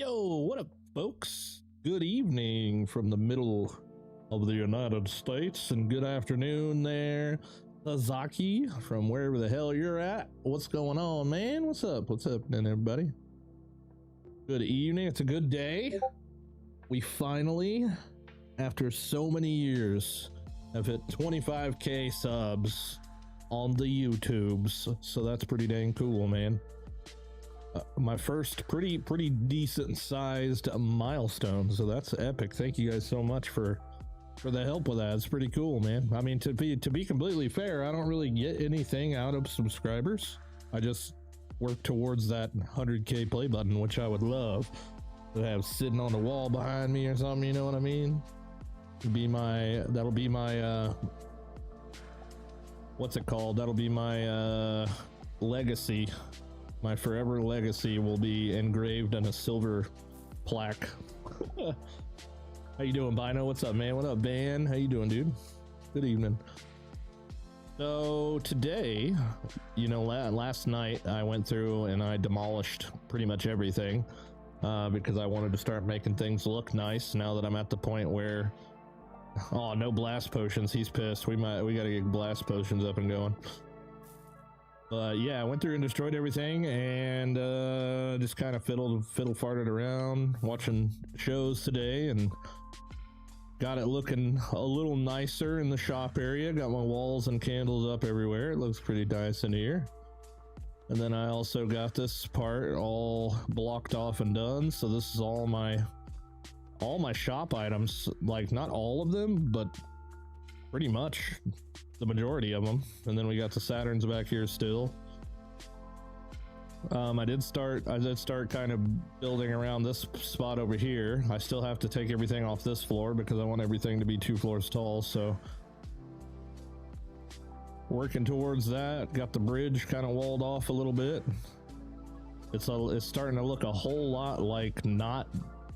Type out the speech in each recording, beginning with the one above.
Yo, what up, folks? Good evening from the middle of the United States, and good afternoon there, Zaki, from wherever the hell you're at. What's going on, man? What's up? What's up, then, everybody? Good evening. It's a good day. We finally, after so many years, have hit 25k subs on the YouTubes, so that's pretty dang cool, man. My first pretty decent sized milestone, so that's epic. Thank you guys so much for the help with that. It's pretty cool, man. I mean, to be completely fair, I don't really get anything out of subscribers. I just work towards that 100k play button, which I would love to have sitting on the wall behind me or something, you know what I mean? That'll be my what's it called? That'll be my legacy. My forever legacy will be engraved in a silver plaque. How you doing, Bino? What's up, man? What up, Van? How you doing, dude? Good evening. So today, you know, last night I went through and I demolished pretty much everything because I wanted to start making things look nice now that I'm at the point where, oh, no blast potions. He's pissed. We gotta get blast potions up and going. But yeah, I went through and destroyed everything and just kind of fiddle farted around watching shows today and got it looking a little nicer in the shop area. Got my walls and candles up everywhere. It looks pretty nice in here. And then I also got this part all blocked off and done. So this is all my shop items, like not all of them, but pretty much the majority of them. And then we got the Saturns back here still. I did start kind of building around this spot over here. I still have to take everything off this floor because I want everything to be 2 floors tall, so working towards that. Got the bridge kind of walled off a little bit. It's starting to look a whole lot like not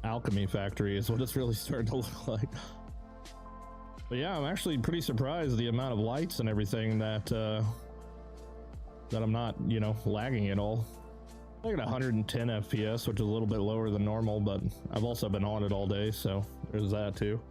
Alchemy Factory is what it's really starting to look like. But yeah, I'm actually pretty surprised the amount of lights and everything that I'm not, you know, lagging at all. I got 110 FPS, which is a little bit lower than normal, but I've also been on it all day, so there's that too.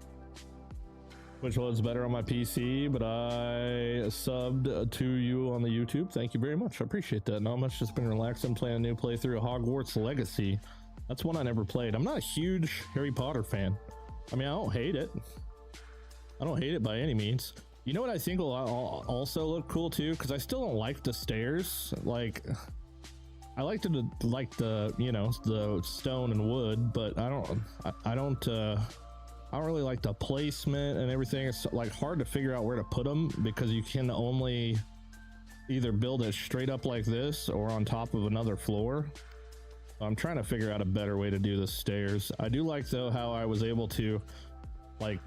Which was better on my PC, but I subbed to you on the YouTube. Thank you very much. I appreciate that. Not much, just been relaxing, playing a new playthrough of Hogwarts Legacy. That's one I never played. I'm not a huge Harry Potter fan. I mean, I don't hate it. I don't hate it by any means. You know what I think will also look cool too? Because I still don't like the stairs. Like, I like the you know, the stone and wood, but I don't really like the placement and everything. It's like hard to figure out where to put them because you can only either build it straight up like this or on top of another floor. I'm trying to figure out a better way to do the stairs. I do like though how I was able to like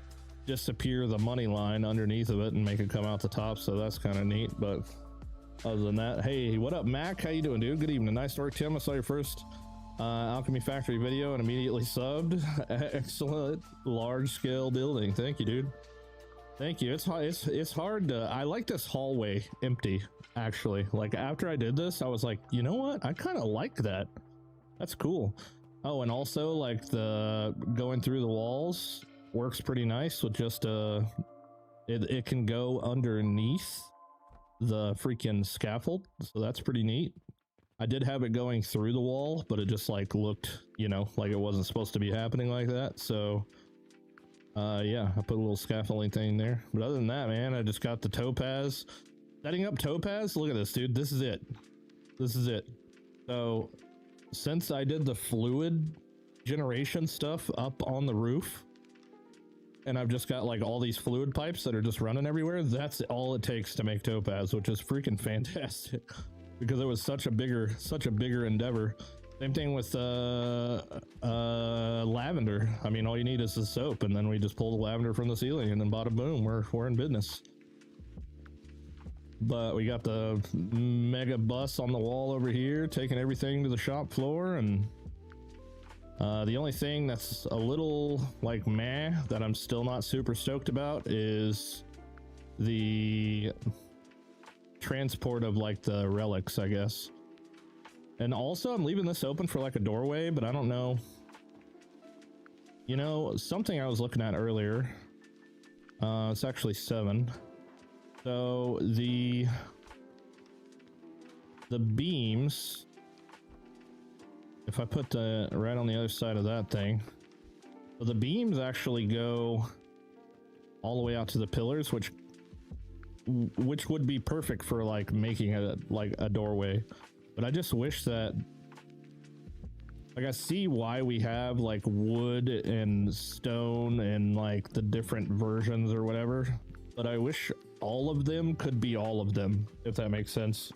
disappear the money line underneath of it and make it come out the top, so that's kind of neat. But other than that, hey, what up, Mac? How you doing, dude? Good evening. Nice work, Tim. I saw your first Alchemy Factory video and immediately subbed. Excellent large scale building. Thank you, dude. Thank you. It's hard to, I like this hallway empty, actually. Like after I did this, I was like, you know what, I kind of like that. That's cool. Oh, and also like the going through the walls works pretty nice with just it can go underneath the freaking scaffold, so that's pretty neat. I did have it going through the wall, but it just like looked, you know, like it wasn't supposed to be happening like that. So yeah, I put a little scaffolding thing there. But other than that, man, I just got the topaz. Setting up topaz, look at this, dude. This is it. This is it. So since I did the fluid generation stuff up on the roof, and I've just got like all these fluid pipes that are just running everywhere, that's all it takes to make topaz, which is freaking fantastic because it was such a bigger endeavor. Same thing with lavender. I mean, all you need is the soap, and then we just pull the lavender from the ceiling, and then bada boom, we're in business. But we got the mega bus on the wall over here, taking everything to the shop floor, and the only thing that's a little like meh that I'm still not super stoked about is the transport of like the relics, I guess. And also I'm leaving this open for like a doorway, but I don't know You know, something I was looking at earlier, it's actually 7. So the beams, if I put the right on the other side of that thing, so the beams actually go all the way out to the pillars, which would be perfect for like making a doorway. But I just wish that, like, I see why we have like wood and stone and like the different versions or whatever, but I wish all of them could be all of them, if that makes sense.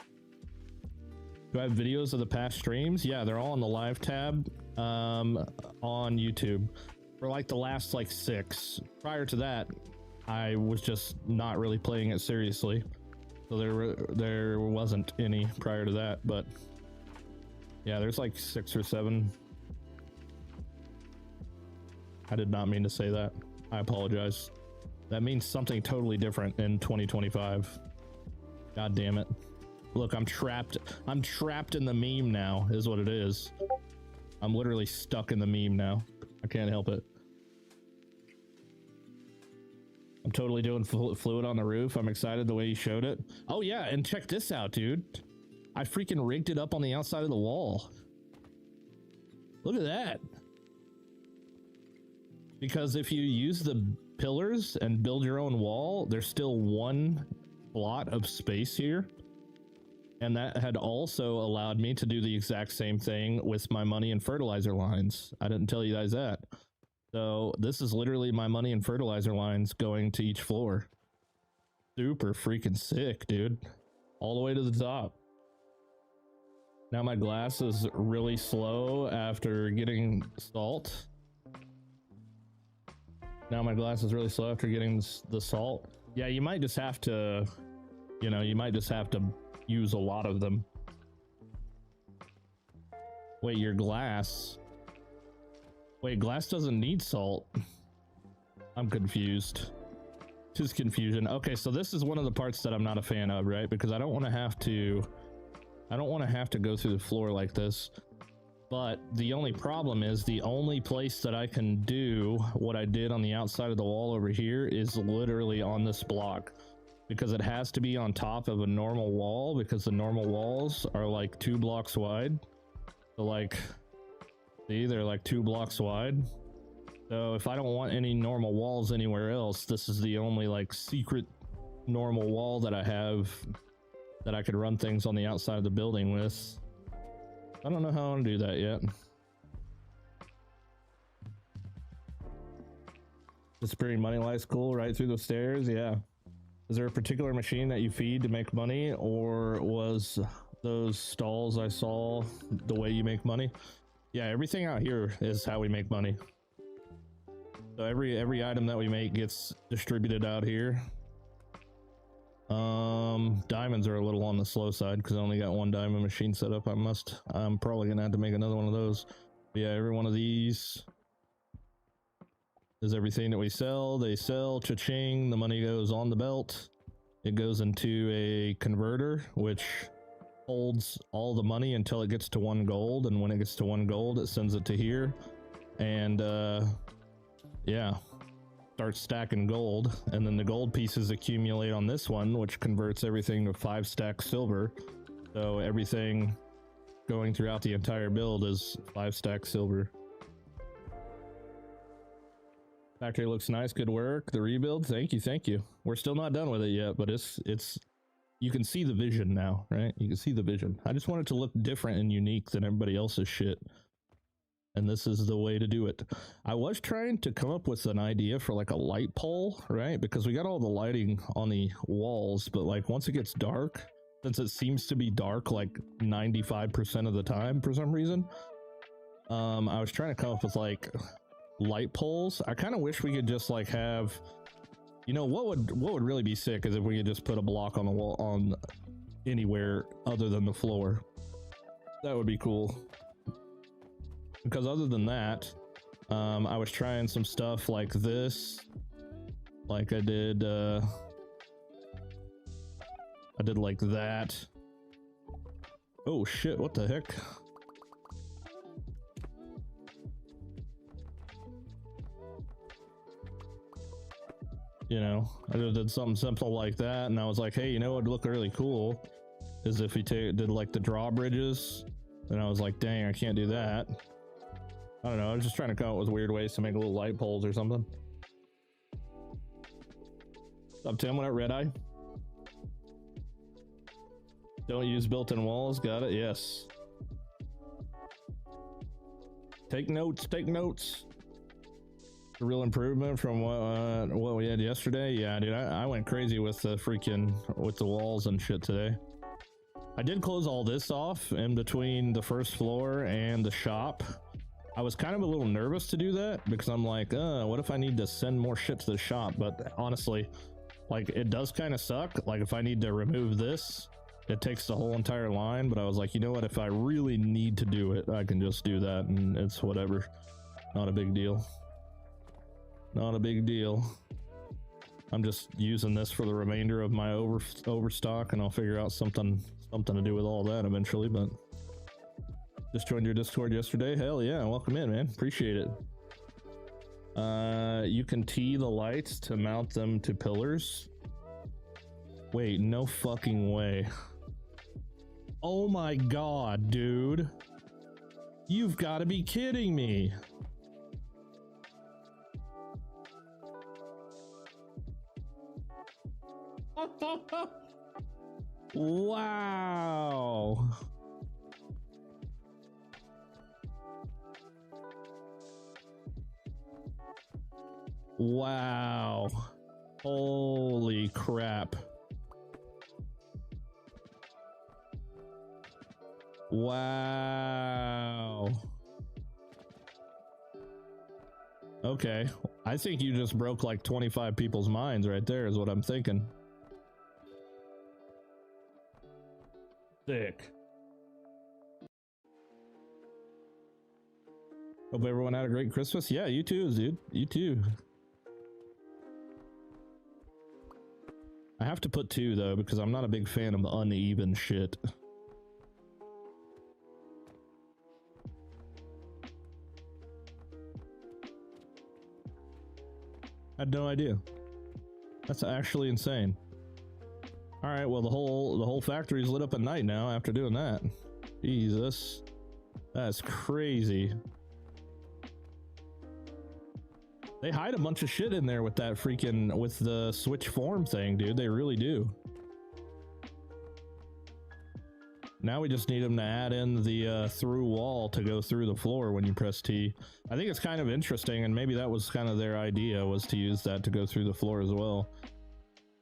Do I have videos of the past streams? Yeah, they're all on the live tab on YouTube for like the last like 6. Prior to that, I was just not really playing it seriously, so there wasn't any prior to that. But yeah, there's like 6 or 7. I did not mean to say that. I apologize. That means something totally different in 2025. God damn it. Look, I'm trapped in the meme now, is what it is. I'm literally stuck in the meme now. I can't help it. I'm totally doing fluid on the roof. I'm excited the way you showed it. Oh yeah, and check this out, dude. I freaking rigged it up on the outside of the wall. Look at that. Because if you use the pillars and build your own wall, there's still one plot of space here. And that had also allowed me to do the exact same thing with my money and fertilizer lines. I didn't tell you guys that. So this is literally my money and fertilizer lines going to each floor. Super freaking sick, dude. All the way to the top. Now my glass is really slow after getting salt. Now my glass is really slow after getting the salt. Yeah, you might just have to, you know, you might just have to use a lot of them. Wait, your glass? Wait, glass doesn't need salt. I'm confused. Just confusion. Okay, so this is one of the parts that I'm not a fan of, right? Because I don't want to have to go through the floor like this. But the only problem is the only place that I can do what I did on the outside of the wall over here is literally on this block, because it has to be on top of a normal wall, because the normal walls are like 2 blocks wide. So like, see, they're like 2 blocks wide. So if I don't want any normal walls anywhere else, this is the only like secret normal wall that I have that I could run things on the outside of the building with. I don't know how I want to do that yet. Disappearing money lies cool right through the stairs. Yeah. Is there a particular machine that you feed to make money, or was those stalls I saw the way you make money? Yeah, everything out here is how we make money. So every item that we make gets distributed out here. Diamonds are a little on the slow side because I only got 1 diamond machine set up. I'm probably gonna have to make another one of those. But yeah, every one of these is everything that we sell. They sell, cha-ching, the money goes on the belt. It goes into a converter, which holds all the money until it gets to 1 gold, and when it gets to 1 gold, it sends it to here. And yeah, starts stacking gold, and then the gold pieces accumulate on this one, which converts everything to 5 stack silver. So everything going throughout the entire build is 5 stack silver. Factory looks nice. Good work. The rebuild. Thank you. We're still not done with it yet, but it's you can see the vision now, right? You can see the vision. I just want it to look different and unique than everybody else's shit. And this is the way to do it. I was trying to come up with an idea for like a light pole, right? Because we got all the lighting on the walls, but like once it gets dark, since it seems to be dark like 95% of the time for some reason, I was trying to come up with like light poles. I kind of wish we could just like have, you know, what would really be sick is if we could just put a block on the wall on anywhere other than the floor. That would be cool. Because other than that, I was trying some stuff like this, like I did like that. Oh shit, what the heck? You know, I just did something simple like that, and I was like, hey, you know what would look really cool is if we did like the drawbridges. And I was like, dang, I can't do that. I don't know, I was just trying to come up with weird ways to make little light poles or something. What's up, Tim? What up, Red Eye? Don't use built-in walls. Got it. Yes. Take notes. Take notes. A real improvement from what we had yesterday. Yeah, dude, I went crazy with the walls and shit today. I did close all this off in between the first floor and the shop. I was kind of a little nervous to do that because I'm like, what if I need to send more shit to the shop? But honestly, like, it does kind of suck. Like, if I need to remove this, it takes the whole entire line. But I was like, you know what? If I really need to do it, I can just do that, and it's whatever. Not a big deal. Not a big deal. I'm just using this for the remainder of my overstock, and I'll figure out something to do with all that eventually. But just joined your Discord yesterday. Hell yeah, welcome in, man. Appreciate it. You can tee the lights to mount them to pillars. Wait, no fucking way. Oh my god, dude. You've got to be kidding me. Wow. Wow. Holy crap. Wow. Okay. I think you just broke like 25 people's minds right there is what I'm thinking. Sick. Hope everyone had a great Christmas. Yeah, you too, dude. You too. I have to put 2 though, because I'm not a big fan of uneven shit. I had no idea. That's actually insane. All right, well the whole factory's lit up at night now after doing that. Jesus, that's crazy. They hide a bunch of shit in there with that freaking with the switch form thing, dude. They really do. Now we just need them to add in the through wall to go through the floor when you press T. I think it's kind of interesting, and maybe that was kind of their idea, was to use that to go through the floor as well.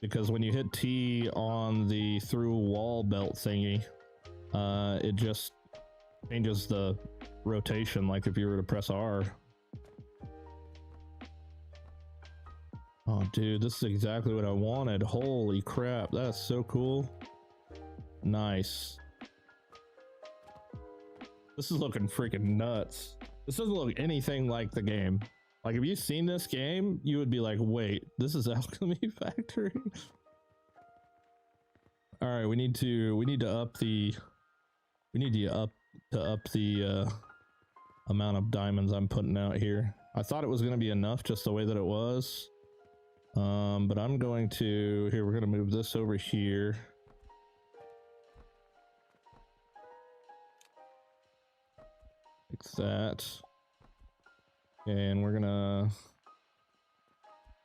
Because when you hit T on the through wall belt thingy, it just changes the rotation, like if you were to press R. Oh, dude, this is exactly what I wanted. Holy crap, that's so cool. Nice. This is looking freaking nuts. This doesn't look anything like the game. Like, if you've seen this game, you would be like, wait, this is Alchemy Factory? All right, we need to up the amount of diamonds I'm putting out here. I thought it was going to be enough just the way that it was. But I'm going to, we're going to move this over here. Like that. And we're gonna,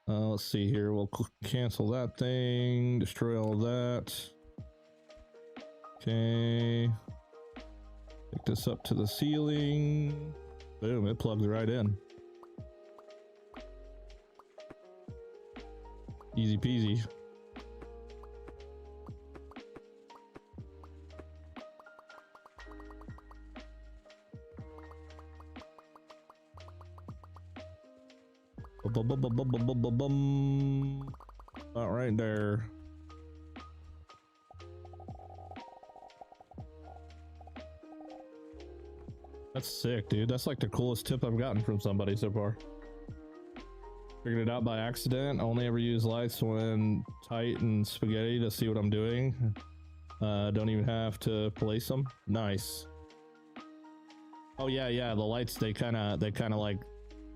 let's see here. We'll cancel that thing, destroy all that. Okay. Take this up to the ceiling. Boom, it plugs right in. Easy peasy. Not right there. That's sick, dude. That's like the coolest tip I've gotten from somebody so far. Figured it out by accident. Only ever use lights when tight and spaghetti to see what I'm doing. Don't even have to place them. Nice. Oh yeah, the lights, they kind of like,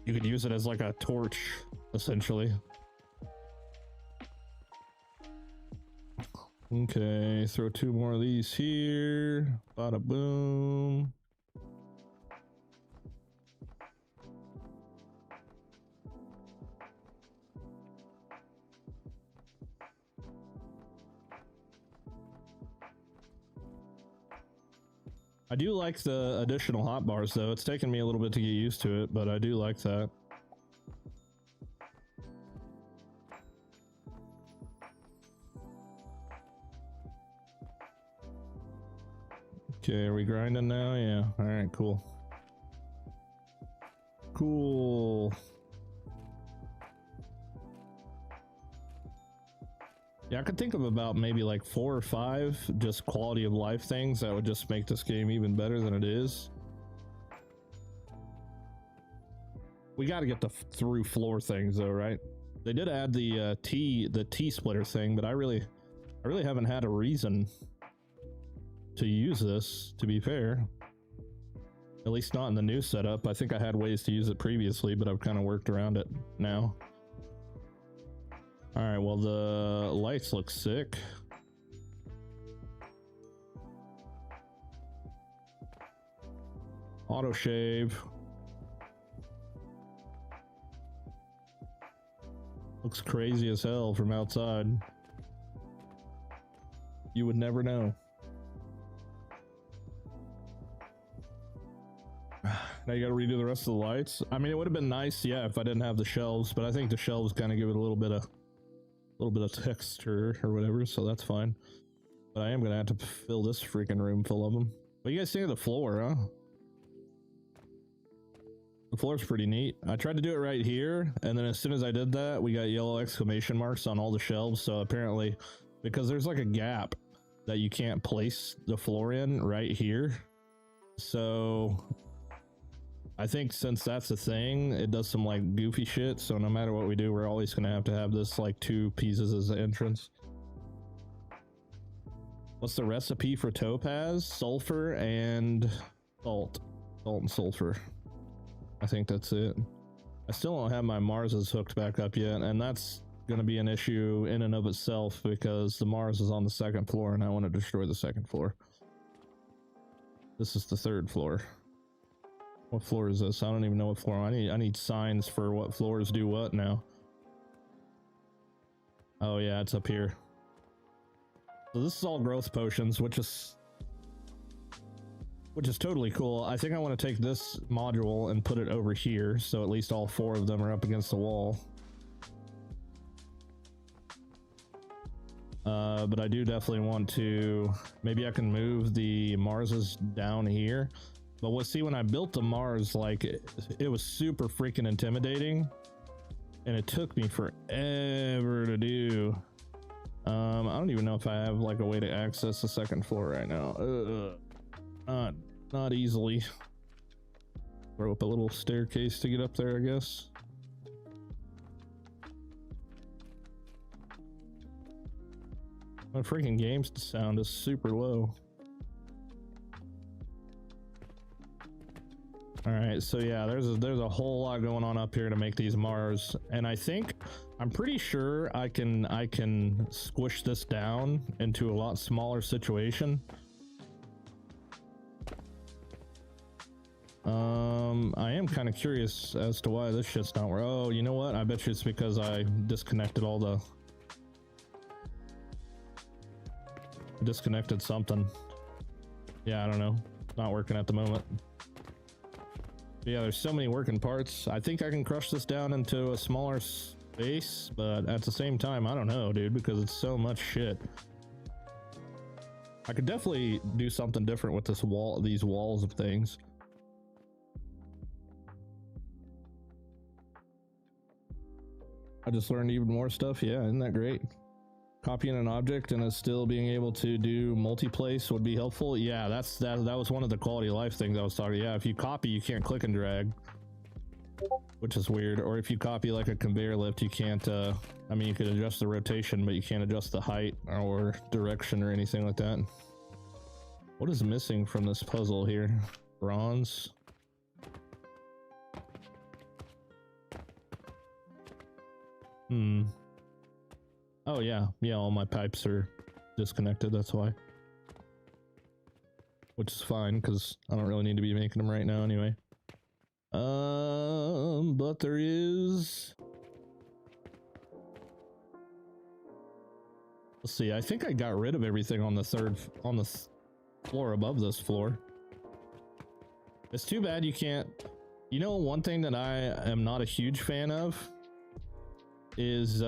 you could use it as like a torch, essentially. Okay, throw 2 more of these here. Bada boom. I do like the additional hotbars though. It's taken me a little bit to get used to it, but I do like that. Okay, are we grinding now? Yeah. All right, cool. Cool. Yeah, I could think of about maybe like 4 or 5 just quality of life things that would just make this game even better than it is. We got to get the through floor things though, right? They did add the T splitter thing, but I really haven't had a reason to use this, to be fair. At least not in the new setup. I think I had ways to use it previously, but I've kind of worked around it now. All right, well, the lights look sick. Auto shave. Looks crazy as hell from outside. You would never know. Now you gotta redo the rest of the lights. I mean, it would have been nice, yeah, if I didn't have the shelves, but I think the shelves kind of give it a little bit of texture or whatever, so that's fine. But I am gonna have to fill this freaking room full of them. What do you guys think of the floor, huh? The floor's pretty neat. I tried to do it right here, and then as soon as I did that, we got yellow exclamation marks on all the shelves. So apparently, because there's like a gap that you can't place the floor in right here. So I think since that's a thing, it does some like goofy shit. So no matter what we do, we're always gonna have to have this like 2 pieces as the entrance. What's the recipe for topaz? Sulfur and salt. Salt and sulfur. I think that's it. I still don't have my Marses hooked back up yet, and that's going to be an issue in and of itself because the Mars is on the 2nd floor and I want to destroy the 2nd floor. This is the 3rd floor. What floor is this? I don't even know what floor. I need signs for what floors do what now. Oh yeah, it's up here. So this is all growth potions, which is totally cool. I think I want to take this module and put it over here, so at least all 4 of them are up against the wall. But I do definitely want to, maybe I can move the Marses down here. But we'll see, when I built the Mars, like it was super freaking intimidating, and it took me forever to do. I don't even know if I have like a way to access the 2nd floor right now. Not easily. Throw up a little staircase to get up there, I guess. My freaking game sound is super low. All right, so yeah, there's a whole lot going on up here to make these Mars, and I'm pretty sure I can squish this down into a lot smaller situation. I am kind of curious as to why this shit's not working. Oh, you know what? I bet you it's because I disconnected disconnected something. Yeah, I don't know. Not working at the moment. But yeah, there's so many working parts. I think I can crush this down into a smaller space, but at the same time, I don't know, dude, because it's so much shit. I could definitely do something different with these walls of things. I just learned even more stuff. Yeah, isn't that great? Copying an object and still being able to do multi-place would be helpful. Yeah, that was one of the quality of life things I was talking. Yeah, if you copy, you can't click and drag, which is weird. Or if you copy like a conveyor lift, you can't. I mean, you could adjust the rotation, but you can't adjust the height or direction or anything like that. What is missing from this puzzle here? Bronze. Oh yeah, all my pipes are disconnected, that's why. Which is fine, because I don't really need to be making them right now anyway. But there is... Let's see, I think I got rid of everything on the floor above this floor. It's too bad you can't... You know, one thing that I am not a huge fan of is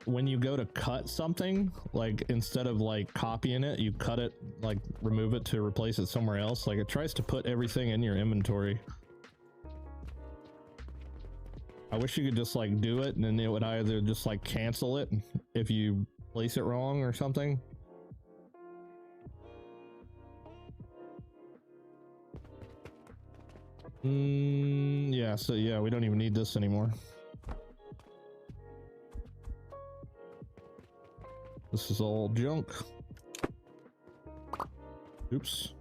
when you go to cut something, like instead of like copying it, you cut it, like remove it to replace it somewhere else. Like it tries to put everything in your inventory. I wish you could just like do it and then it would either just like cancel it if you place it wrong or something. Yeah, so yeah, we don't even need this anymore. This is all junk. Oops.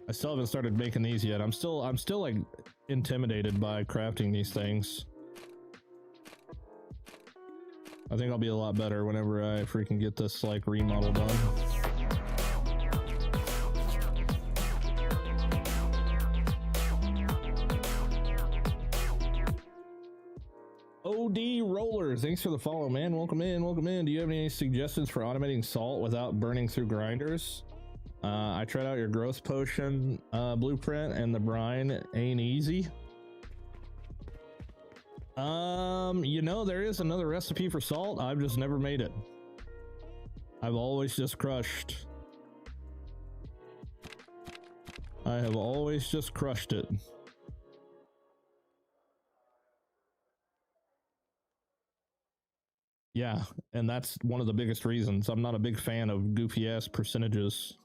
I still haven't started making these yet. I'm still like intimidated by crafting these things. I think I'll be a lot better whenever I freaking get this like remodel done. OD Roller, thanks for the follow, man. Welcome in, welcome in. Do you have any suggestions for automating salt without burning through grinders? I tried out your growth potion blueprint, and the brine ain't easy. You know, there is another recipe for salt. I've just never made it. I've always just crushed. I have always just crushed it. Yeah, and that's one of the biggest reasons. I'm not a big fan of goofy ass percentages.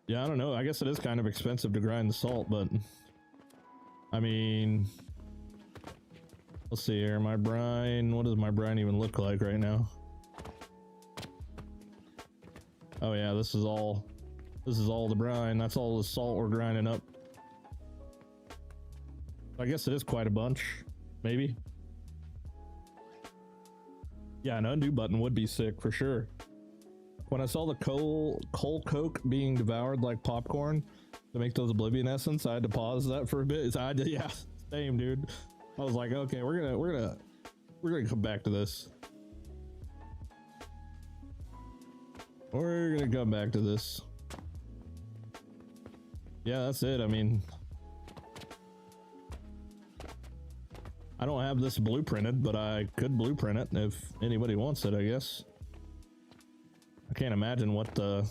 Yeah, I don't know. I guess it is kind of expensive to grind the salt, but I mean, let's see here. My brine, what does my brine even look like right now? Oh yeah, this is all the brine. That's all the salt we're grinding up. I guess it is quite a bunch, maybe. Yeah, an undo button would be sick for sure. When I saw the coal coke being devoured like popcorn to make those oblivion essence, I had to pause that for a bit. Yeah, same dude. I was like, okay, we're gonna come back to this. We're gonna come back to this. Yeah, that's it. I mean, I don't have this blueprinted, but I could blueprint it if anybody wants it, I guess. I can't imagine what the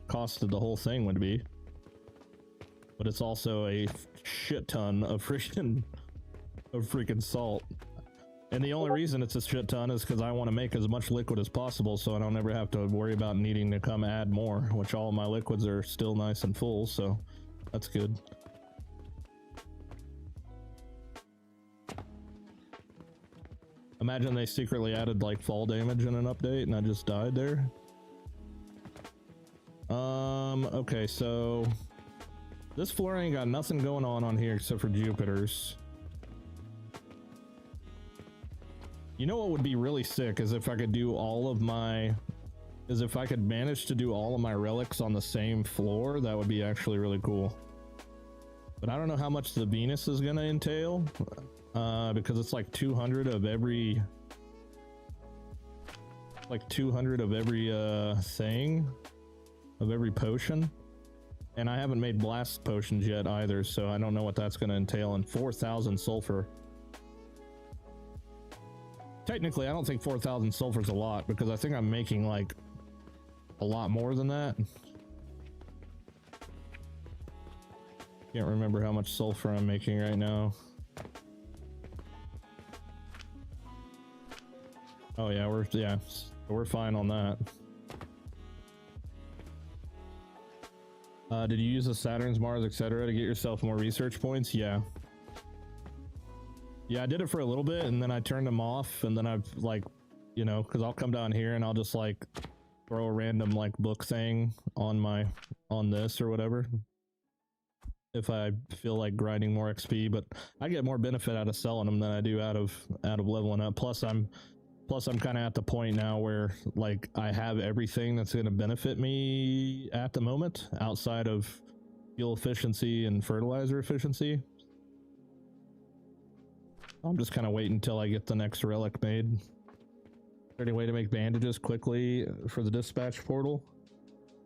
cost of the whole thing would be. But it's also a shit ton of freaking salt. And the only reason it's a shit ton is because I want to make as much liquid as possible so I don't ever have to worry about needing to come add more, which all my liquids are still nice and full, so that's good. Imagine they secretly added like fall damage in an update and I just died there. Okay, so this floor ain't got nothing going on here except for Jupiter's. You know what would be really sick is if I could do all of my, if I could manage to do all of my relics on the same floor. That would be actually really cool. But I don't know how much the Venus is gonna entail, because it's like 200 of every, thing, of every potion. And I haven't made blast potions yet either, so I don't know what that's gonna entail. And 4,000 sulfur. Technically, I don't think 4,000 sulfur is a lot, because I think I'm making like a lot more than that. Can't remember how much sulfur I'm making right now. Oh yeah, we're fine on that. Did you use the Saturn's, Mars, etc. to get yourself more research points? Yeah. Yeah, I did it for a little bit and then I turned them off, and then I've like, you know, because I'll come down here and I'll just like throw a random like book thing on my on this or whatever. If I feel like grinding more XP, but I get more benefit out of selling them than I do out of leveling up. Plus I'm kind of at the point now where like I have everything that's going to benefit me at the moment outside of fuel efficiency and fertilizer efficiency. I'm just kind of waiting until I get the next relic made. Is there any way to make bandages quickly for the dispatch portal?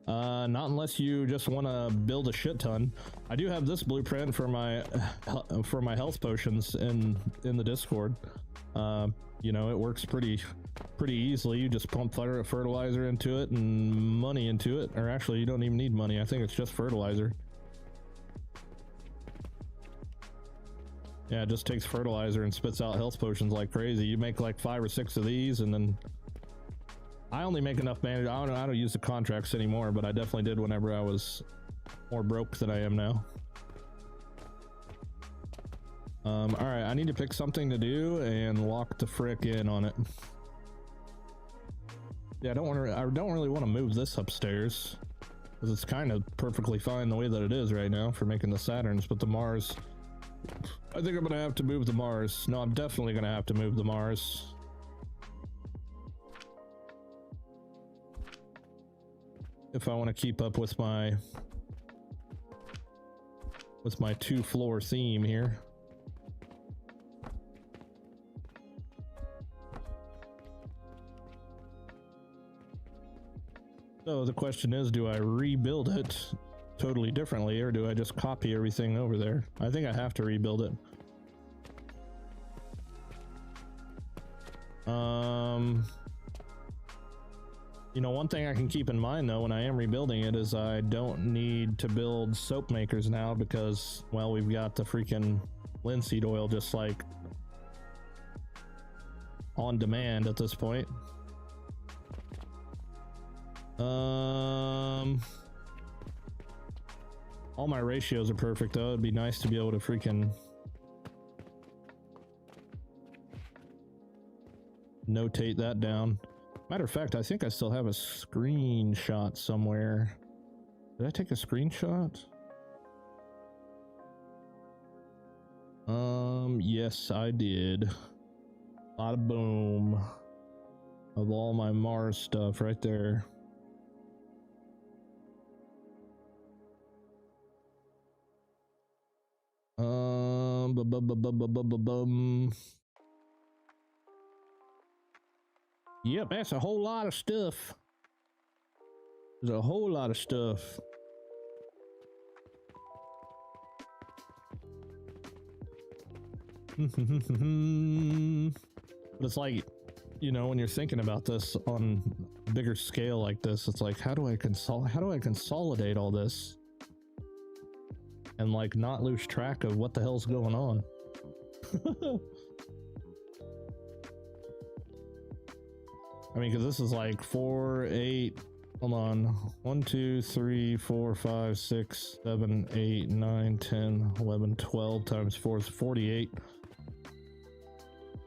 Not unless you just want to build a shit ton. I do have this blueprint for my health potions in the Discord. You know, it works pretty easily. You just pump fertilizer into it and money into it, or actually you don't even need money. I think it's just fertilizer. Yeah, it just takes fertilizer and spits out health potions like crazy. You make like 5 or 6 of these, and then I only make enough bandage. I don't use the contracts anymore, but I definitely did whenever I was more broke than I am now. All right, I need to pick something to do and lock the frick in on it. Yeah, I don't really want to move this upstairs because it's kind of perfectly fine the way that it is right now for making the Saturns, but the Mars, I think I'm gonna have to move the Mars. No, I'm definitely gonna have to move the Mars. If I want to keep up with my 2-floor theme here. So the question is, do I rebuild it totally differently, or do I just copy everything over there? I think I have to rebuild it. You know, one thing I can keep in mind though when I am rebuilding it is I don't need to build soap makers now because, well, we've got the freaking linseed oil just like on demand at this point. All my ratios are perfect though. It'd be nice to be able to freaking notate that down. Matter of fact, I think I still have a screenshot somewhere. Did I take a screenshot? Yes, I did. Bada boom. Of all my Mars stuff right there. Yep, that's a whole lot of stuff. There's a whole lot of stuff. But it's like, you know, when you're thinking about this on a bigger scale like this, it's like, how do I consolidate all this and like not lose track of what the hell's going on? I mean, because this is like 4, 8, hold on, 1, 2, 3, 4, 5, 6, 7, 8, 9, 10, 11, 12 times 4 is 48.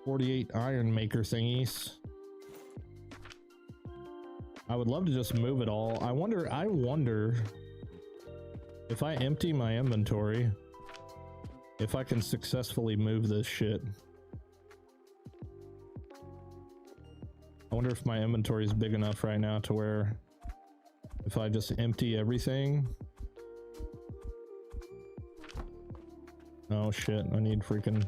48 iron maker thingies. I would love to just move it all. I wonder if I empty my inventory, if I can successfully move this shit. I wonder if my inventory is big enough right now to where if I just empty everything. Oh shit, I need freaking...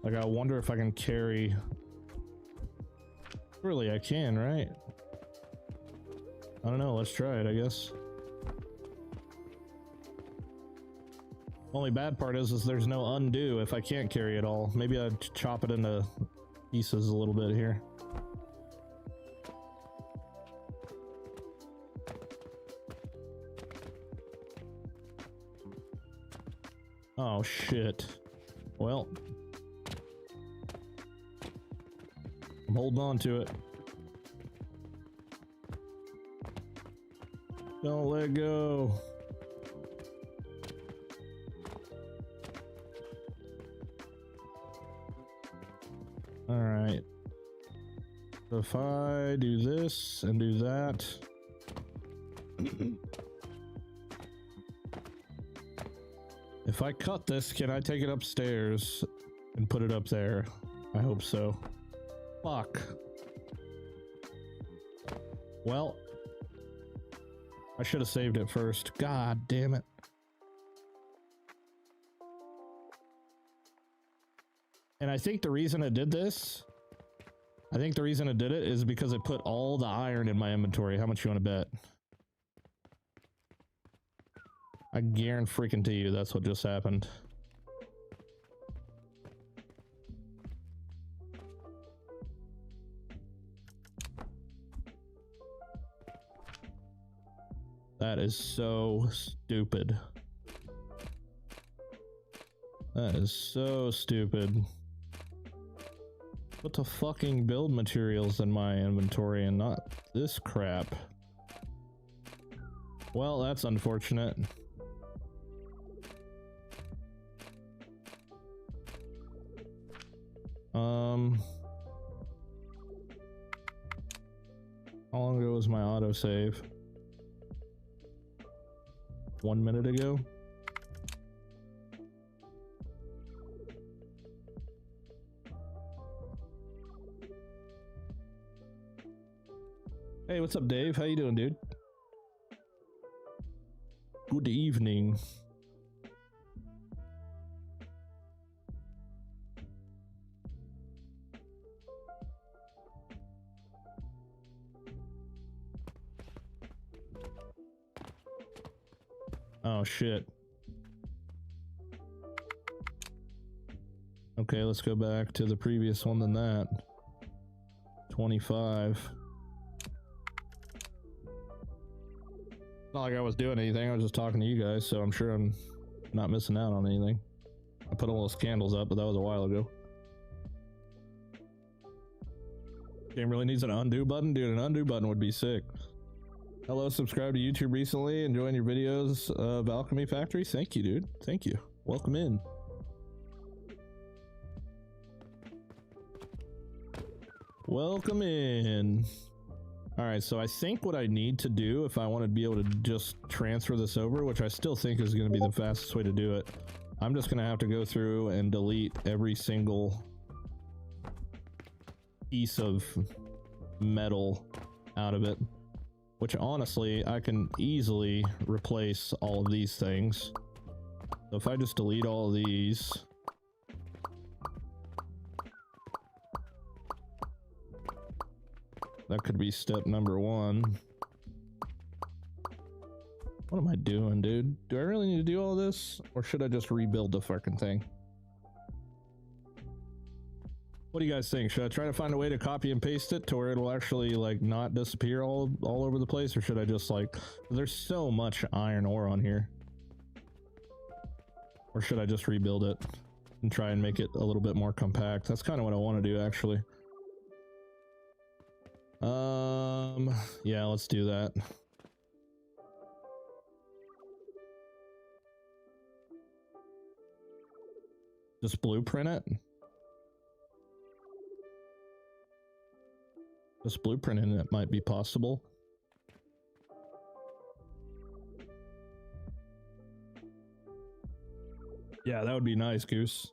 Like, I wonder if I can carry... Surely I can, right? I don't know, let's try it, I guess. Only bad part is there's no undo if I can't carry it all. Maybe I'd chop it into pieces a little bit here. Oh shit. Well, I'm holding on to it. Don't let go. All right. So if I do this and do that. If I cut this, can I take it upstairs and put it up there? I hope so. Fuck. Well, I should have saved it first. God damn it. And I think the reason it did this, is because it put all the iron in my inventory. How much you want to bet? I guarantee you that's what just happened. That is so stupid. That is so stupid. Put the fucking build materials in my inventory and not this crap. Well, that's unfortunate. How long ago was my autosave? 1 minute ago? Hey, what's up, Dave? How you doing, dude? Good evening. Oh, shit. Okay, let's go back to the previous one than that. 25. Not like I was doing anything, I was just talking to you guys, so I'm sure I'm not missing out on anything. I put all those candles up, but that was a while ago. Game really needs an undo button? Dude, an undo button would be sick. Hello, subscribe to YouTube recently, enjoying your videos of Alchemy Factory. Thank you, dude. Thank you. Welcome in. Welcome in. Alright, so I think what I need to do if I want to be able to just transfer this over, which I still think is going to be the fastest way to do it, I'm just going to have to go through and delete every single piece of metal out of it. Which honestly, I can easily replace all of these things. So if I just delete all of these. That could be step number 1. What am I doing, dude? Do I really need to do all this? Or should I just rebuild the fucking thing? What do you guys think? Should I try to find a way to copy and paste it to where it'll actually like not disappear all over the place, or should I just like, there's so much iron ore on here, or should I just rebuild it and try and make it a little bit more compact? That's kind of what I want to do, actually. Yeah, let's do that. Just blueprint it. Just blueprinting it might be possible. Yeah, that would be nice, Goose.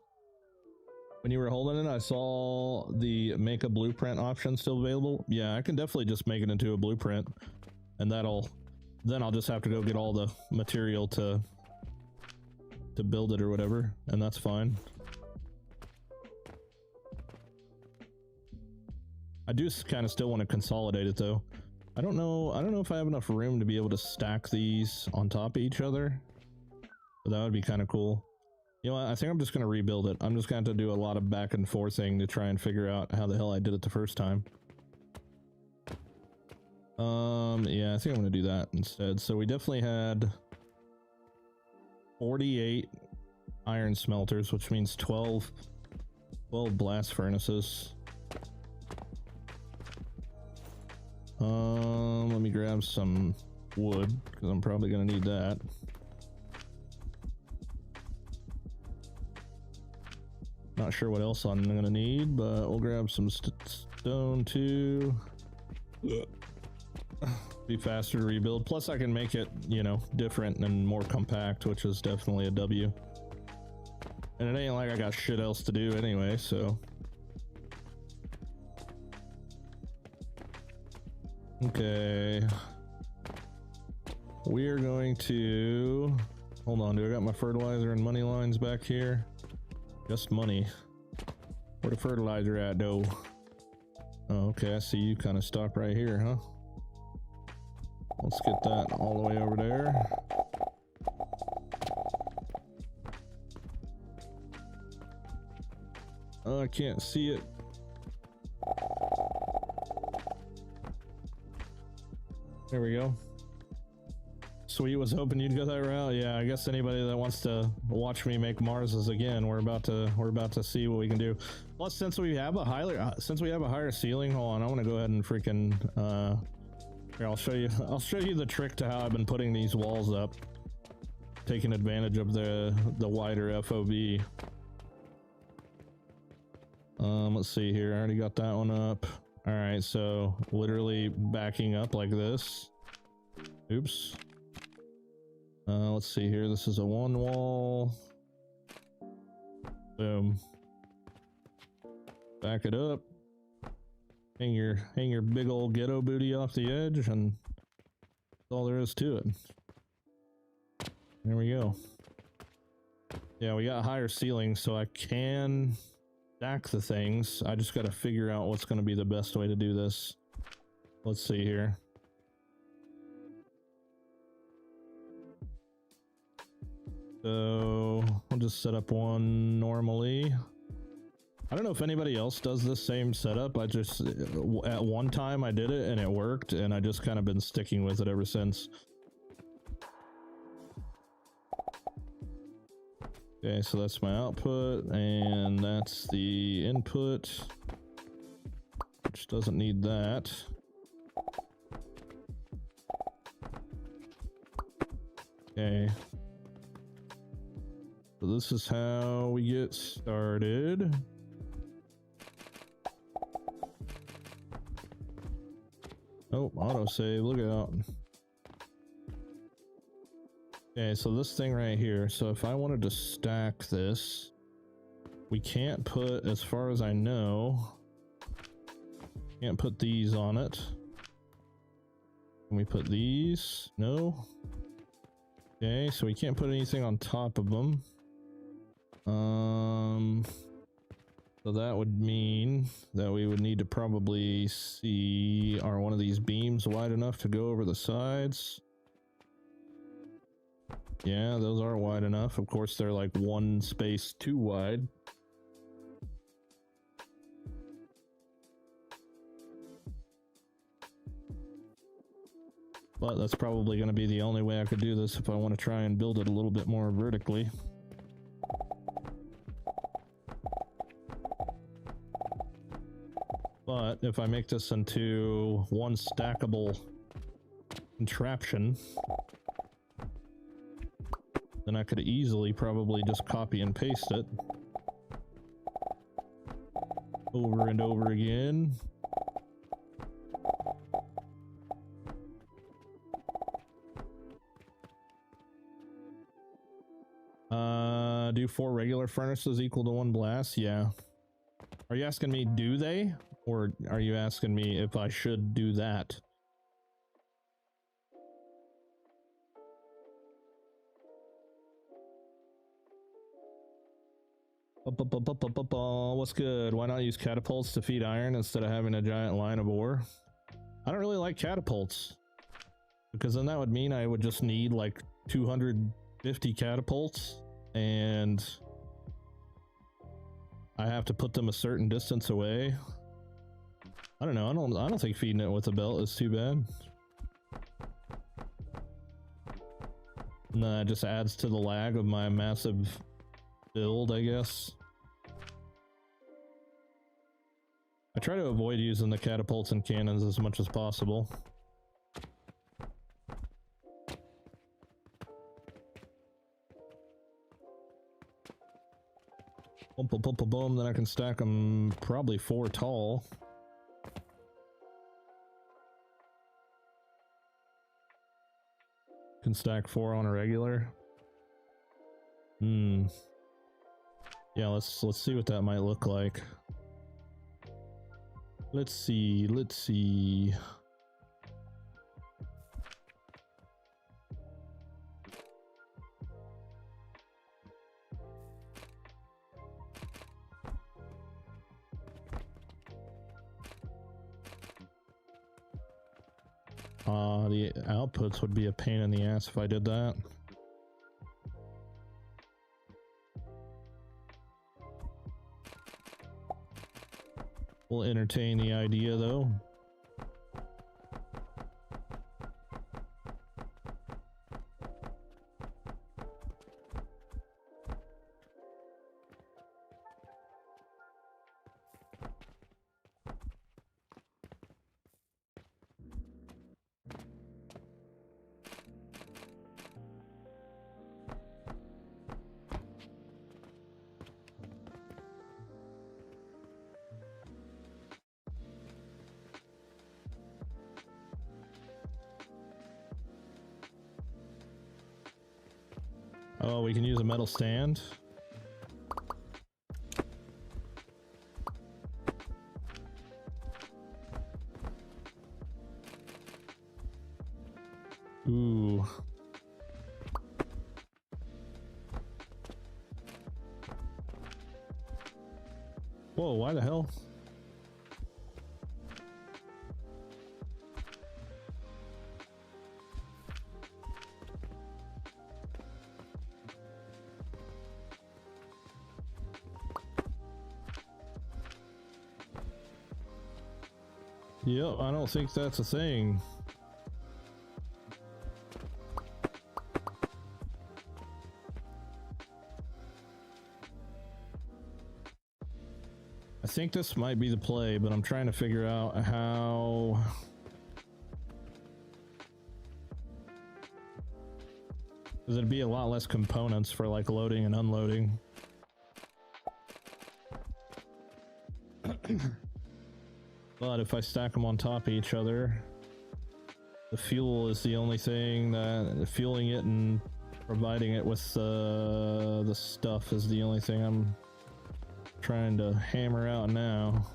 When you were holding it, I saw the make a blueprint option still available. Yeah, I can definitely just make it into a blueprint, and then I'll just have to go get all the material to build it or whatever, and that's fine. I do kind of still want to consolidate it though. I don't know if I have enough room to be able to stack these on top of each other, but that would be kind of cool. You know what? I think I'm just going to rebuild it. I'm just going to have to do a lot of back and forthing to try and figure out how the hell I did it the first time. Yeah, I think I'm going to do that instead. So we definitely had 48 iron smelters, which means 12 blast furnaces. Let me grab some wood, because I'm probably going to need that. Not sure what else I'm gonna need, but we'll grab some stone too. Be faster to rebuild. Plus I can make it, you know, different and more compact, which is definitely a W. And it ain't like I got shit else to do anyway, so. Okay. We're going to, hold on, do I got my fertilizer and money lines back here? Just money. Where the fertilizer at though? Oh, okay, I see you kind of stop right here, huh? Let's get that all the way over there. Oh, I can't see it. There we go. Sweet, was hoping you'd go that route. Yeah, I guess anybody that wants to watch me make Marses again, we're about to see what we can do. Plus, since we have a higher ceiling, hold on, I want to go ahead and freaking here, I'll show you the trick to how I've been putting these walls up, taking advantage of the wider FOV. Let's see here. I already got that one up. All right, so literally backing up like this. Oops. Let's see here. This is a one wall. Boom. Back it up. Hang your big old ghetto booty off the edge, and that's all there is to it. There we go. Yeah, we got higher ceilings, so I can stack the things. I just got to figure out what's going to be the best way to do this. Let's see here. So I'll just set up one normally. I don't know if anybody else does this same setup. I just, at one time I did it and it worked, and I just kind of been sticking with it ever since. Okay, so that's my output, and that's the input, which doesn't need that. Okay. So this is how we get started. Oh, autosave, look out. Okay, so this thing right here, so if I wanted to stack this, we can't put, as far as I know, can't put these on it. Can we put these? No. Okay, so we can't put anything on top of them. So that would mean that we would need to probably see, are one of these beams wide enough to go over the sides? Yeah, those are wide enough. Of course, they're like one space too wide. But that's probably going to be the only way I could do this if I want to try and build it a little bit more vertically. But if I make this into one stackable contraption, then I could easily probably just copy and paste it over and over again. Do 4 regular furnaces equal to 1 blast? Yeah. Are you asking me, do they? Or are you asking me if I should do that? What's good? Why not use catapults to feed iron instead of having a giant line of ore? I don't really like catapults, because then that would mean I would just need like 250 catapults, and I have to put them a certain distance away. I don't know. I don't think feeding it with a belt is too bad. And then that just adds to the lag of my massive build, I guess. I try to avoid using the catapults and cannons as much as possible. Boom, boom, boom, boom, boom. Then I can stack them probably 4 tall. Can stack 4 on a regular. Hmm. Yeah, let's see what that might look like. Let's see. The outputs would be a pain in the ass if I did that. We'll entertain the idea though. Oh, we can use a metal stand. Ooh. Whoa, why the hell? Yep, I don't think that's a thing. I think this might be the play, but I'm trying to figure out how... Because it'd be a lot less components for like loading and unloading. But if I stack them on top of each other, the fuel is the only thing that fueling it and providing it with the stuff is the only thing I'm trying to hammer out now.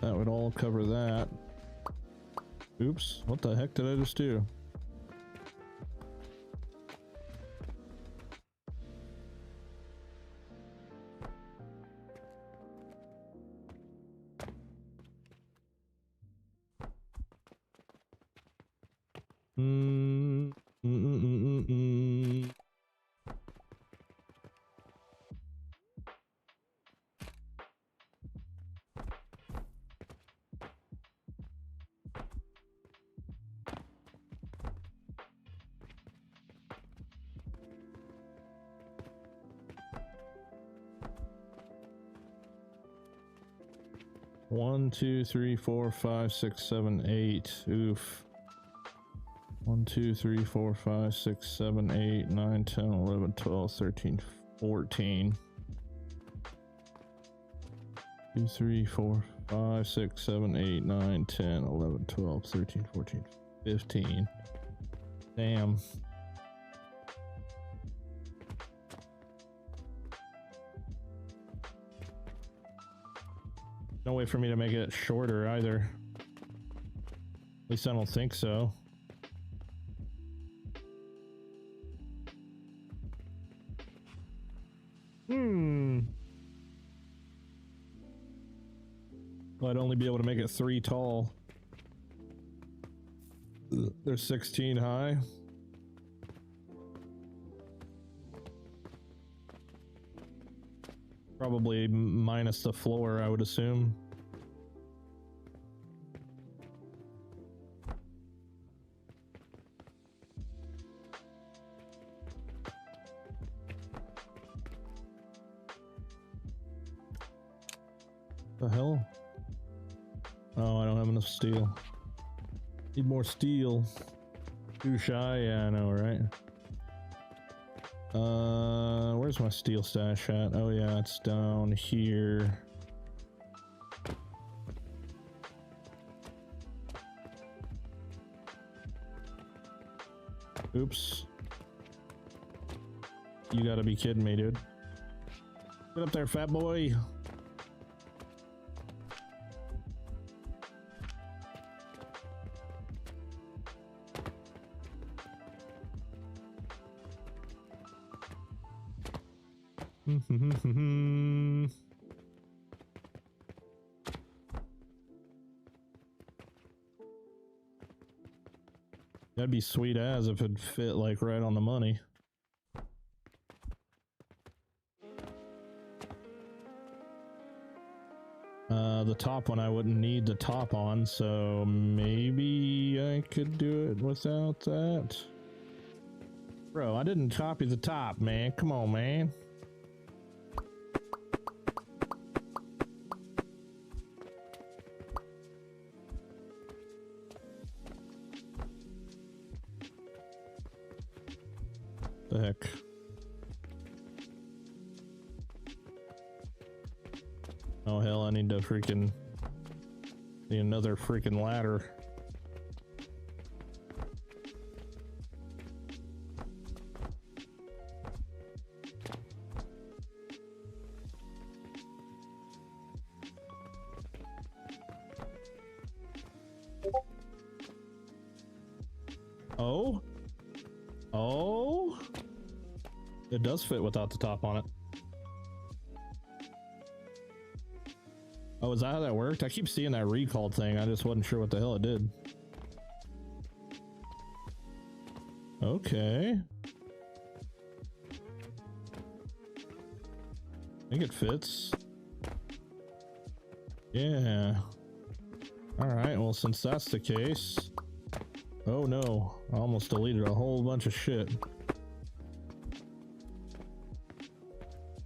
That would all cover that. Oops, what the heck did I just do? One, two, three, four, five, six, seven, eight. Oof. 1, 2, 3, 4, 5, 6, 7, 8, 9, 10, 11, 12, 13, 14. 2, 3, 4, 5, 6, 7, 8, 9, 10, 11, 12, 13, 14, 15. Damn. No way for me to make it shorter either. At least I don't think so. I'd only be able to make it 3 tall. There's 16 high. Probably minus the floor, I would assume. The hell? Oh, I don't have enough steel. Need more steel. Too shy? Yeah, I know, right? Where's my steel stash at? Oh yeah, it's down here. Oops. You gotta be kidding me, dude. Get up there, fat boy. That'd be sweet as if it fit like right on the money. The top one I wouldn't need the top on, so maybe I could do it without that. Bro, I didn't copy the top, man. Come on, man. The heck? Oh hell, I need to freaking need another freaking ladder. Oh? Oh? It does fit without the top on it. Oh, is that how that worked? I keep seeing that recalled thing. I just wasn't sure what the hell it did. Okay. I think it fits. Yeah. Alright, well, since that's the case... Oh no, I almost deleted a whole bunch of shit.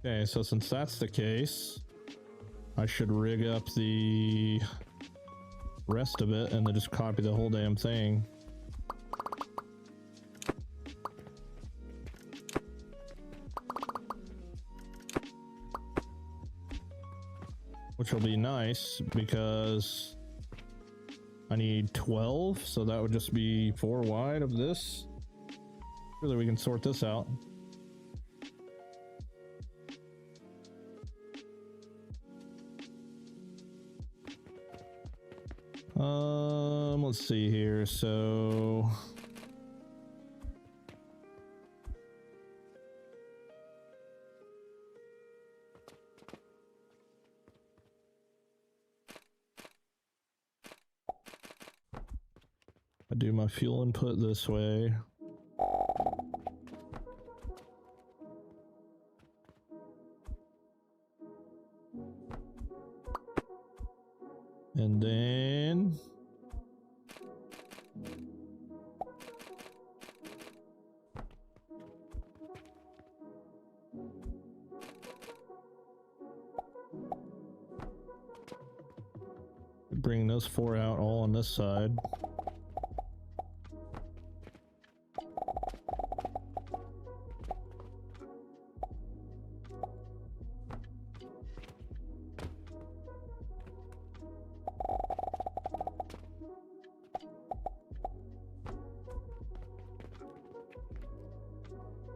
Okay, so since that's the case... I should rig up the rest of it and then just copy the whole damn thing. Which will be nice because I need 12, so that would just be 4 wide of this. Surely we can sort this out. Let's see here. So I do my fuel input this way. And then bring those 4 out all on this side.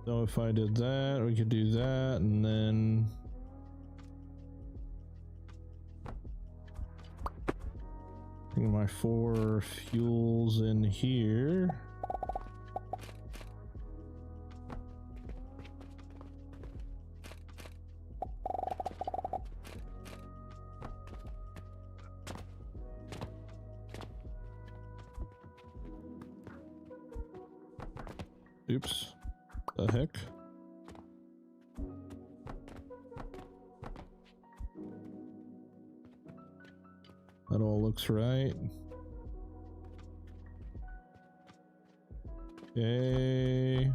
So if I did that, we could do that, and then bring my 4 fuels in here. Oops. The heck? That all looks right. Okay.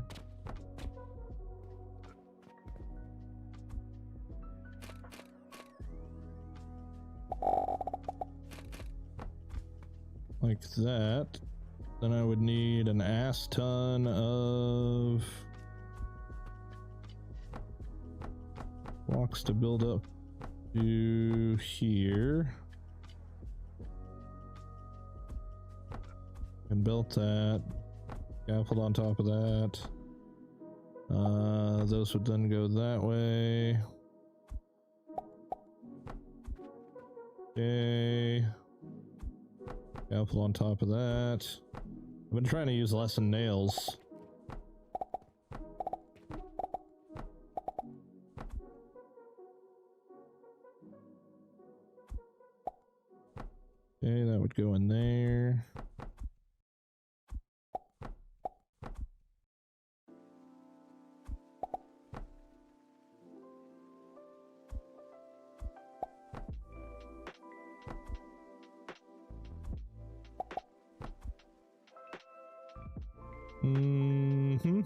like that. Then I would need an ass ton of blocks to build up to here. And built that. Scaffold on top of that. Those would then go that way. Okay. Scaffold on top of that. I've been trying to use less than nails. Okay, that would go in there. Mm-hmm.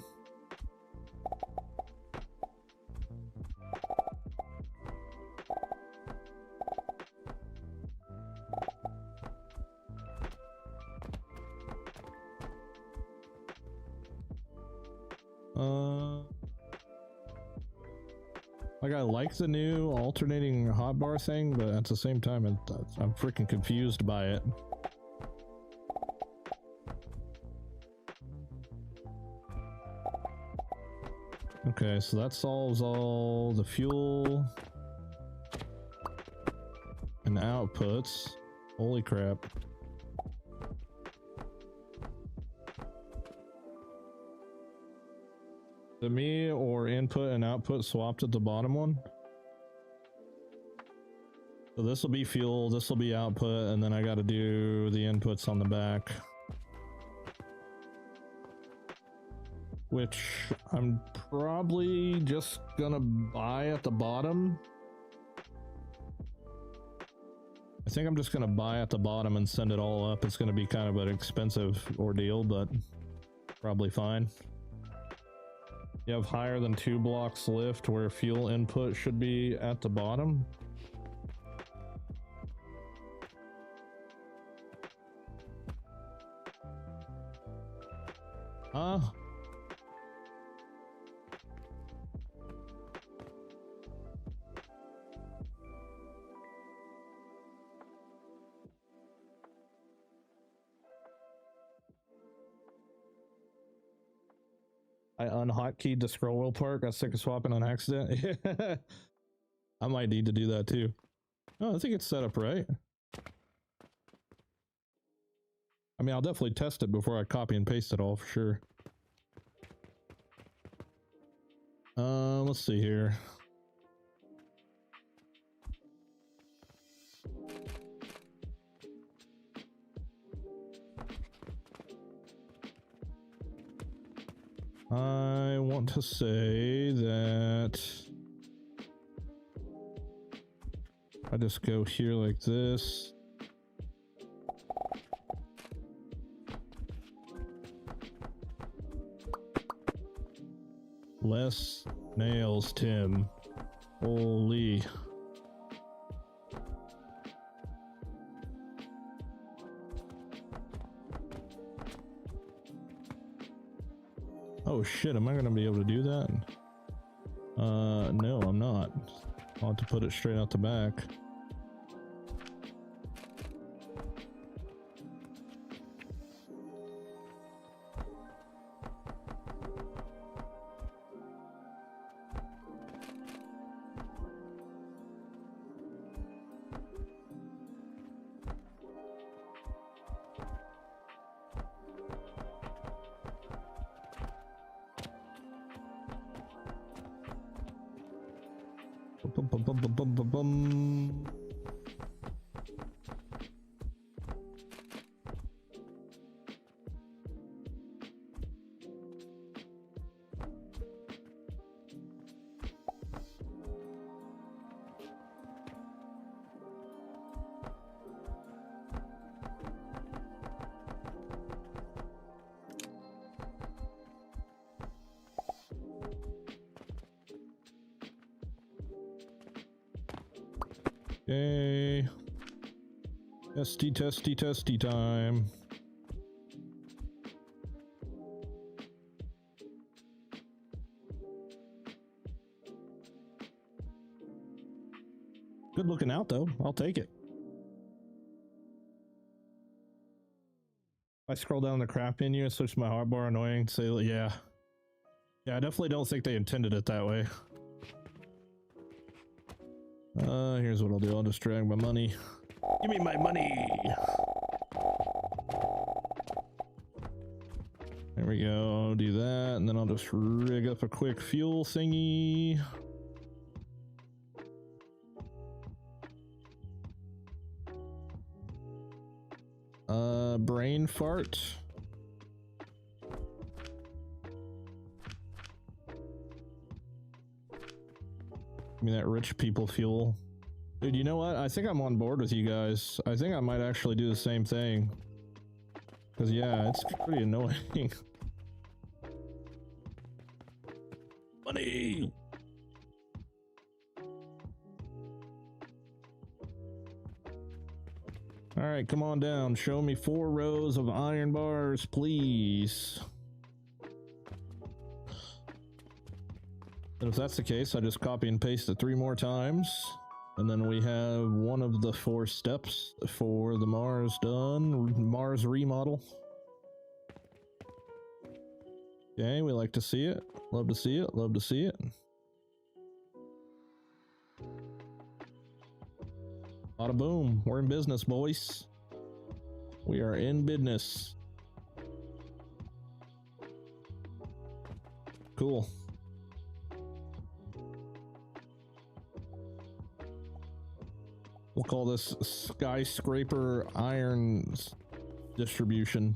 Like I like the new alternating hotbar thing, but at the same time, I'm freaking confused by it. Okay, so that solves all the fuel and outputs. Holy crap. To me, or input and output swapped at the bottom one. So this will be fuel, this will be output, and then I got to do the inputs on the back. Which I'm probably just gonna buy at the bottom. I think I'm just gonna buy at the bottom and send it all up. It's gonna be kind of an expensive ordeal, but probably fine. You have higher than 2 blocks lift where fuel input should be at the bottom. I unhotkeyed the scroll wheel part, got sick of swapping on accident. I might need to do that too. Oh, I think it's set up right. I mean, I'll definitely test it before I copy and paste it all for sure. Let's see here. I want to say that I just go here like this. Less nails, Tim. Holy. Oh shit, am I gonna be able to do that? No, I'm not. I'll have to put it straight out the back. Bum, bum, bum, bum, bum, bum, bum. Okay. Testy, testy, testy time. Good looking out though. I'll take it. I scroll down the craft menu and switch my hotbar annoying. Say, yeah. Yeah, I definitely don't think they intended it that way. Here's what I'll do. I'll just drag my money. Give me my money! There we go. I'll do that, and then I'll just rig up a quick fuel thingy. Brain fart. Give me that rich people fuel. Dude, you know what? I think I'm on board with you guys. I think I might actually do the same thing. Because, yeah, it's pretty annoying. Money! Alright, come on down. Show me 4 rows of iron bars, please. And if that's the case, I just copy and paste it 3 more times. And then we have one of the 4 steps for the Mars done. Mars remodel. Okay, we like to see it. Love to see it. Love to see it. Bada boom. We're in business, boys. We are in business. Cool. We'll call this skyscraper iron distribution.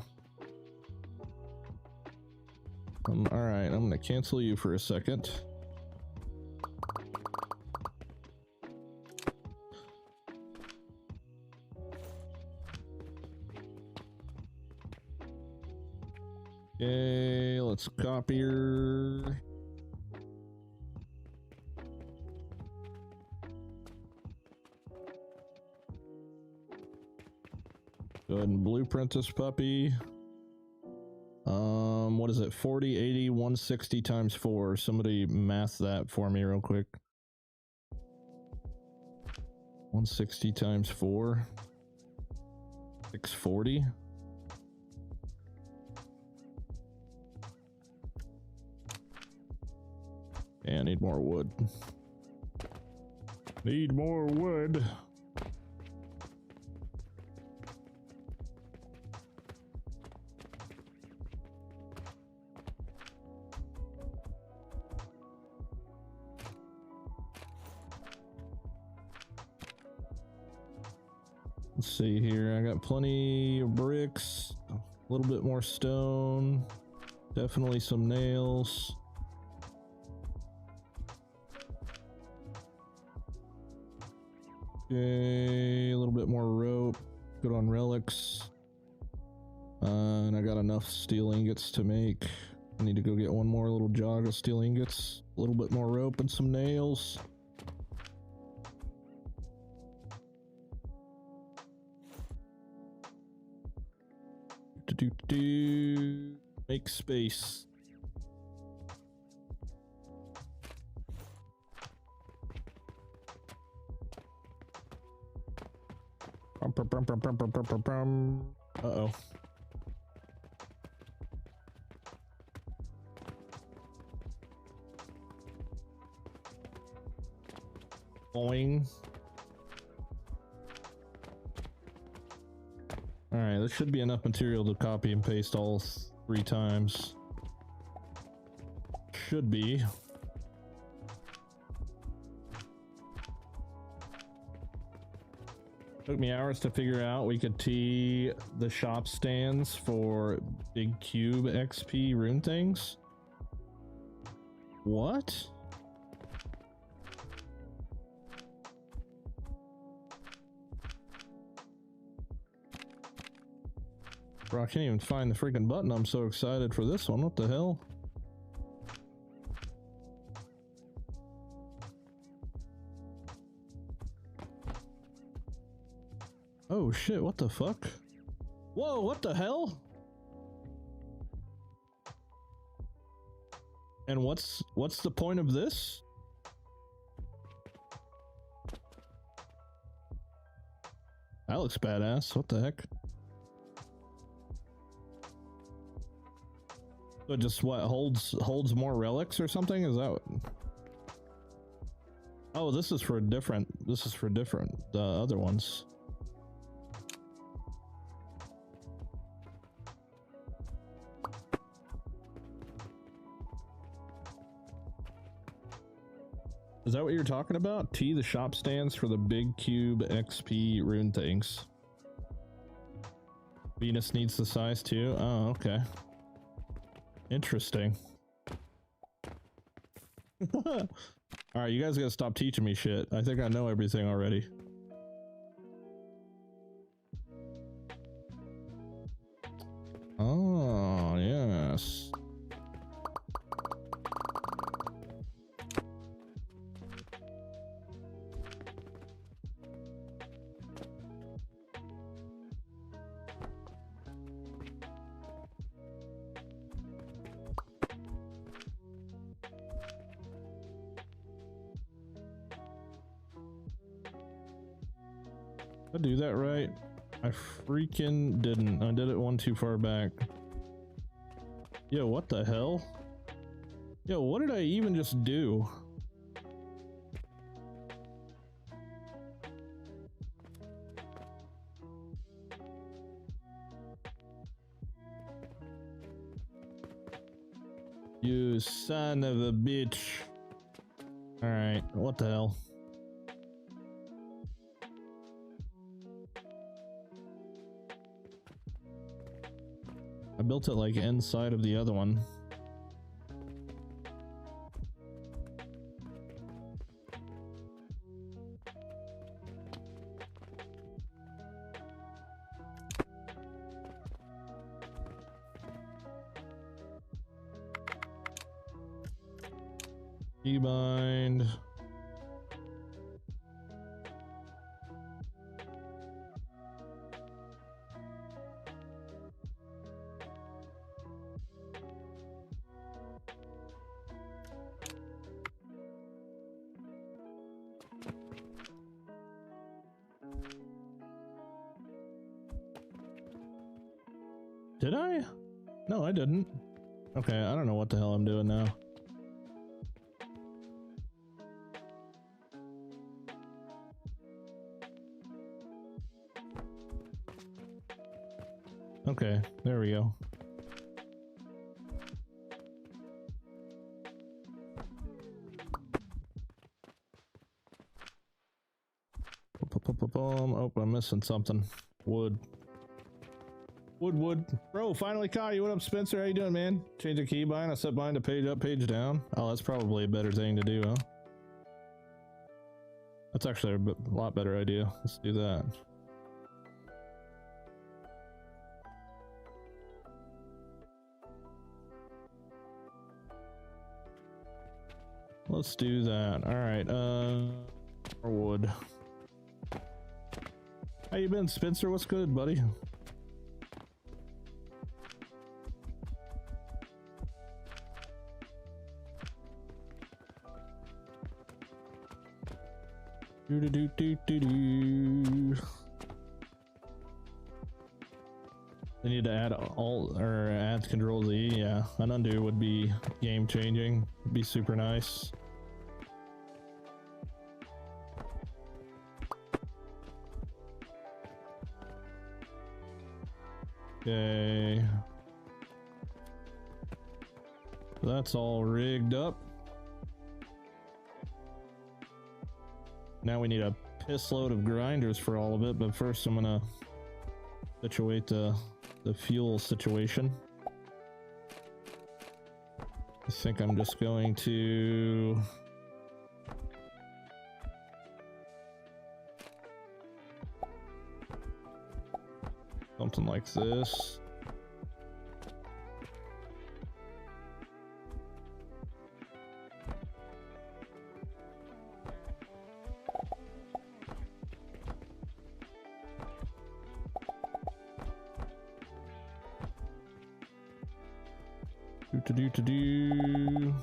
All right, I'm gonna cancel you for a second. Okay, let's copy her. Go ahead and blueprint this puppy. What is it? 40, 80, 160 times 4. Somebody math that for me real quick. 160 times 4. 640. Yeah, I need more wood. Need more wood. Let's see here. I got plenty of bricks, a little bit more stone, definitely some nails. Okay, a little bit more rope. Good on relics. And I got enough steel ingots to make. I need to go get one more little jog of steel ingots. A little bit more rope and some nails. Make space. Uh-oh. Boing. Alright, there should be enough material to copy and paste all 3 times. Should be. Took me hours to figure out we could tee the shop stands for big cube XP rune things. What? Bro, I can't even find the freaking button. I'm so excited for this one. What the hell? Oh shit, what the fuck? Whoa, what the hell? And what's the point of this? That looks badass. What the heck? So it just what holds more relics or something? Is that what? Oh, this is for different other ones. Is that what you're talking about? T, the shop stands for the big cube XP rune things. Venus needs the size too? Oh, okay. Interesting. Alright, you guys gotta stop teaching me shit. I think I know everything already. Oh, yes. Did I do that right? I freaking didn't. I did it one too far back. Yo, what the hell? Yo, what did I even just do? You son of a bitch. Alright, what the hell? I built it like inside of the other one. Keybind. Did I? No, I didn't. Okay, I don't know what the hell I'm doing now. Okay, there we go. Oh, I'm missing something. Wood. Wood. Bro, finally caught you. What up, Spencer? How you doing, man? Change the keybind. I set bind to page up, page down. Oh, that's probably a better thing to do, huh? That's actually a lot better idea. Let's do that. Let's do that. Alright, more wood. How you been, Spencer? What's good, buddy? They need to add alt or add Control Z. Yeah, an undo would be game changing. Be super nice. Okay, that's all rigged up. Now we need a piss load of grinders for all of it, but first I'm gonna situate the fuel situation. I think I'm just going to something like this. Do.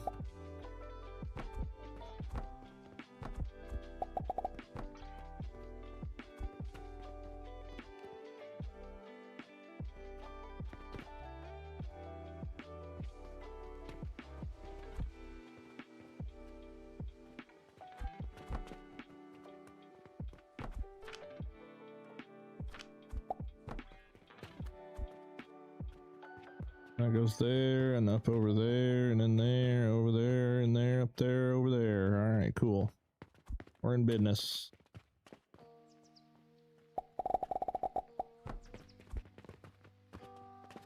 That goes there and up over there and in there, over there, and there, up there, over there. All right, cool. We're in business.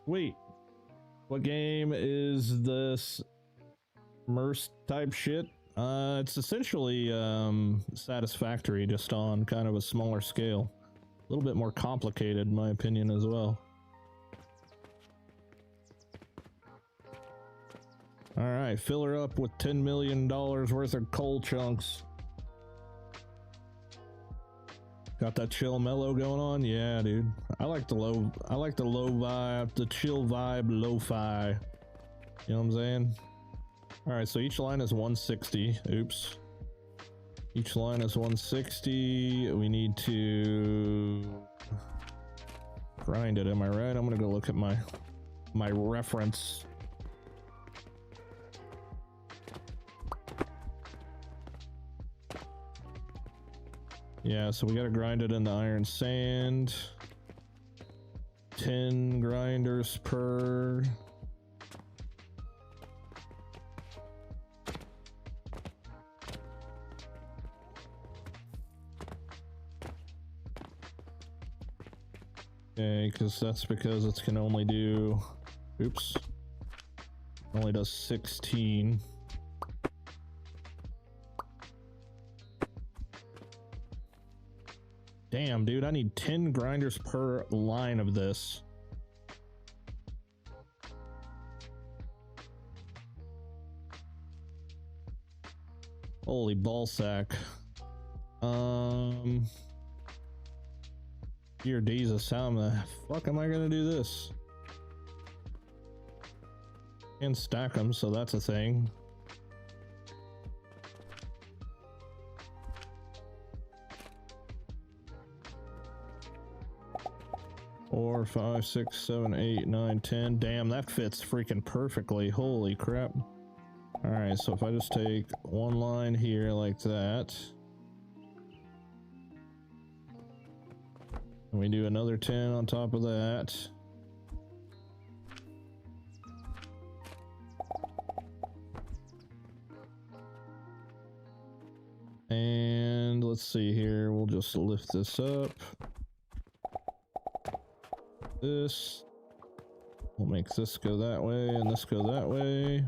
Wait, what game is this MERS type shit? It's essentially Satisfactory, just on kind of a smaller scale. A little bit more complicated, in my opinion, as well. Alright, fill her up with $10 million worth of coal chunks. Got that chill mellow going on? Yeah, dude. I like the low vibe, the chill vibe, lo-fi. You know what I'm saying? Alright, so each line is 160. Oops. Each line is 160. We need to grind it, am I right? I'm gonna go look at my reference. Yeah, so we gotta grind it in the iron sand. 10 grinders per. Okay, because it can only do. Oops. Only does 16. Damn, dude, I need 10 grinders per line of this. Holy ballsack. Dear Jesus, how the fuck am I gonna do this? And stack them, so that's a thing. Four, 5, 6, 7, 8, 9, 10. Damn, that fits freaking perfectly. Holy crap. Alright, so if I just take one line here like that. And we do another 10 on top of that. And let's see here. We'll just lift this up. This. We'll make this go that way and this go that way.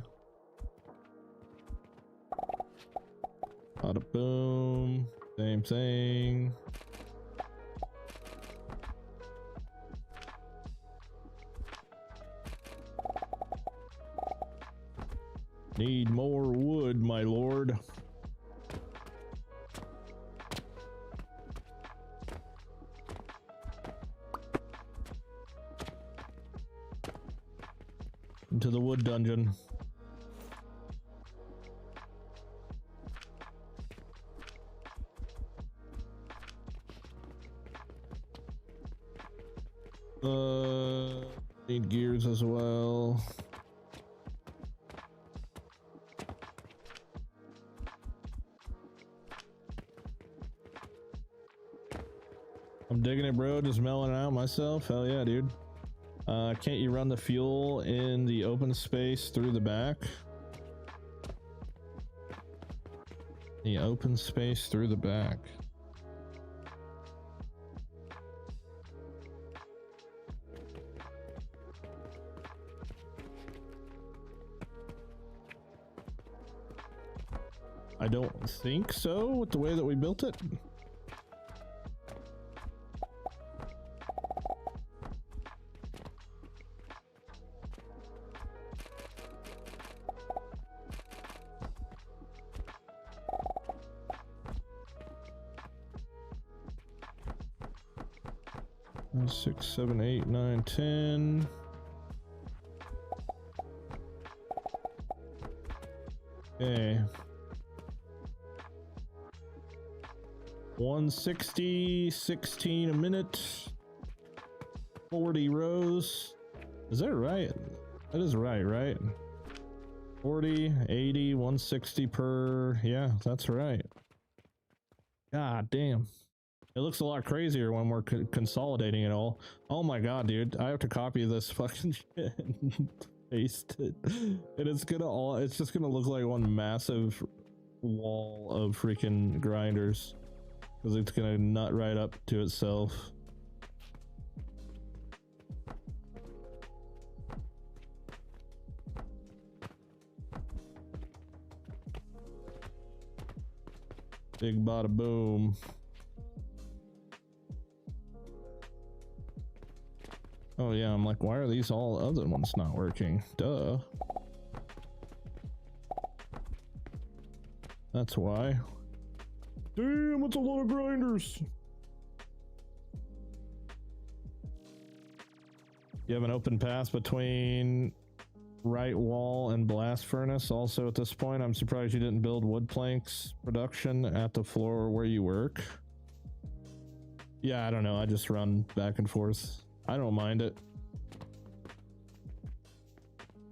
Bada boom. Same thing. Need more wood, my lord. Into the wood dungeon. Need gears as well. I'm digging it, bro. Just melting out myself. Hell yeah, dude. Can't you run the fuel in the open space through the back? The open space through the back. I don't think so with the way that we built it. Six, 7, 8, 9, 10. Okay. 160, 16 a minute. 40 rows. Is that right? That is right? 40, 80, 160 per. Yeah, that's right. God damn. It looks a lot crazier when we're consolidating it all. Oh my god, dude. I have to copy this fucking shit and paste it. And it's just gonna look like one massive wall of freaking grinders. Because it's gonna nut right up to itself. Big bada boom. Oh yeah, I'm like, why are these all other ones not working? Duh. That's why. Damn, it's a lot of grinders. You have an open path between right wall and blast furnace. Also at this point, I'm surprised you didn't build wood planks production at the floor where you work. Yeah, I don't know. I just run back and forth. I don't mind it.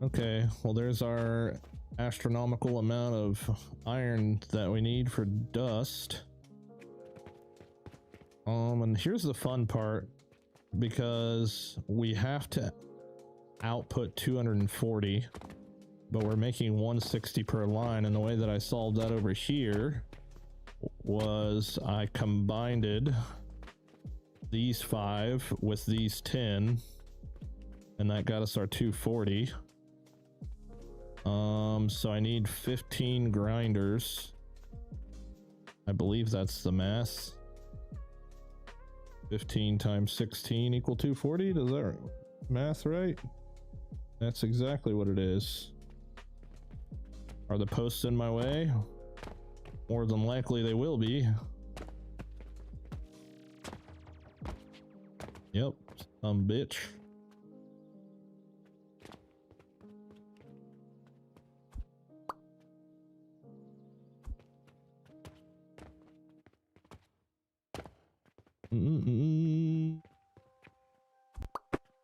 Okay, well there's our astronomical amount of iron that we need for dust. And here's the fun part, because we have to output 240, but we're making 160 per line, and the way that I solved that over here was I combined these 5 with these 10, and that got us our 240. So I need 15 grinders. I believe that's the math. 15 times 16 equal 240. Does that math right? That's exactly what it is. Are the posts in my way? More than likely they will be. Yep, bitch.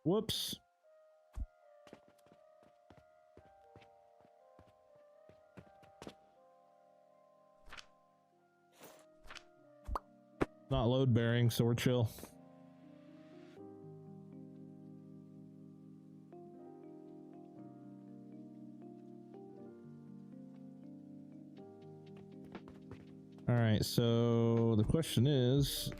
Whoops. Not load bearing, so we're chill. All right, so the question is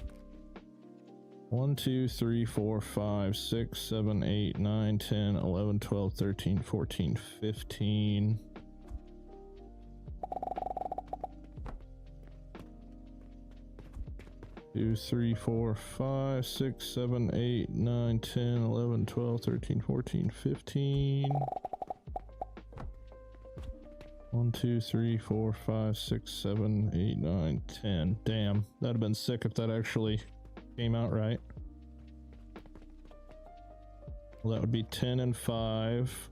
1, 2, 3, 4, 5, 6, 7, 8, 9, 10, 11, 12, 13, 14, 15. Two, 3, 4, 5, 6, 7, 8, 9, 10, 11, 12, 13, 14, 15. 1, 2, 3, 4, 5, 6, 7, 8, 9, 10. Damn, that'd have been sick if that actually came out right. Well, that would be 10 and 5.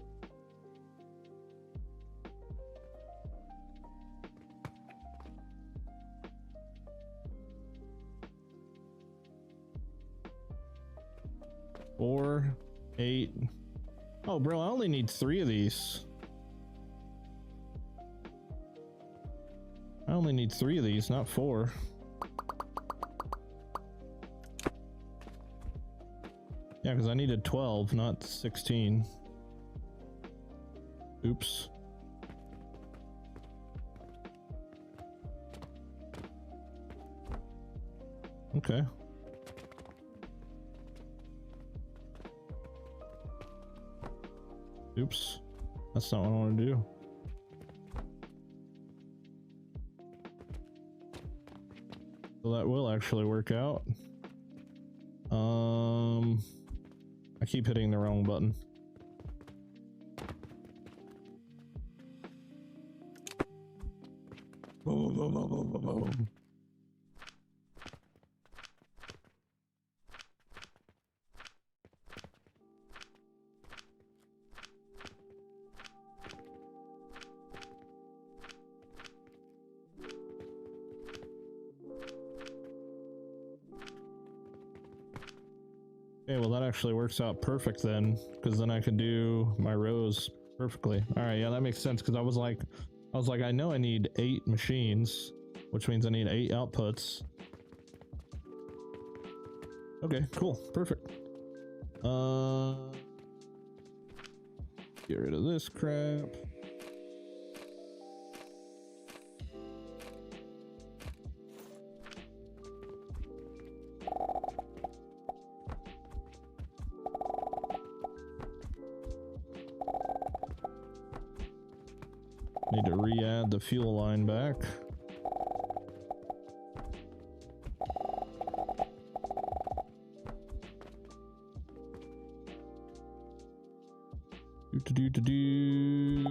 Four, 8. Oh, bro, I only need 3 of these. I only need 3 of these, not 4. Yeah, because I needed 12, not 16. Oops. Okay. Oops. That's not what I want to do. So that will actually work out. I keep hitting the wrong button. Boom, boom, boom, boom, boom, boom. Okay, well that actually works out perfect then, because then I can do my rows perfectly. All right, yeah, that makes sense. Because I was like, I know I need 8 machines, which means I need 8 outputs. Okay, cool, perfect. Get rid of this crap. Need to re-add the fuel line back. Do.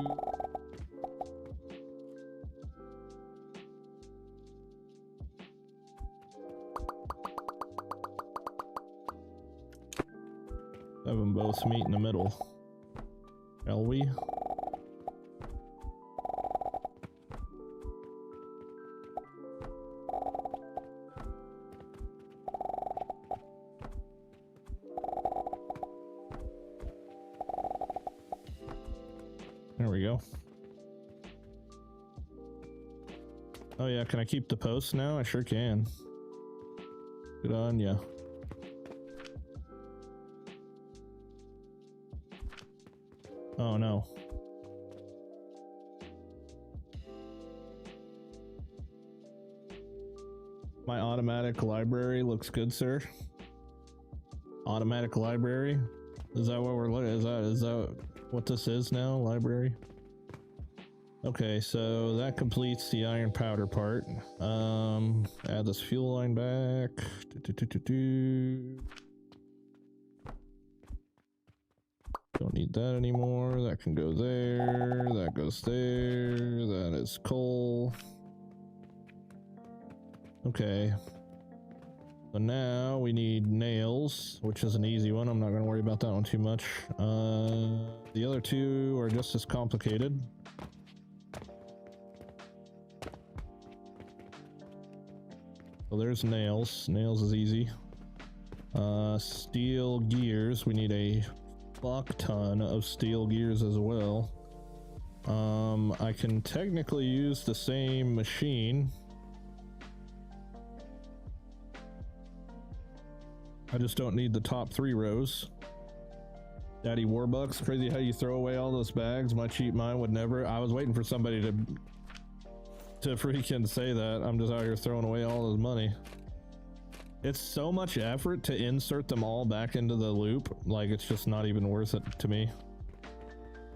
Have them both meet in the middle, shall we? There we go. Oh yeah, can I keep the posts now? I sure can. Good on ya. Oh no. My automatic library looks good, sir. Automatic library? Is that what we're looking at? Is that what this is now? Library? Okay, so that completes the iron powder part. Add this fuel line back. Don't need that anymore. That can go there. That goes there. That is coal. Okay. So now we need nails, which is an easy one. I'm not going to worry about that one too much. The other two are just as complicated. So there's nails. Nails is easy. Steel gears. We need a fuck ton of steel gears as well. I can technically use the same machine. I just don't need the top 3 rows. Daddy Warbucks, crazy how you throw away all those bags. My cheap mind would never. I was waiting for somebody to freaking say that. I'm just out here throwing away all this money. It's so much effort to insert them all back into the loop. Like, it's just not even worth it to me.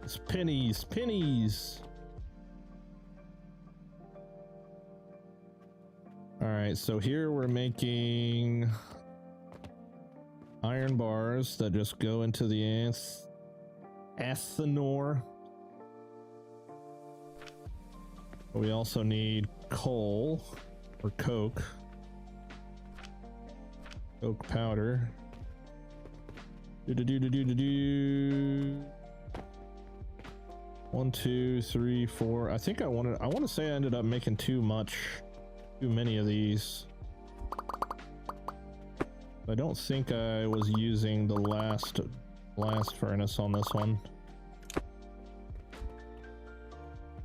It's pennies, pennies. All right, so here we're making iron bars that just go into the ethanol. We also need coal or coke powder. Do. 1, 2, 3, 4. I think I want to say I ended up making too many of these. I don't think I was using the last blast furnace on this one.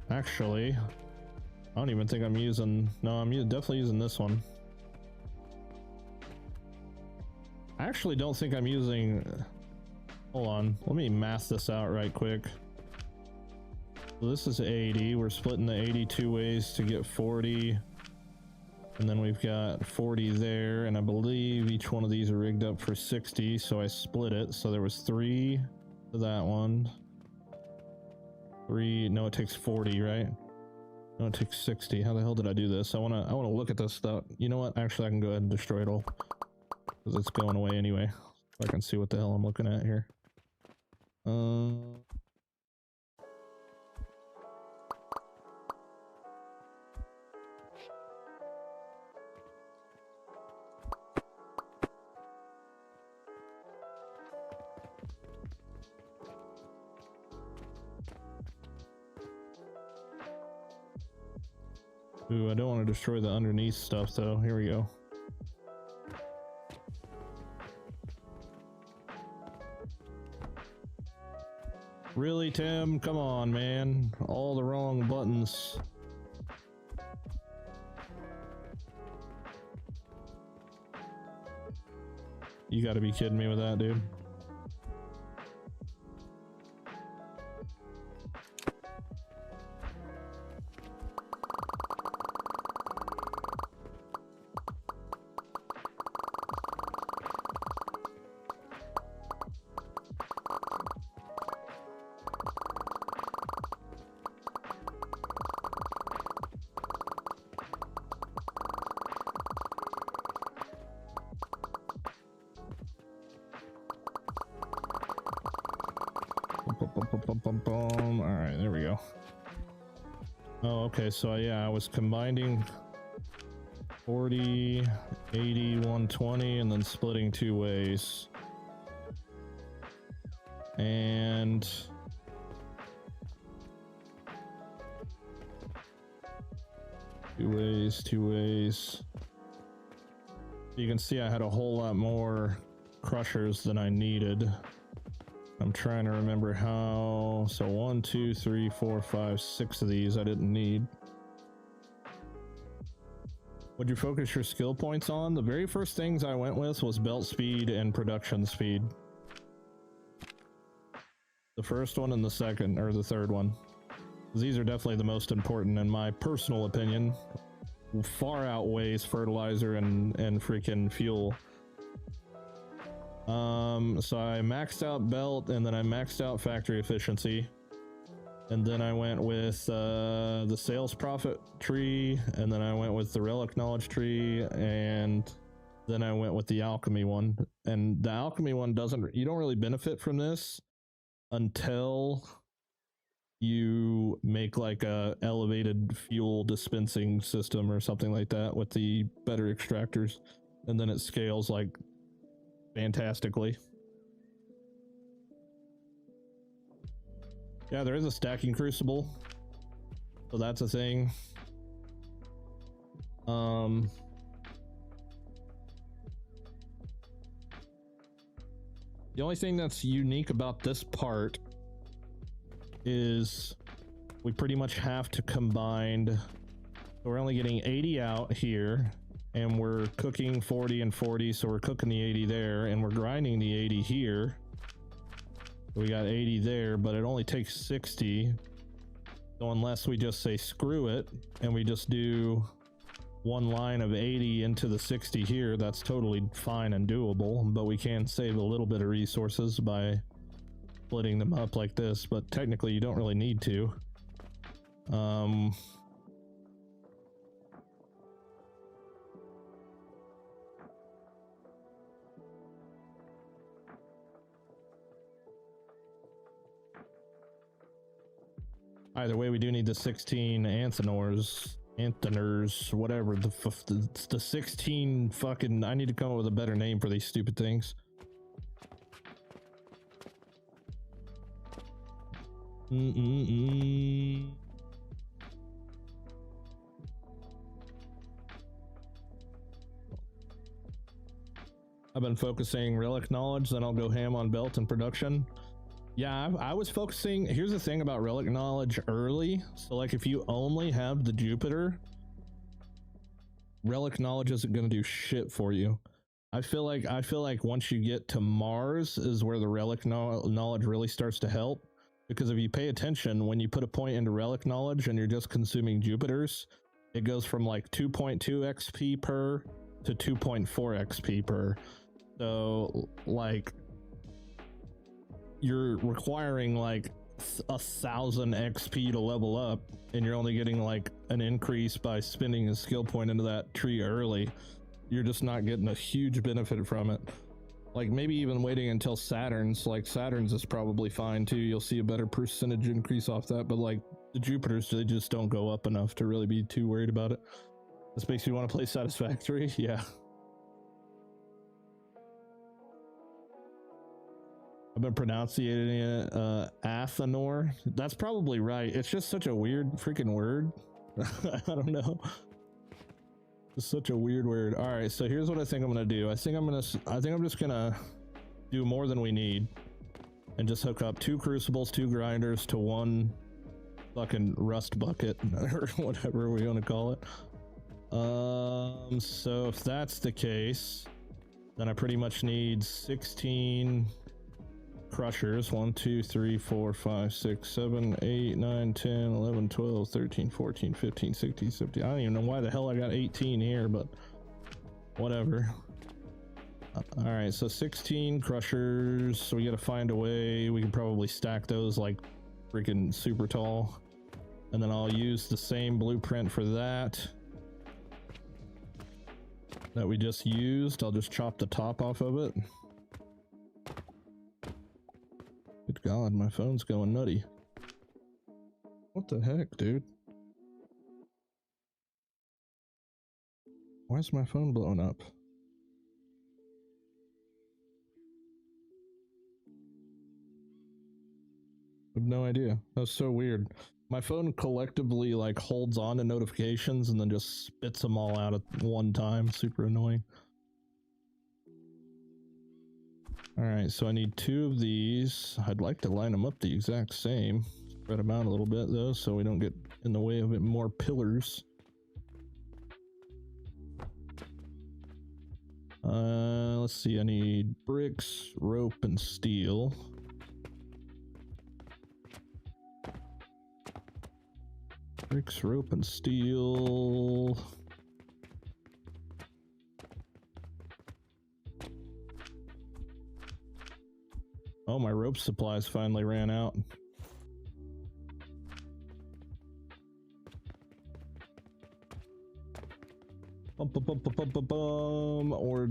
Actually, I don't even think I'm using. No, I'm definitely using this one. I actually don't think I'm using. Hold on, let me math this out right quick. So this is 80. We're splitting the 82 ways to get 40. And then we've got 40 there, and I believe each one of these are rigged up for 60, so I split it. So there was 3 to that one. 3, no, it takes 40, right? No, it takes 60. How the hell did I do this? I wanna look at this stuff. You know what? Actually, I can go ahead and destroy it all, because it's going away anyway. So I can see what the hell I'm looking at here. Ooh, I don't want to destroy the underneath stuff though. Here we go. Really, Tim? Come on, man. All the wrong buttons. You gotta be kidding me with that, dude. All right, there we go. Oh, okay, so yeah, I was combining 40, 80, 120, and then splitting two ways. And two ways. You can see I had a whole lot more crushers than I needed. I'm trying to remember how. So 1, 2, 3, 4, 5, 6 of these I didn't need. What'd you focus your skill points on? The very first things I went with was belt speed and production speed. The first one and the second, or the third one. These are definitely the most important in my personal opinion. Far outweighs fertilizer and freaking fuel. So I maxed out belt, and then I maxed out factory efficiency, and then I went with the sales profit tree, and then I went with the relic knowledge tree, and then I went with the alchemy one. And the alchemy one you don't really benefit from this until you make like a elevated fuel dispensing system or something like that with the better extractors, and then it scales like fantastically. Yeah, there is a stacking crucible, so that's a thing. The only thing that's unique about this part is we pretty much have to combine. So we're only getting 80 out here, and we're cooking 40 and 40, so we're cooking the 80 there, and we're grinding the 80 here. We got 80 there, but it only takes 60. So unless we just say screw it and we just do one line of 80 into the 60 here, that's totally fine and doable, but we can save a little bit of resources by splitting them up like this, but technically you don't really need to. Either way, we do need the 16 anthenors, whatever the 16 fucking. I need to come up with a better name for these stupid things. I've been focusing relic knowledge, then I'll go ham on belt and production. Yeah, I was focusing. Here's the thing about relic knowledge early. So like if you only have the Jupiter, relic knowledge isn't going to do shit for you. I feel like once you get to Mars is where the relic knowledge really starts to help, because if you pay attention, when you put a point into relic knowledge and you're just consuming Jupiters, it goes from like 2.2 XP per to 2.4 XP per. So like you're requiring like 1,000 XP to level up, and you're only getting like an increase by spending a skill point into that tree early. You're just not getting a huge benefit from it. Like maybe even waiting until Saturn's, like Saturn's is probably fine too. You'll see a better percentage increase off that, but like the Jupiters, they just don't go up enough to really be too worried about it. This makes me want to play Satisfactory. Yeah. I've been pronouncing it Athenor. That's probably right. It's just such a weird freaking word. I don't know. It's such a weird word. All right, so here's what I think I'm gonna do. I think I'm just gonna do more than we need. and just hook up 2 crucibles, 2 grinders to 1 fucking rust bucket or whatever we want to call it. So if that's the case, then I pretty much need 16 crushers. 1 2 3 4 5 6 7 8 9 10 11 12 13 14 15 16 17. I don't even know why the hell I got 18 here, but whatever. All right, so 16 crushers. So we got to find a way. We can probably stack those like freaking super tall, and then I'll use the same blueprint for that we just used. I'll just chop the top off of it. Good God, my phone's going nutty. What the heck, dude? Why is my phone blowing up? I have no idea. That's so weird. My phone collectively like holds on to notifications and then just spits them all out at one time. Super annoying. All right, so I need 2 of these. I'd like to line them up the exact same. Spread them out a little bit though, so we don't get in the way of it more pillars. Let's see, I need bricks, rope, and steel. Bricks, rope, and steel. Oh, my rope supplies finally ran out. Or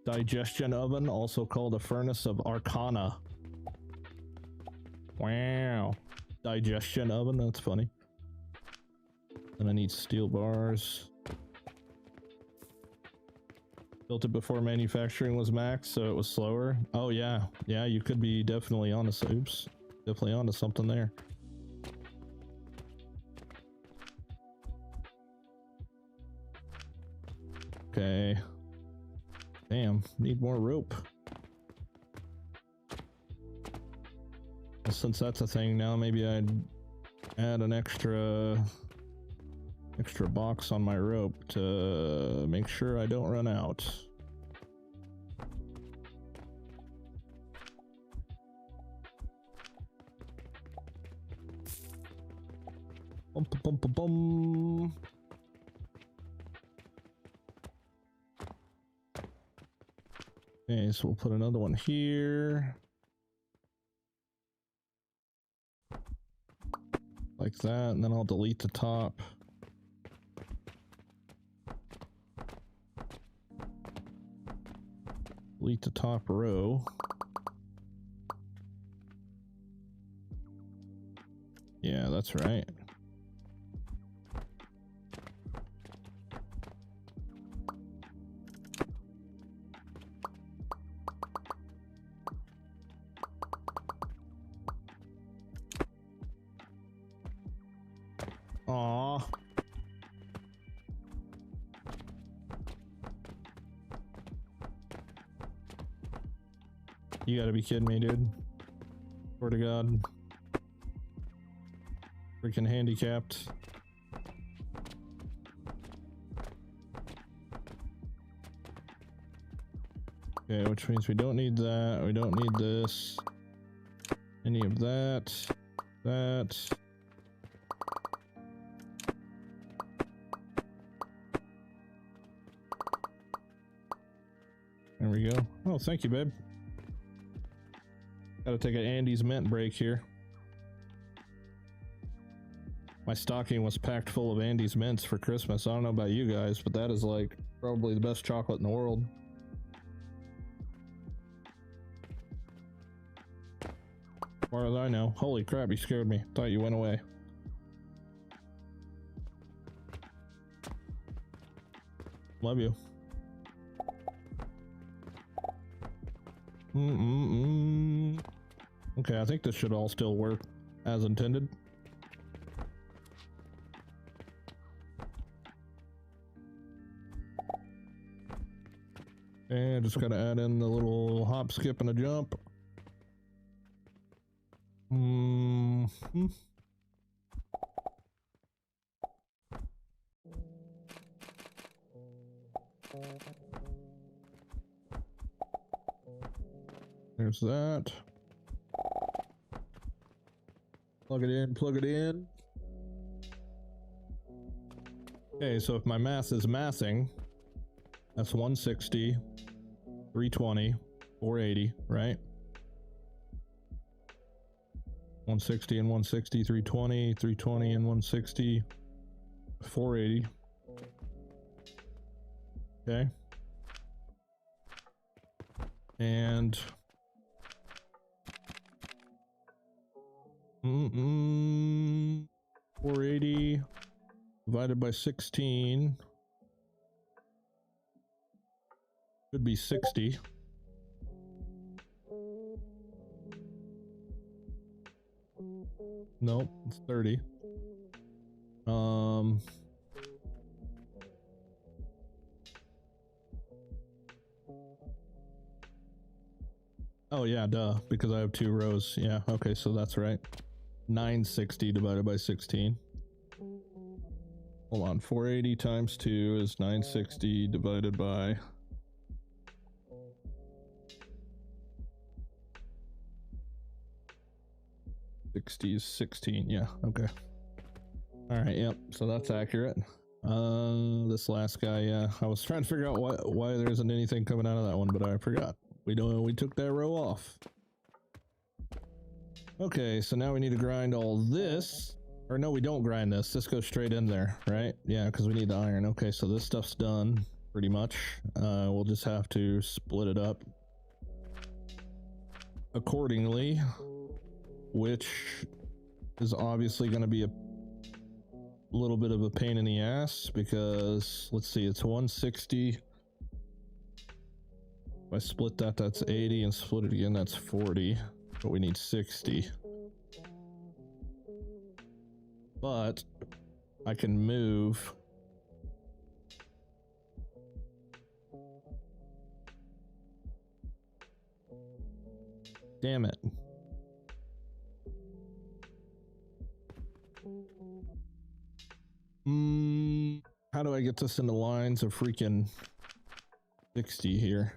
digestion oven, also called a furnace of Arcana. Wow. Digestion oven, that's funny. And I need steel bars. Built it before manufacturing was max, so it was slower. Oh yeah, yeah, you could be definitely onto oops, definitely onto something there. Okay. Damn, need more rope. Well, since that's a thing now, maybe I'd add an extra box on my rope to make sure I don't run out. Bum, bum, bum, bum. Okay, so we'll put another one here. Like that, and then I'll delete the top. Delete the top row. Yeah, that's right. Aww. You gotta be kidding me, dude. Swear to God. Freaking handicapped. Okay, which means we don't need that. We don't need this. Any of that. That. There we go. Oh, thank you, babe. Gotta take an Andy's mint break here. My stocking was packed full of Andy's mints for Christmas. I don't know about you guys, but that is like probably the best chocolate in the world. As far as I know. Holy crap, you scared me. Thought you went away. Love you. Okay, I think this should all still work as intended. And just gotta add in the little hop, skip, and a jump. Hmm. There's that. Plug it in, plug it in. Okay, so if my math is mathing, that's 160, 320, 480, right? 160 and 160, 320, 320 and 160, 480. Okay. And 480 divided by 16 should be 60. Nope, it's 30. Oh yeah, duh, because I have 2 rows. Yeah, okay, so that's right. 960 divided by 16. Hold on, 480 times 2 is 960 divided by 60 is 16. Yeah, okay. Alright, yep, so that's accurate. This last guy, yeah, I was trying to figure out why there isn't anything coming out of that one, but I forgot. We took that row off. Okay, so now we need to grind all this. Or no, we don't grind this. This goes straight in there, right? Yeah, because we need the iron. Okay, so this stuff's done, pretty much. We'll just have to split it up accordingly, which is obviously going to be a little bit of a pain in the ass, because, let's see, it's 160. If I split that, that's 80, and split it again, that's 40. But we need 60. But I can move damn it. How do I get this into lines of freaking 60 here?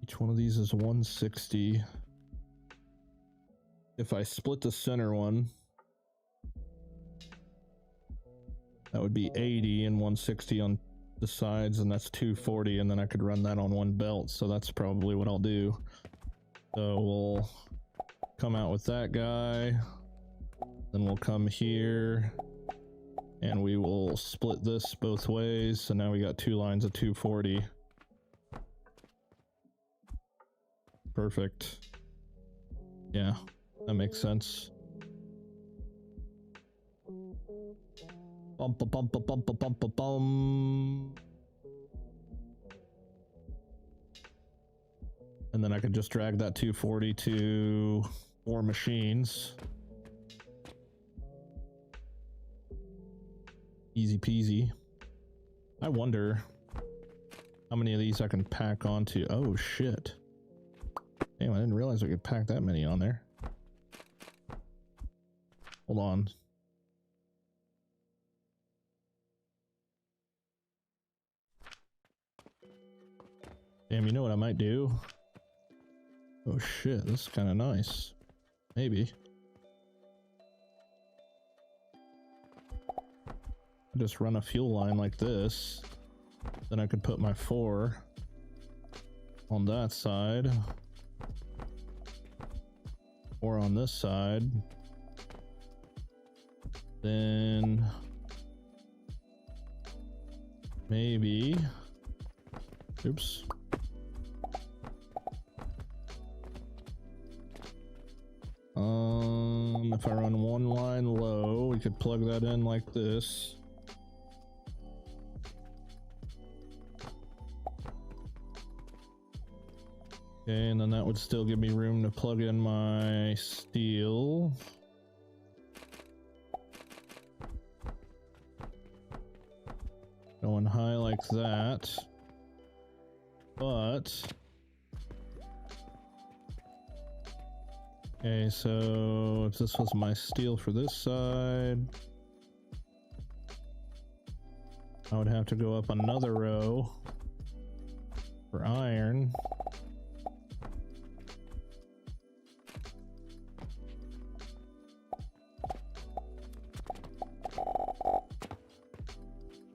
Each one of these is 160. If I split the center one, that would be 80 and 160 on the sides, and that's 240, and then I could run that on one belt, so that's probably what I'll do. So we'll come out with that guy, then we'll come here, and we will split this both ways, so now we got 2 lines of 240. Perfect. Yeah, that makes sense. Bum, bum, bum, bum, bum, bum, bum, bum. And then I could just drag that 240 to 4 machines. Easy peasy. I wonder how many of these I can pack onto. Oh shit. Damn, I didn't realize we could pack that many on there. Hold on. Damn, you know what I might do? Oh shit, this is kind of nice. Maybe. I just run a fuel line like this. Then I could put my 4 on that side. Or on this side. Then maybe, oops. If I run one line low, we could plug that in like this. Okay, and then that would still give me room to plug in my steel. going high like that. But okay, so if this was my steel for this side, I would have to go up another row for iron.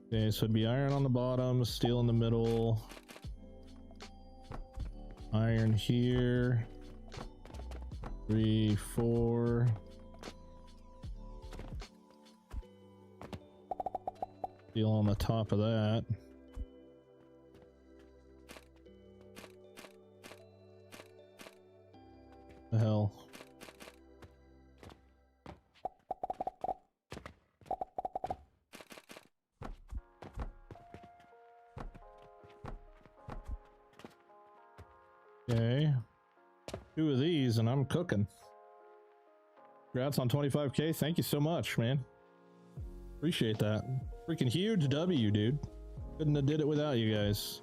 Okay, so it'd be iron on the bottom, steel in the middle, iron here, 3, 4. Steel on the top of that. The hell. Okay. 2 of these and I'm cooking. Congrats on 25K. Thank you so much, man. Appreciate that. Freaking huge W, dude. Couldn't have did it without you guys.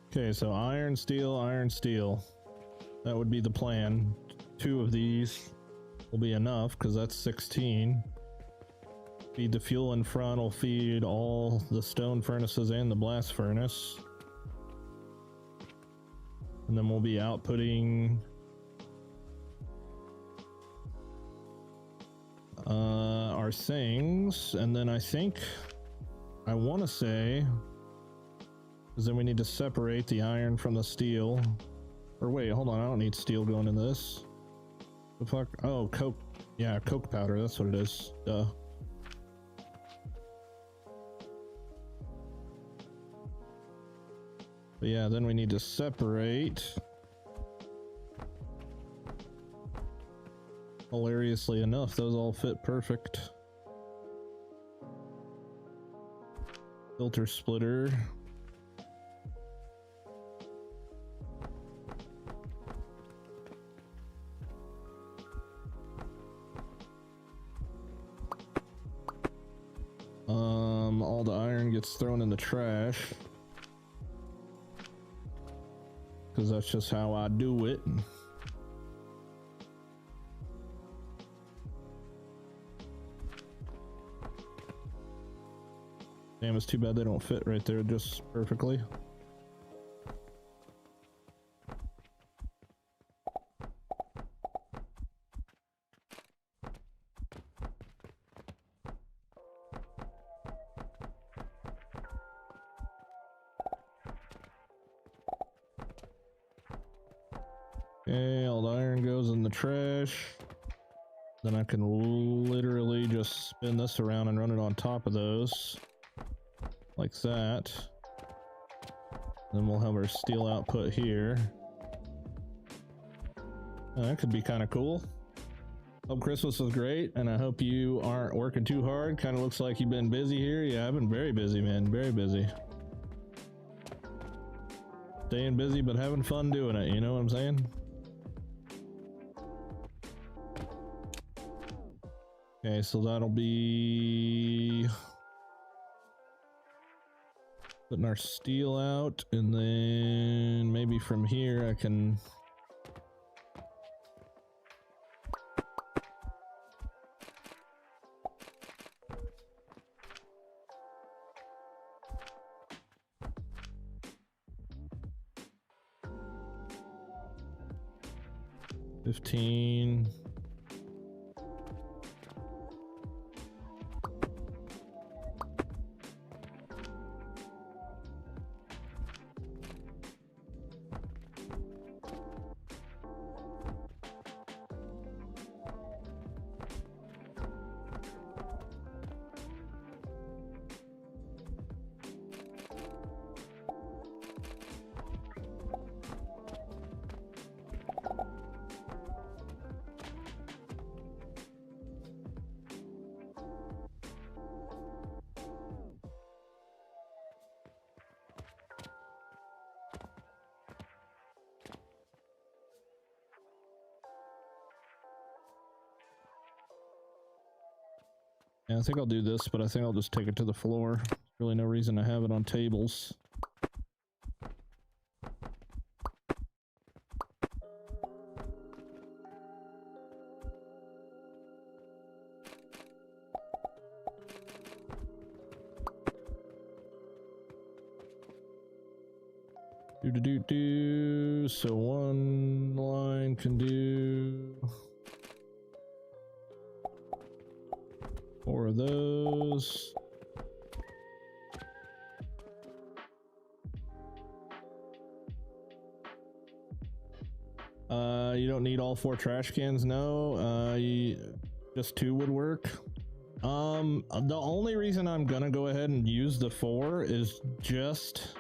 Okay, so iron, steel, iron, steel. That would be the plan. 2 of these will be enough because that's 16. Feed the fuel in front, will feed all the stone furnaces and the blast furnace. And then we'll be outputting our things. And then I want to say, because then we need to separate the iron from the steel. Or wait, hold on, I don't need steel going in this. The fuck? Oh, coke. Yeah, coke powder, that's what it is. Duh. But yeah, then we need to separate. Hilariously enough, those all fit perfect. Filter splitter. All the iron gets thrown in the trash. Because that's just how I do it. Damn, it's too bad they don't fit right there just perfectly. Okay, all the iron goes in the trash. Then I can literally just spin this around and run it on top of those. Like that. Then we'll have our steel output here. That could be kind of cool. Hope Christmas was great, and I hope you aren't working too hard. Kind of looks like you've been busy here. Yeah, I've been very busy, man. Very busy. Staying busy, but having fun doing it. You know what I'm saying? Okay, so that'll be putting our steel out, and then maybe from here I can $15. Yeah, I think I'll do this, but I think I'll just take it to the floor. Really no reason to have it on tables. So one line can do 4 of those. You don't need all 4 trash cans, no. Just 2 would work. The only reason I'm gonna go ahead and use the 4 is just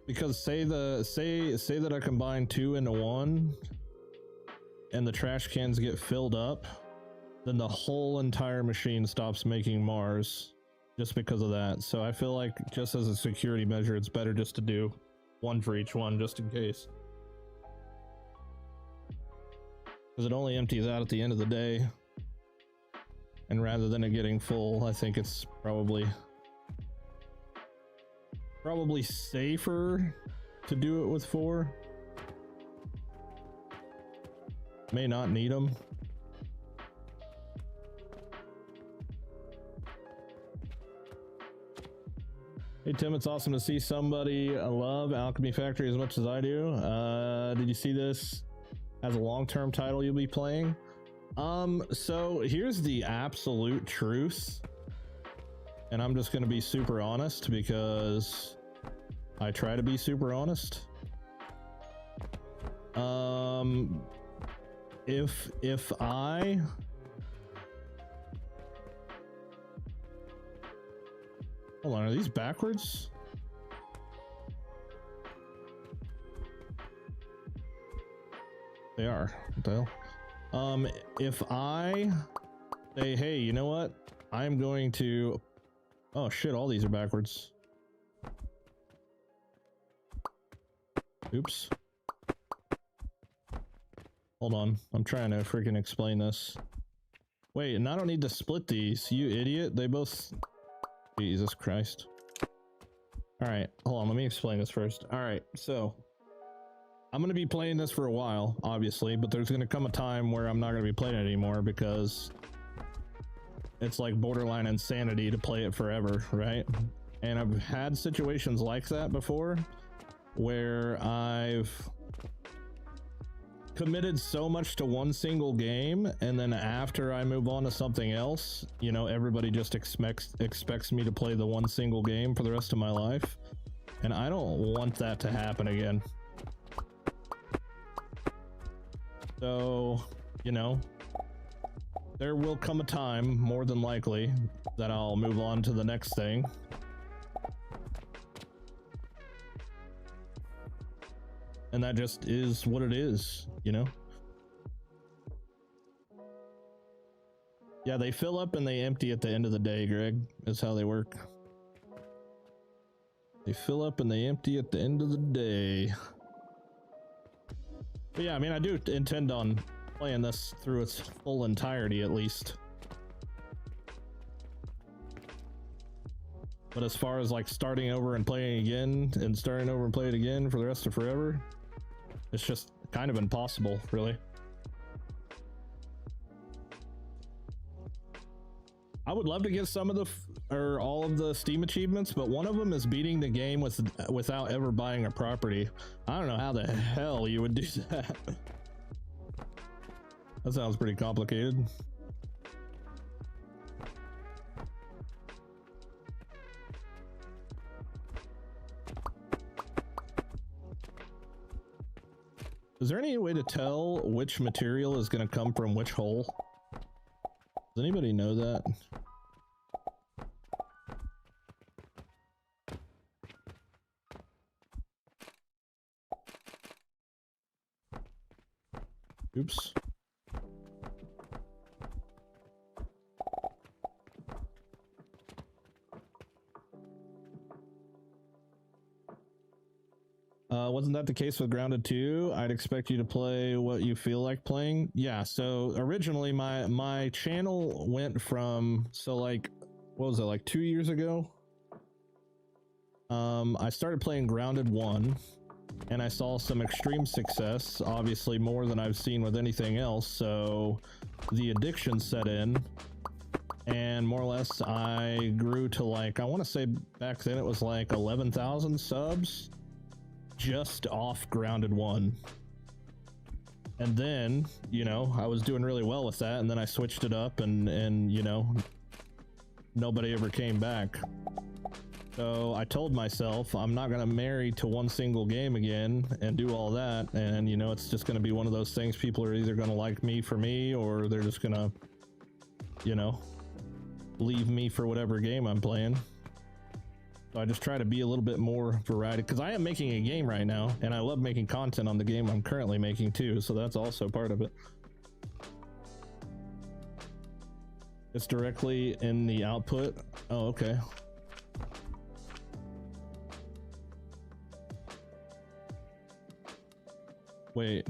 because say that I combine 2 into 1 and the trash cans get filled up, then the whole entire machine stops making Mars just because of that. So I feel like just as a security measure, it's better just to do 1 for each one just in case. Because it only empties out at the end of the day. And rather than it getting full, I think it's probably safer to do it with 4. May not need them. Hey Tim, it's awesome to see somebody love Alchemy Factory as much as I do. Did you see this as a long-term title you'll be playing? So here's the absolute truth, and I'm just going to be super honest because I try to be super honest. If I hold on, are these backwards? They are. What the hell? If I say, hey, you know what? I'm going to, oh shit, all these are backwards. Oops. Hold on, I'm trying to freaking explain this. Wait, and I don't need to split these, you idiot. They both, Jesus Christ. All right, hold on, let me explain this first. All right, so I'm going to be playing this for a while, obviously, but there's going to come a time where I'm not going to be playing it anymore because it's like borderline insanity to play it forever, right? And I've had situations like that before where I've committed so much to one single game, and then after I move on to something else, you know, everybody just expects me to play the one single game for the rest of my life, and I don't want that to happen again. So, you know, there will come a time, more than likely, that I'll move on to the next thing. And that just is what it is, you know? Yeah, they fill up and they empty at the end of the day, Greg. That's how they work. They fill up and they empty at the end of the day. But yeah, I mean, I do intend on playing this through its full entirety, at least. But as far as like starting over and playing again and starting over and play it again for the rest of forever, it's just kind of impossible, really. I would love to get some of the or all of the Steam achievements, but one of them is beating the game without ever buying a property. I don't know how the hell you would do that. That sounds pretty complicated. Is there any way to tell which material is going to come from which hole? Does anybody know that? Oops. Wasn't that the case with Grounded 2? I'd expect you to play what you feel like playing. Yeah, so originally my channel went from, so like, what was it, like 2 years ago? I started playing Grounded 1, and I saw some extreme success, obviously more than I've seen with anything else, so the addiction set in, and more or less I grew to, like, I want to say back then it was like 11,000 subs just off Grounded 1. And then, you know, I was doing really well with that, and then I switched it up, and you know, nobody ever came back. So I told myself I'm not going to marry to one single game again and do all that, and you know, it's just going to be one of those things. People are either going to like me for me, or they're just going to, you know, leave me for whatever game I'm playing. So I just try to be a little bit more variety, because I am making a game right now, and I love making content on the game I'm currently making too, so that's also part of it. It's directly in the output. Oh, okay. Wait.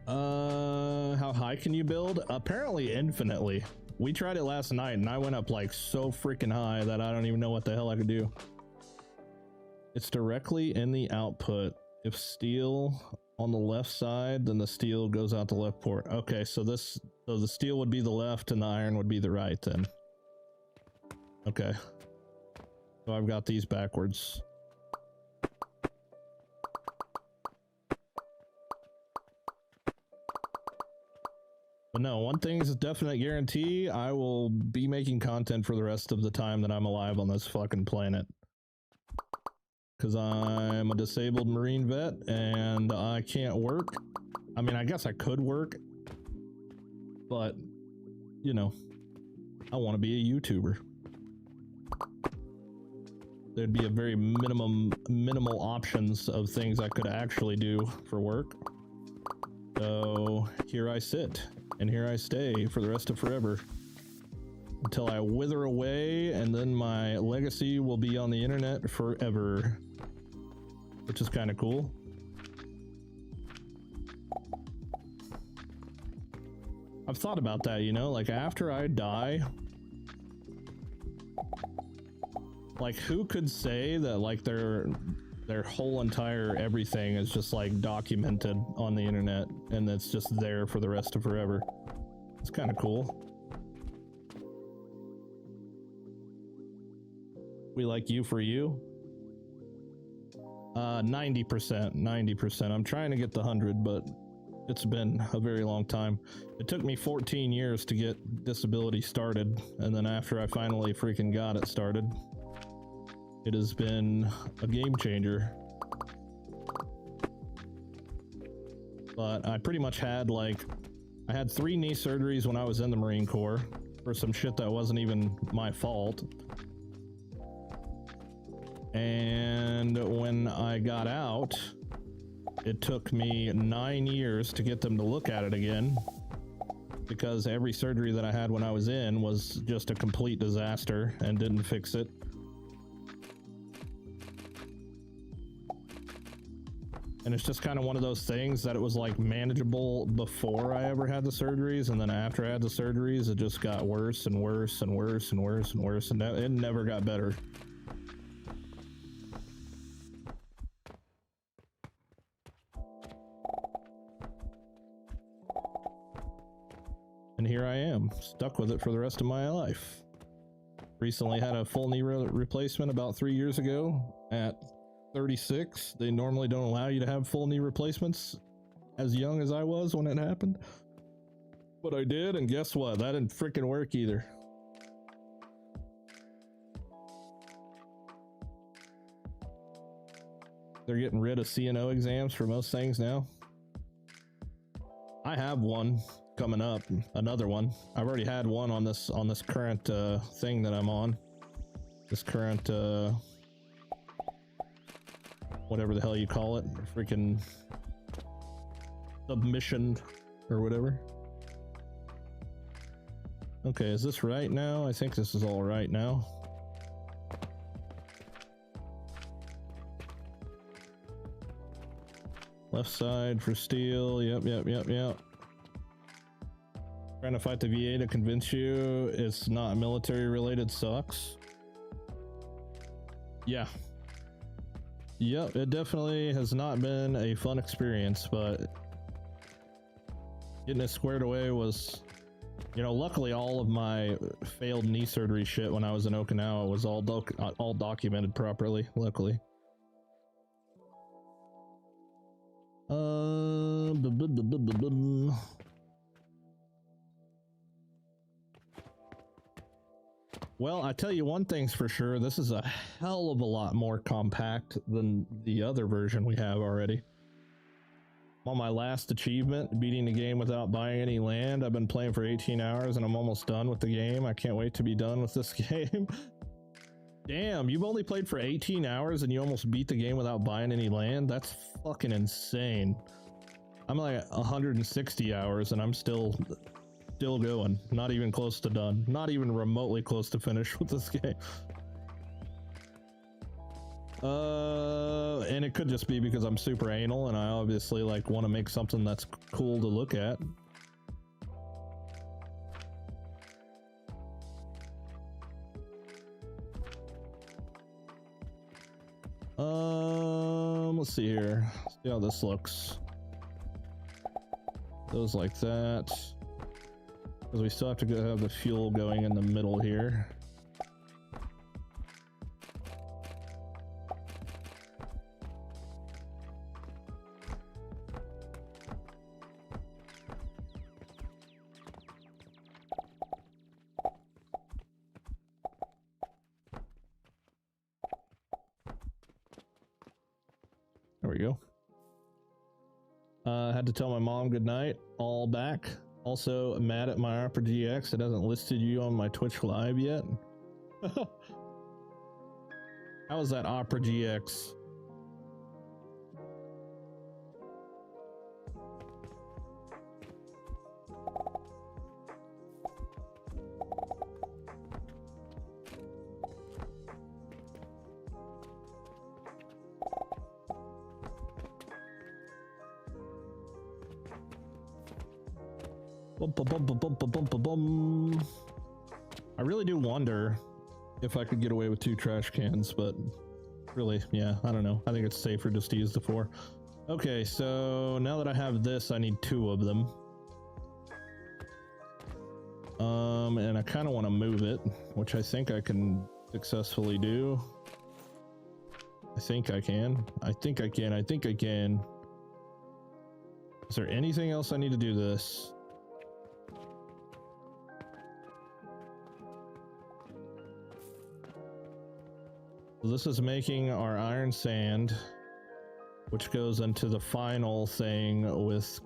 How high can you build? Apparently infinitely. We tried it last night and I went up like so freaking high that I don't even know what the hell I could do. It's directly in the output. If steel on the left side, then the steel goes out the left port. Okay, so the steel would be the left and the iron would be the right then. Okay. So I've got these backwards. But no, one thing is a definite guarantee. I will be making content for the rest of the time that I'm alive on this fucking planet. Because I'm a disabled Marine vet and I can't work. I mean, I guess I could work. But, you know, I want to be a YouTuber. There'd be a very minimal options of things I could actually do for work. So here I sit. And here I stay for the rest of forever. Until I wither away, and then my legacy will be on the internet forever. Which is kind of cool. I've thought about that, you know, like after I die, like who could say that like their whole entire everything is just like documented on the internet and it's just there for the rest of forever. It's kind of cool. We like you for you. 90%. I'm trying to get the 100, but it's been a very long time. It took me 14 years to get disability started, and then after I finally freaking got it started, it has been a game changer. But I pretty much had I had 3 knee surgeries when I was in the Marine Corps for some shit that wasn't even my fault. And when I got out, it took me 9 years to get them to look at it again, because every surgery that I had when I was in was just a complete disaster and didn't fix it. And it's just kind of one of those things that it was like manageable before I ever had the surgeries, and then after I had the surgeries, it just got worse and worse and worse and worse and worse, and it never got better. And here I am, stuck with it for the rest of my life. Recently had a full knee replacement about 3 years ago at 36. They normally don't allow you to have full knee replacements as young as I was when it happened. But I did, and guess what? That didn't freaking work either. They're getting rid of CNO exams for most things now. I have one coming up, another one. I've already had one on this current thing that I'm on. This current whatever the hell you call it, freaking submission or whatever. Okay, is this right now? I think this is all right now. Left side for steel. Yep, yep, yep, yep. Trying to fight the VA to convince you it's not military related sucks. Yeah. Yep, it definitely has not been a fun experience, but getting it squared away was, you know, luckily all of my failed knee surgery shit when I was in Okinawa was all documented properly, luckily. Well, I tell you one thing's for sure, this is a hell of a lot more compact than the other version we have already. I'm on my last achievement, beating the game without buying any land. I've been playing for 18 hours and I'm almost done with the game. I can't wait to be done with this game. Damn, you've only played for 18 hours and you almost beat the game without buying any land? That's fucking insane. I'm like 160 hours and I'm still going. Not even close to done. Not even remotely close to finish with this game. And it could just be because I'm super anal and I obviously like want to make something that's cool to look at. Let's see here. See how this looks. Goes like that. Because we still have to have the fuel going in the middle here. There we go. Had to tell my mom goodnight. All back. Also mad at my Opera GX. It hasn't listed you on my Twitch live yet. How is that Opera GX? I really do wonder if I could get away with 2 trash cans, but really, yeah, I don't know. I think it's safer just to use the 4. Okay, so now that I have this, I need 2 of them. And I kind of want to move it, which I think I can successfully do. I think I can. I think I can. I think I can. Is there anything else I need to do this? This is making our iron sand, which goes into the final thing with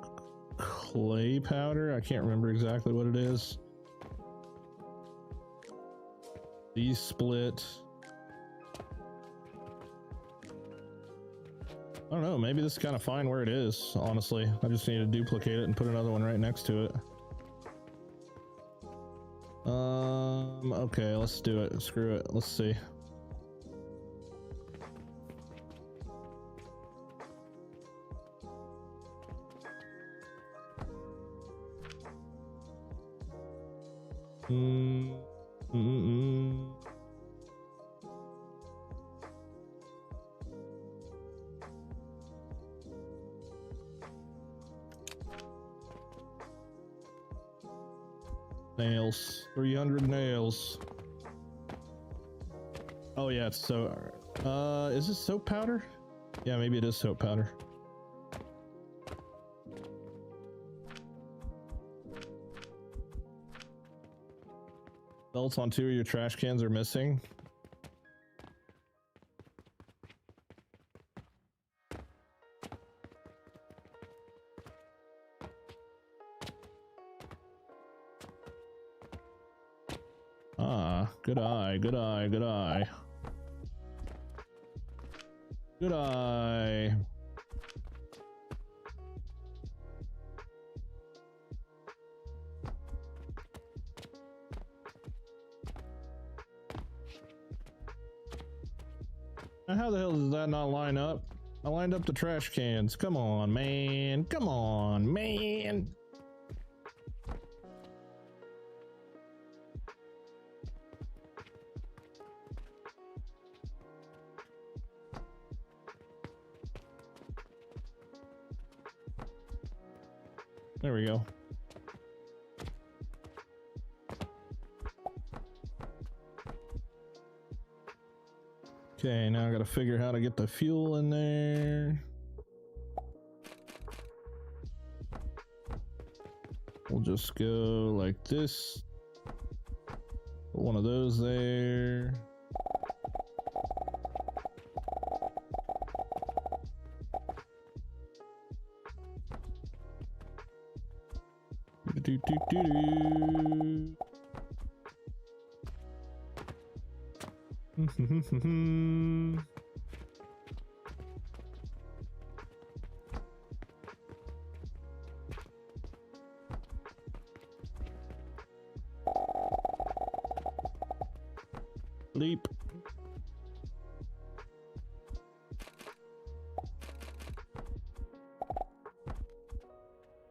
clay powder. I can't remember exactly what it is. These split. I don't know, maybe this is kind of fine where it is, honestly. I just need to duplicate it and put another one right next to it. Okay, let's do it. Screw it. Let's see. Nails. 300 nails. Oh yeah, it's so is this soap powder? Yeah, maybe it is soap powder. Belts on 2 of your trash cans are missing. Ah, good eye, good eye, good eye. Good eye. How the hell does that not line up? I lined up the trash cans. Come on, man. Come on, man. There we go. Okay, now I gotta figure how to get the fuel in there. We'll just go like this. Put one of those there. Do, do, do, do. Leap.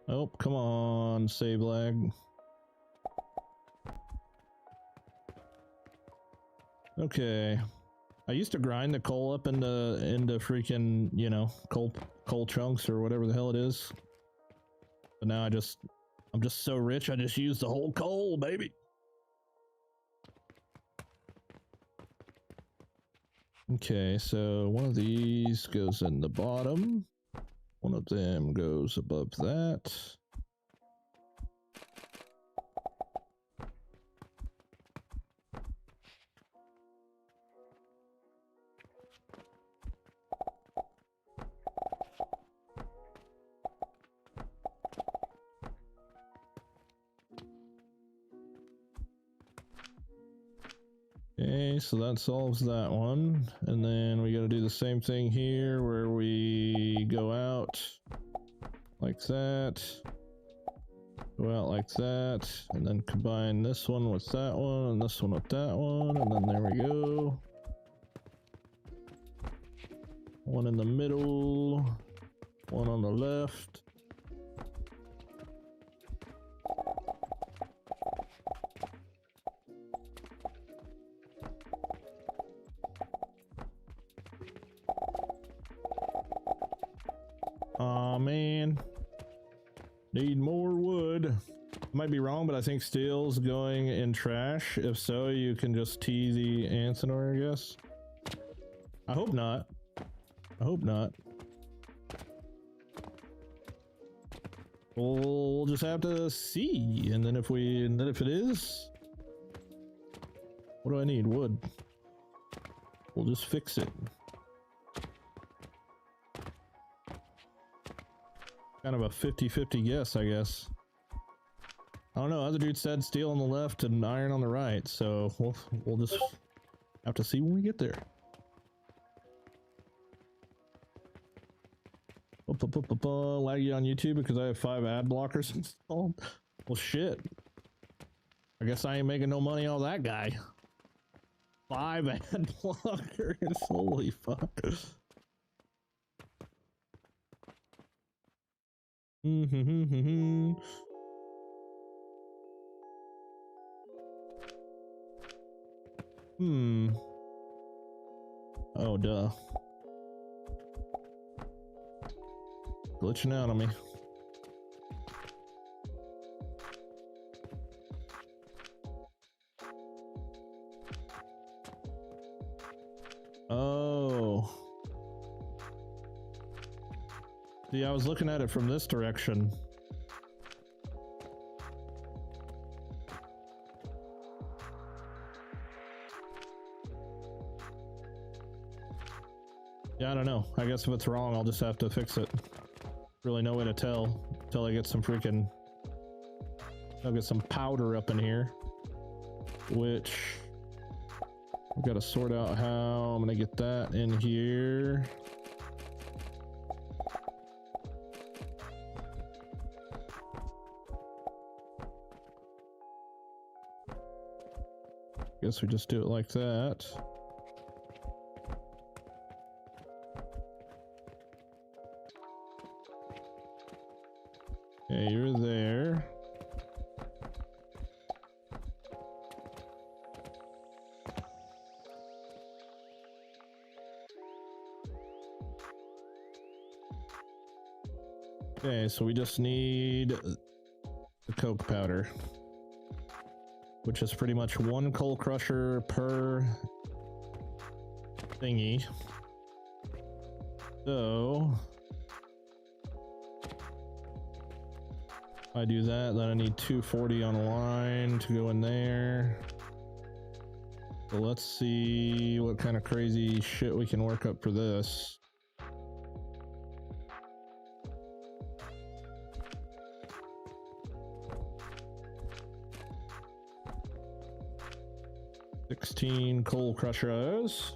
Oh, come on, save lag. Okay. I used to grind the coal up into freaking, you know, coal chunks or whatever the hell it is. But now I'm just so rich, I just use the whole coal, baby. Okay, so one of these goes in the bottom. One of them goes above that. Okay, so that solves that one. And then we gotta do the same thing here where we go out like that, go out like that, and then combine this one with that one and this one with that one, and then there we go. One in the middle, one on the left. Aw, man. Need more wood. Might be wrong, but I think steel's going in trash. If so, you can just tee the Anthonor, I guess. I hope not. I hope not. We'll just have to see, and then if it is, what do I need? Wood. We'll just fix it. Kind of a 50-50 guess, I guess. I don't know. Other dude said steel on the left and iron on the right, so we'll just have to see when we get there. Laggy on YouTube because I have 5 ad blockers installed. Well, shit. I guess I ain't making no money on that guy. 5 ad blockers. Holy fuck. Oh, duh. Glitching out on me. Oh. See, I was looking at it from this direction. Yeah, I don't know. I guess if it's wrong, I'll just have to fix it. Really no way to tell until I get some freaking... I'll get some powder up in here. Which... I've got to sort out how I'm going to get that in here. Guess we just do it like that. Okay, you're there. Okay, so we just need the coke powder, which is pretty much one coal crusher per thingy. So if I do that, then I need 240 on a line to go in there. So let's see what kind of crazy shit we can work up for this. $16 coal crushers.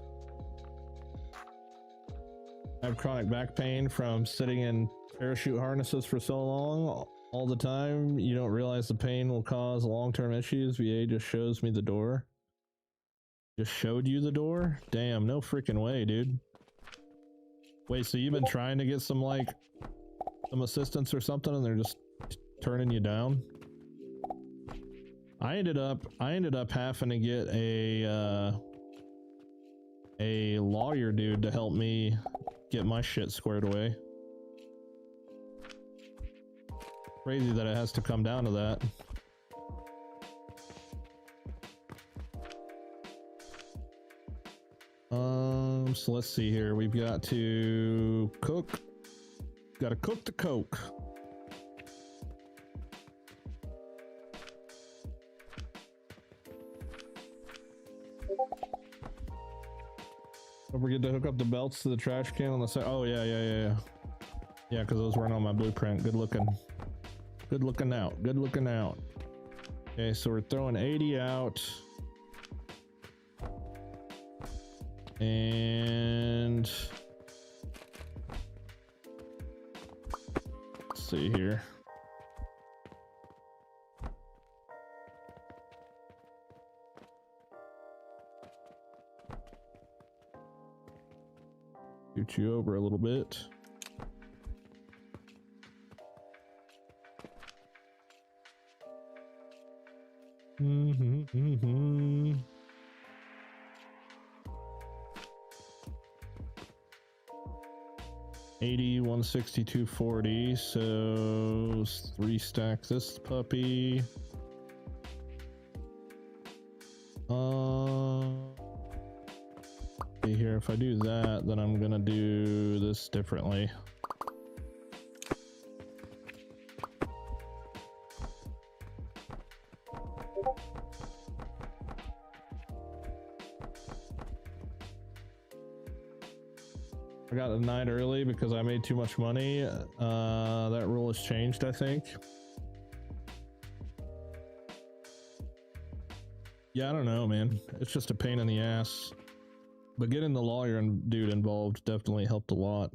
I have chronic back pain from sitting in parachute harnesses for so long all the time. You don't realize the pain will cause long-term issues. VA just shows me the door. Just showed you the door? Damn, no freaking way, dude. Wait, so you've been trying to get some assistance or something and they're just turning you down? I ended up having to get a lawyer dude to help me get my shit squared away. Crazy that it has to come down to that. So let's see here. We've got to cook. Gotta cook the coke. Don't forget to hook up the belts to the trash can on the side. Oh yeah. Yeah, because those weren't on my blueprint. Good looking out. Good looking out. Okay, so we're throwing 80 out. And let's see here. Scoot you over a little bit. Mm-hmm. 80, 160, 240. So 3 stacks this puppy. See here, if I do that, then I'm gonna do this differently. I got a night early because I made too much money. That rule has changed, I think. Yeah, I don't know, man. It's just a pain in the ass. But getting the lawyer and dude involved definitely helped a lot.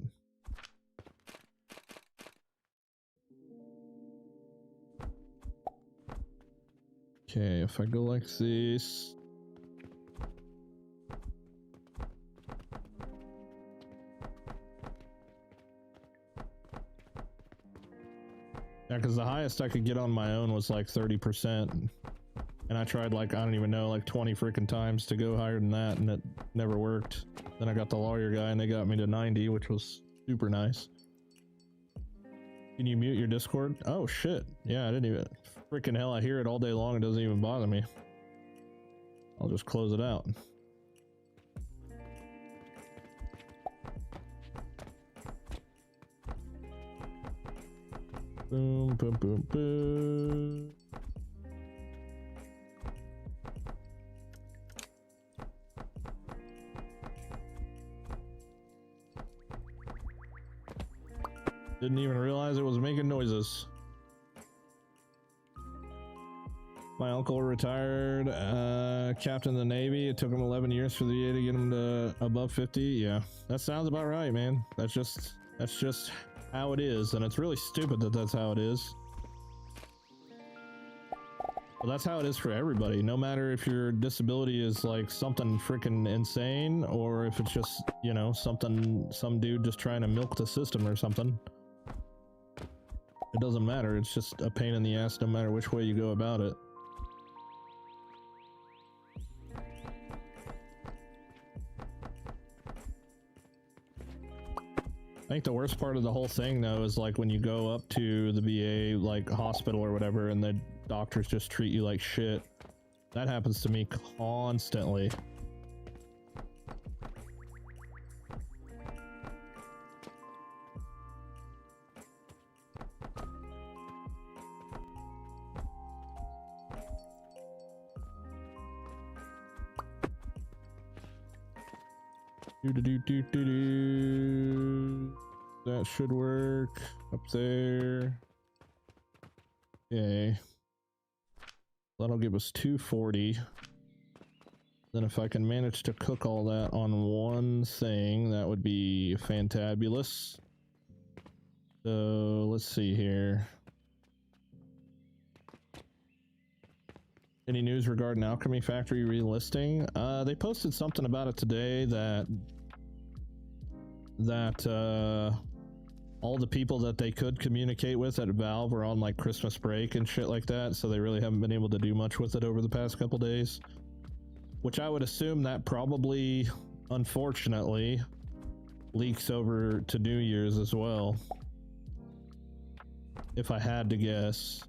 Okay, if I go like this. Yeah, because the highest I could get on my own was like 30%. And I tried like, I don't even know, like 20 freaking times to go higher than that, and it never worked. Then I got the lawyer guy and they got me to 90, which was super nice. Can you mute your Discord? Oh shit. Yeah, I didn't even, freaking hell, I hear it all day long. It doesn't even bother me. I'll just close it out. Boom, boom, boom, boom. Didn't even realize it was making noises. My uncle retired, captain of the Navy. It took him 11 years for the VA to get him to above 50. Yeah, that sounds about right, man. That's just how it is, and it's really stupid that that's how it is. Well, that's how it is for everybody, no matter if your disability is like something freaking insane or if it's just, you know, some dude just trying to milk the system or something. It doesn't matter, it's just a pain in the ass no matter which way you go about it. I think the worst part of the whole thing though is like when you go up to the VA like hospital or whatever and the doctors just treat you like shit. That happens to me constantly. That should work up there. Okay. That'll give us 240. Then if I can manage to cook all that on one thing, that would be fantabulous. So let's see here. Any news regarding Alchemy Factory relisting? They posted something about it today that all the people that they could communicate with at Valve were on like Christmas break and shit like that, so they really haven't been able to do much with it over the past couple days. Which I would assume that probably, unfortunately, leaks over to New Year's as well. If I had to guess.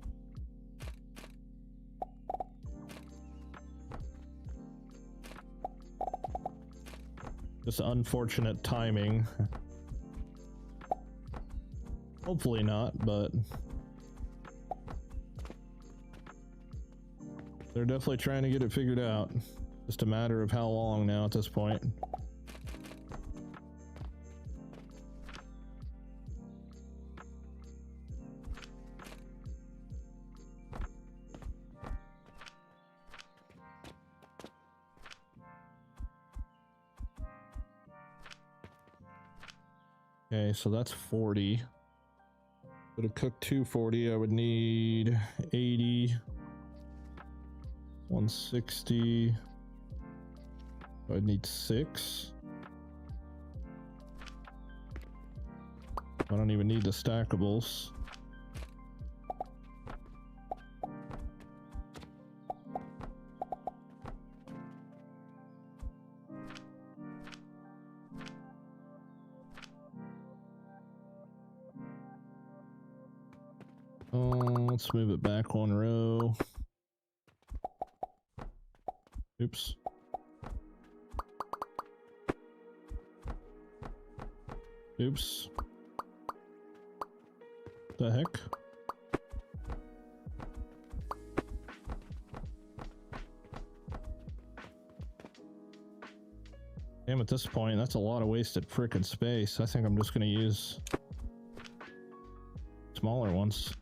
Just unfortunate timing. Hopefully not, but they're definitely trying to get it figured out. Just a matter of how long now at this point. Okay, so that's 40. To cook 240, I would need 80, 160. I'd need 6. I don't even need the stackables. Let's move it back one row. Oops. Oops. The heck? Damn, at this point, that's a lot of wasted frickin' space. I think I'm just gonna use smaller ones.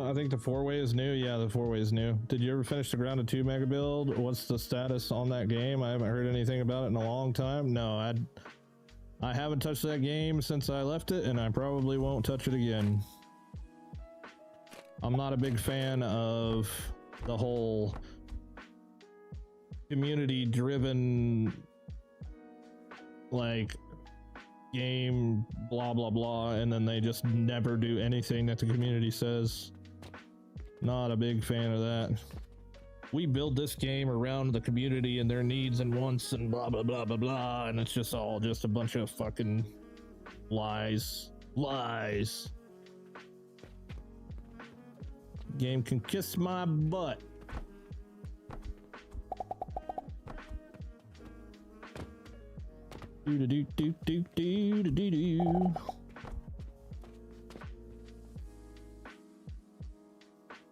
I think the 4-way is new. Yeah, the 4-way is new. Did you ever finish the Grounded 2 mega build? What's the status on that game? I haven't heard anything about it in a long time. No, I haven't touched that game since I left it, and I probably won't touch it again. I'm not a big fan of the whole community-driven, like, game blah blah blah, and then they just never do anything that the community says. Not a big fan of that. We build this game around the community and their needs and wants and blah blah blah blah blah, and it's just all just a bunch of fucking lies. Game can kiss my butt.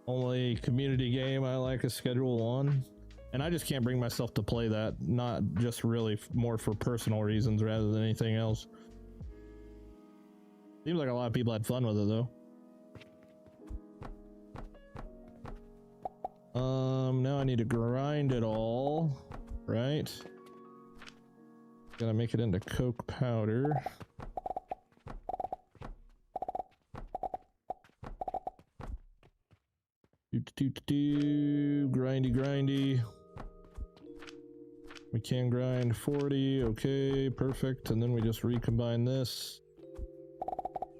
Only community game I like is Schedule 1, and I just can't bring myself to play that, not just really more for personal reasons rather than anything else. Seems like a lot of people had fun with it though. Now I need to grind it all, right? Gotta make it into coke powder. Grindy, grindy. We can grind 40. Okay, perfect. And then we just recombine this.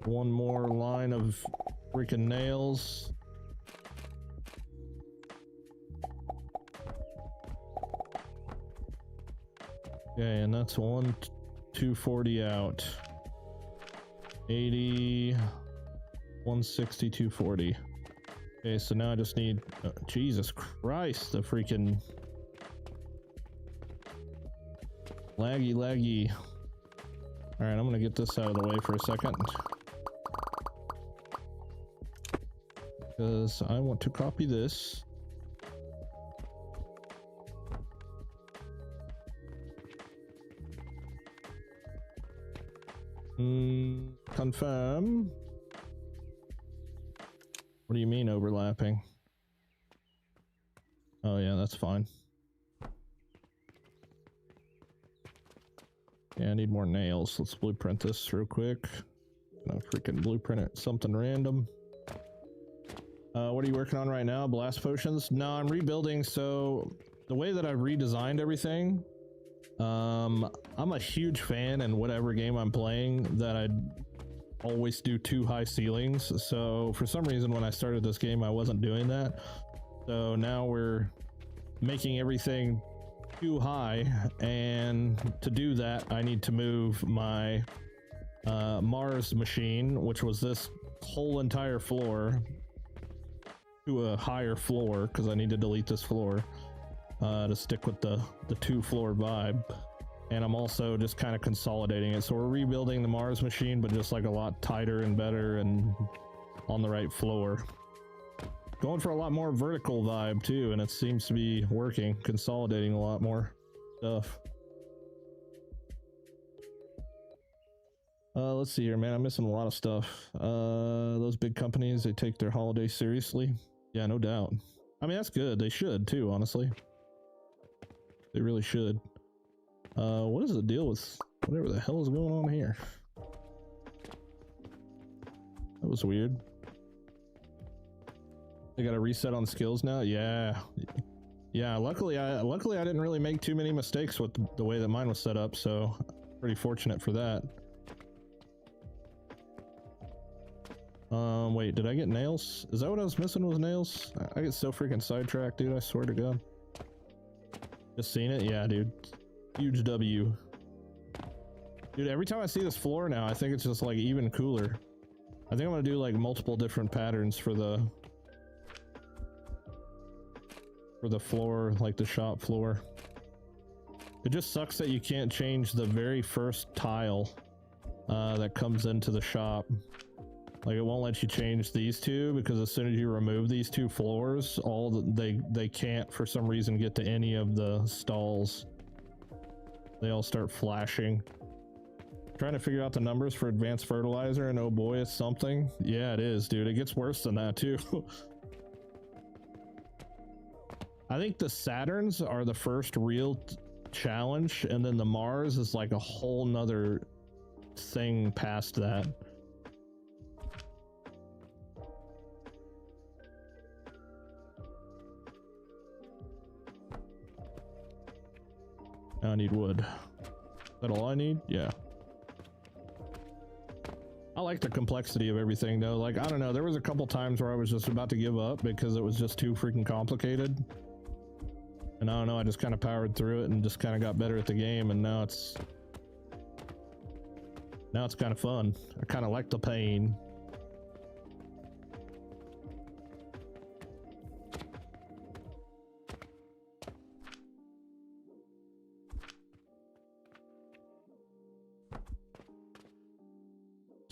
One more line of freaking nails. Okay, and that's 240 out. 80, 160, 240. Okay, so now I just need, Jesus Christ, the freaking laggy. All right, I'm gonna get this out of the way for a second because I want to copy this. Confirm. What do you mean overlapping? Oh yeah, that's fine. Yeah, I need more nails. Let's blueprint this real quick. I'm gonna freaking blueprint it something random. What are you working on right now? Blast potions? No, I'm rebuilding. So the way that I've redesigned everything, I'm a huge fan in whatever game I'm playing that I always do too high ceilings. So for some reason when I started this game I wasn't doing that. So now we're making everything too high, and to do that I need to move my Mars machine, which was this whole entire floor, to a higher floor because I need to delete this floor to stick with the 2-floor vibe. And I'm also just kind of consolidating it. So we're rebuilding the Mars machine, but just like a lot tighter and better and on the right floor. Going for a lot more vertical vibe too, and it seems to be working, consolidating a lot more stuff. Let's see here, man. I'm missing a lot of stuff. Those big companies, they take their holiday seriously. Yeah, no doubt. I mean, that's good. They should too, honestly. They really should. What is the deal with whatever the hell is going on here? That was weird. They got a reset on skills now. Yeah, luckily I didn't really make too many mistakes with the way that mine was set up, so pretty fortunate for that. Wait, did I get nails? Is that what I was missing, was nails? I get so freaking sidetracked, dude. I swear to God. Just seen it? Yeah, dude. Huge W. Dude, every time I see this floor now, I think it's just like even cooler. I think I'm gonna do like multiple different patterns for the floor, like the shop floor. It just sucks that you can't change the very first tile that comes into the shop. Like, it won't let you change these two because as soon as you remove these 2 floors, they can't for some reason get to any of the stalls. They all start flashing. Trying to figure out the numbers for advanced fertilizer, and oh boy, it's something. Yeah, it is, dude. It gets worse than that too. I think the Saturns are the first real challenge, and then the Mars is like a whole nother thing past that. I need wood. Is that all I need? Yeah. I like the complexity of everything though. Like, I don't know, there was a couple times where I was just about to give up because it was just too freaking complicated. And I don't know, I just kind of powered through it and just kind of got better at the game, and now it's kind of fun. I kind of like the pain.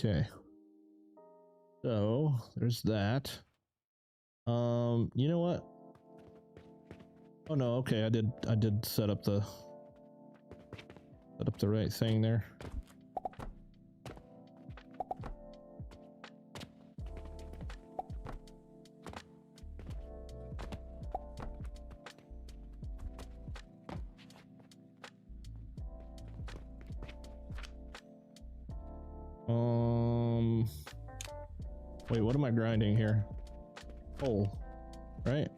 Okay, so there's that. You know what? Oh no, okay, I did set up the right thing there. Wait, what am I grinding here? Coal, right?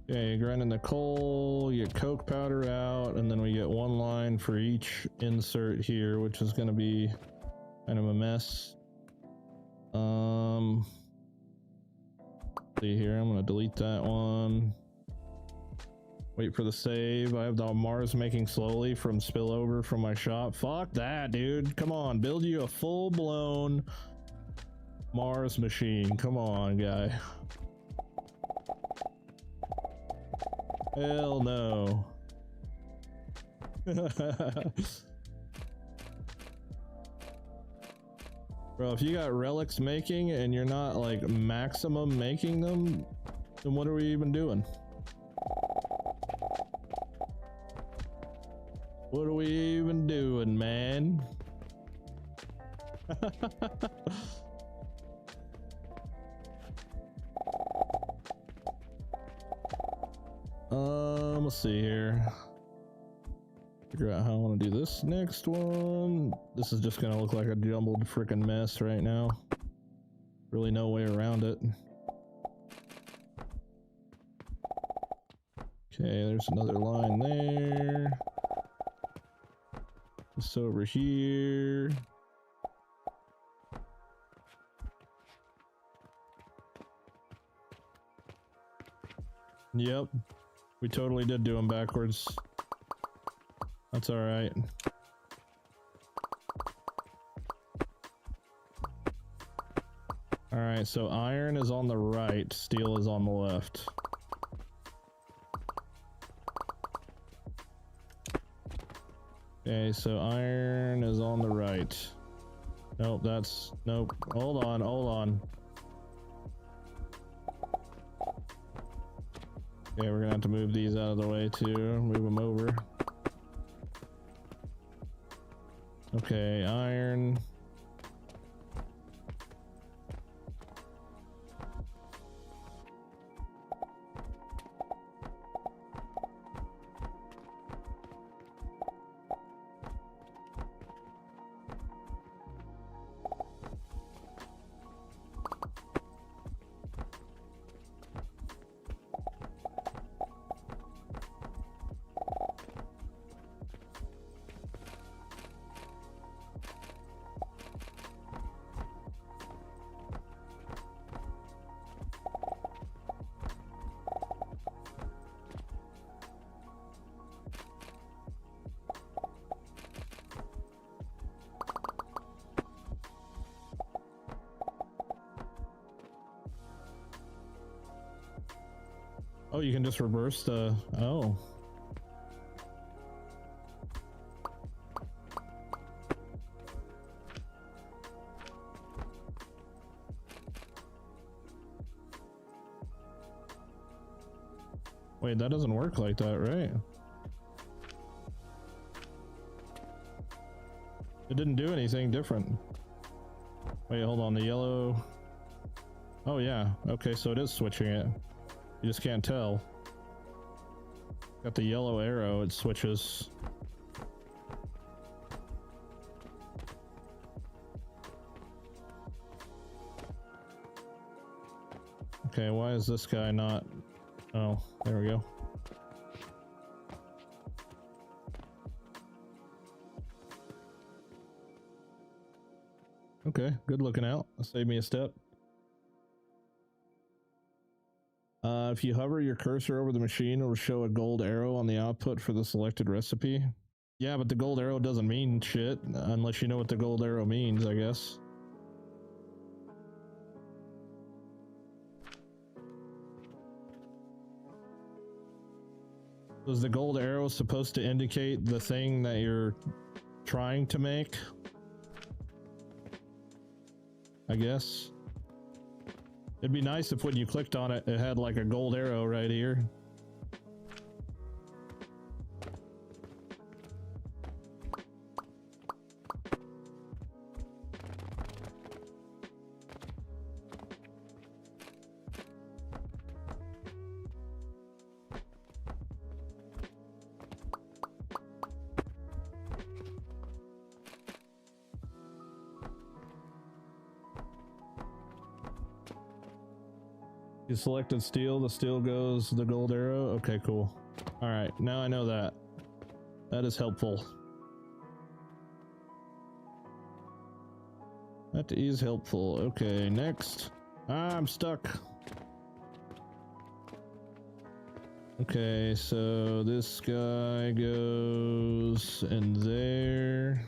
Okay, grinding the coal, you get coke powder out, and then we get one line for each insert here, which is going to be kind of a mess. See here, I'm going to delete that one. Wait for the save. I have the Mars making slowly from spillover from my shop. Fuck that, dude. Come on, build you a full-blown Mars machine. Come on, guy. Hell no. Bro, if you got relics making and you're not like maximum making them, then what are we even doing? What are we even doing, man? Let's see here. Figure out how I want to do this next one. This is just gonna look like a jumbled freaking mess right now. Really no way around it. Okay, there's another line there. This over here. Yep. We totally did do them backwards. That's alright. Alright, so iron is on the right, steel is on the left. Okay, so iron is on the right. Nope, that's... Nope. Hold on, hold on. Okay, we're gonna have to move these out of the way too. Move them over. Okay, iron. Oh, you can just reverse the... Oh. Wait, that doesn't work like that, right? It didn't do anything different. Wait, hold on, the yellow... Oh yeah, okay, so it is switching it. You just can't tell. Got the yellow arrow, it switches. Okay, why is this guy not... Oh, there we go. Okay, good looking out. Save me a step. If you hover your cursor over the machine, it will show a gold arrow on the output for the selected recipe. Yeah, but the gold arrow doesn't mean shit unless you know what the gold arrow means, I guess. Was the gold arrow supposed to indicate the thing that you're trying to make? I guess. It'd be nice if when you clicked on it, it had like a gold arrow right here. You selected steel, the steel goes the gold arrow. Okay, cool. All right, now I know that. That is helpful. That is helpful. Okay, next. Ah, I'm stuck. Okay, so this guy goes in there.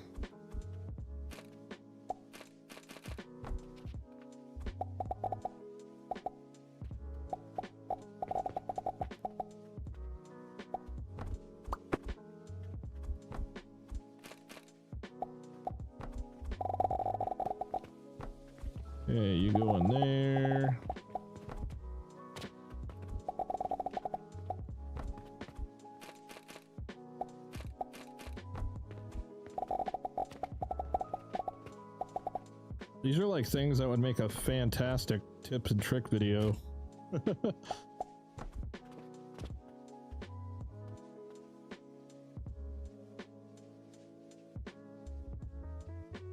Okay, you go in there. These are like things that would make a fantastic tips and trick video.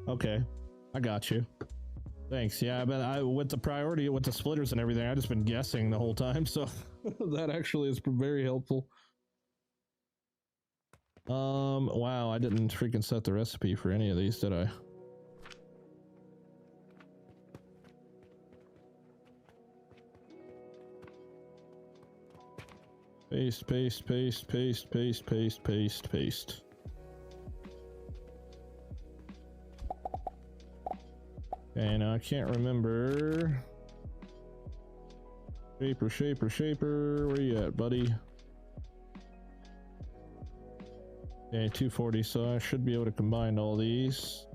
Okay, I got you. Thanks. Yeah, but I with the priority with the splitters and everything, I just been guessing the whole time, so that actually is very helpful. Wow, I didn't freaking set the recipe for any of these, did I? Paste, paste, paste, paste, paste, paste, paste, paste. Okay, now I can't remember. Shaper, shaper, shaper. Where you at, buddy? Okay, 240, so I should be able to combine all these.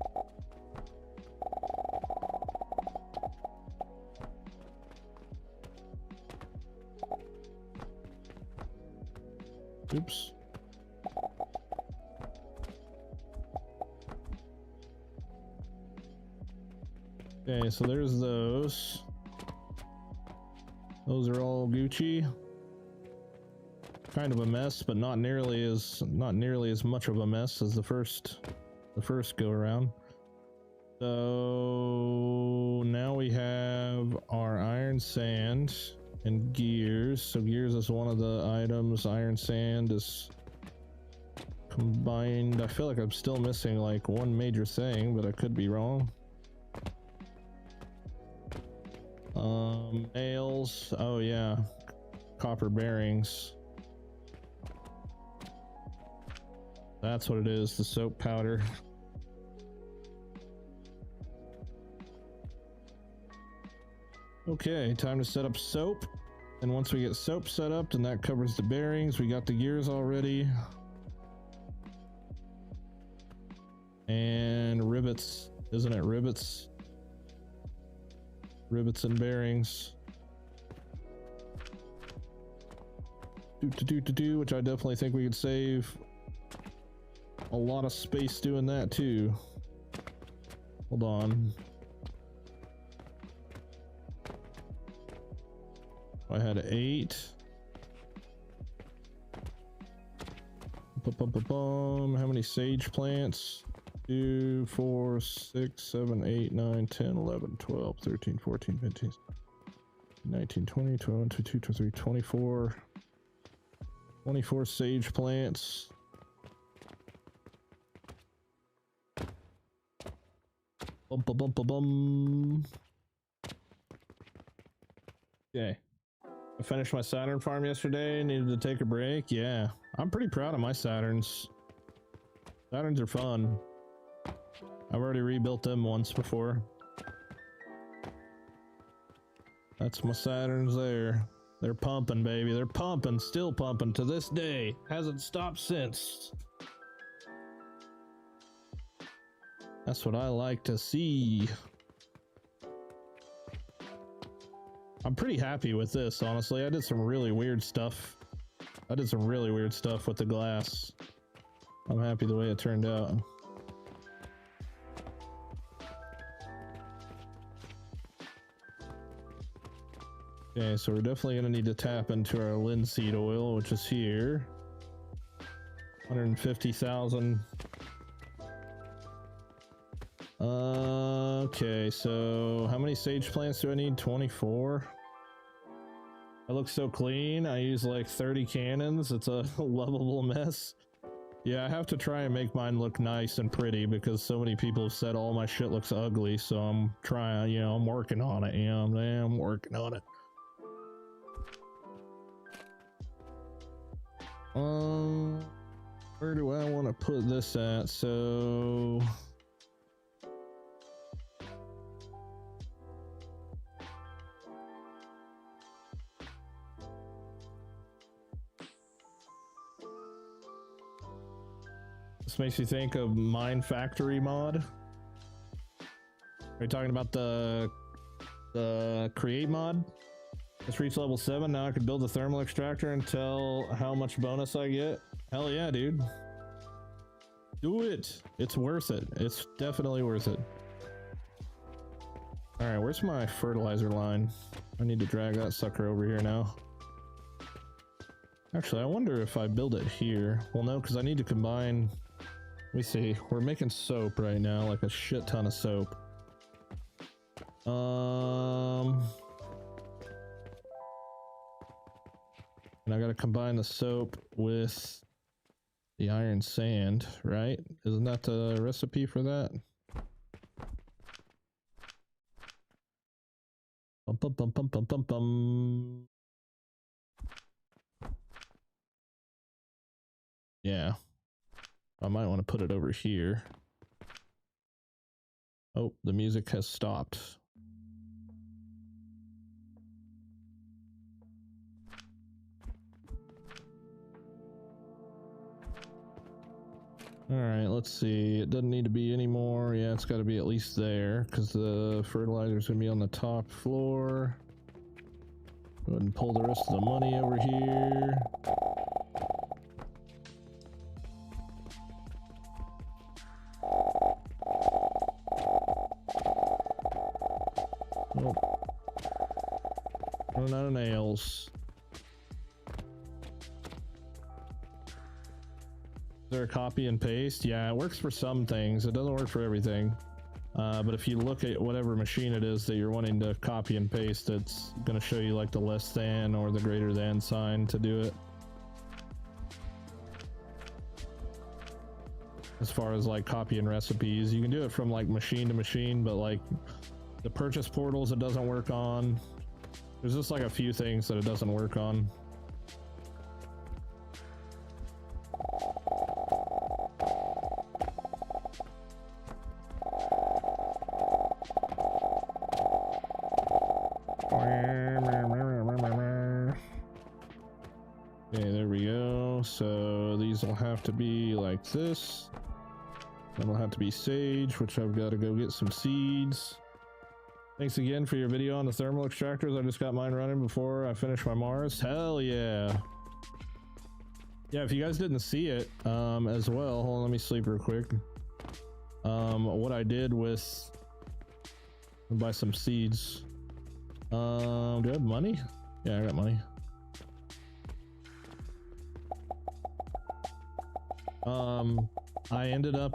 Oops. Okay, so there's those. Those are all Gucci. Kind of a mess, but not nearly as much of a mess as the first go around. So now we have our iron sand and gears. So gears is one of the items. Iron sand is combined. I feel like I'm still missing like one major thing, but I could be wrong. Nails. Oh yeah, copper bearings. That's what it is, the soap powder. Okay, time to set up soap. And once we get soap set up, then that covers the bearings. We got the gears already. And rivets, isn't it? Rivets. Rivets and bearings. Which I definitely think we could save a lot of space doing that too. Hold on. I had 8. How many sage plants? 2, 4, 6, 7, 8, 9, 10, 11, 12, 13, 14, 15, 19, 20, 21, 22, 23, 24. 24 sage plants. Bum, bum, bum, bum, bum. Okay. I finished my Saturn farm yesterday. Needed to take a break. Yeah. I'm pretty proud of my Saturns. Saturns are fun. I've already rebuilt them once before. That's my Saturns there. They're pumping, baby. They're pumping. Still pumping to this day. Hasn't stopped since. That's what I like to see. I'm pretty happy with this, honestly. I did some really weird stuff. I did some really weird stuff with the glass. I'm happy the way it turned out. Okay, so we're definitely going to need to tap into our linseed oil, which is here. 150,000. Okay, so how many sage plants do I need? 24. I look so clean. I use like 30 cannons. It's a lovable mess. Yeah, I have to try and make mine look nice and pretty because so many people have said all my shit looks ugly. So I'm trying, you know, I'm working on it. You know, I'm working on it. Where do I want to put this at? So this makes you think of Mine Factory mod. Are you talking about the create mod? Let's reach level 7. Now I can build a thermal extractor and tell how much bonus I get. Hell yeah, dude. Do it. It's worth it. It's definitely worth it. All right, where's my fertilizer line? I need to drag that sucker over here now. Actually, I wonder if I build it here. Well, no, because I need to combine. Let me see. We're making soap right now, like a shit ton of soap. And I gotta combine the soap with the iron sand, right? Isn't that the recipe for that? Bum, bum, bum, bum, bum, bum, bum. Yeah. I might want to put it over here. Oh, the music has stopped. All right, let's see. It doesn't need to be any more. Yeah, it's got to be at least there because the fertilizer's gonna be on the top floor. Go ahead and pull the rest of the money over here. Oh, running out of nails. Is there a copy and paste? Yeah, it works for some things. It doesn't work for everything. But if you look at whatever machine it is that you're wanting to copy and paste, it's going to show you like the less than or the greater than sign to do it. As far as like copying recipes, you can do it from like machine to machine, but like the purchase portals it doesn't work on. There's just like a few things that it doesn't work on. Okay, there we go. So these will have to be like this. That'll have to be sage, which I've got to go get some seeds. Thanks again for your video on the thermal extractors. I just got mine running before I finish my Mars. Hell yeah. Yeah, if you guys didn't see it as well, hold on, let me sleep real quick. What I did with, I'll buy some seeds. Do I have money? Yeah, I got money. I ended up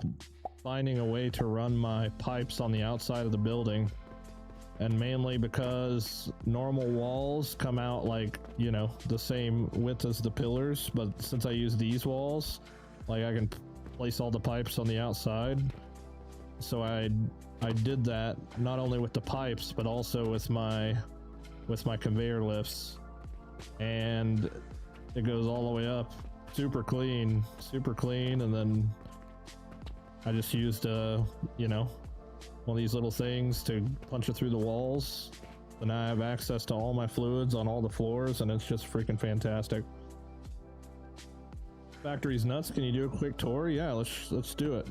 finding a way to run my pipes on the outside of the building, and mainly because normal walls come out like, you know, the same width as the pillars, but since I use these walls, like I can place all the pipes on the outside. So I did that not only with the pipes but also with my conveyor lifts, and it goes all the way up super clean, and then I just used you know, one of these little things to punch it through the walls, and I have access to all my fluids on all the floors, and it's just freaking fantastic. Factory's nuts. Can you do a quick tour? Yeah, let's do it.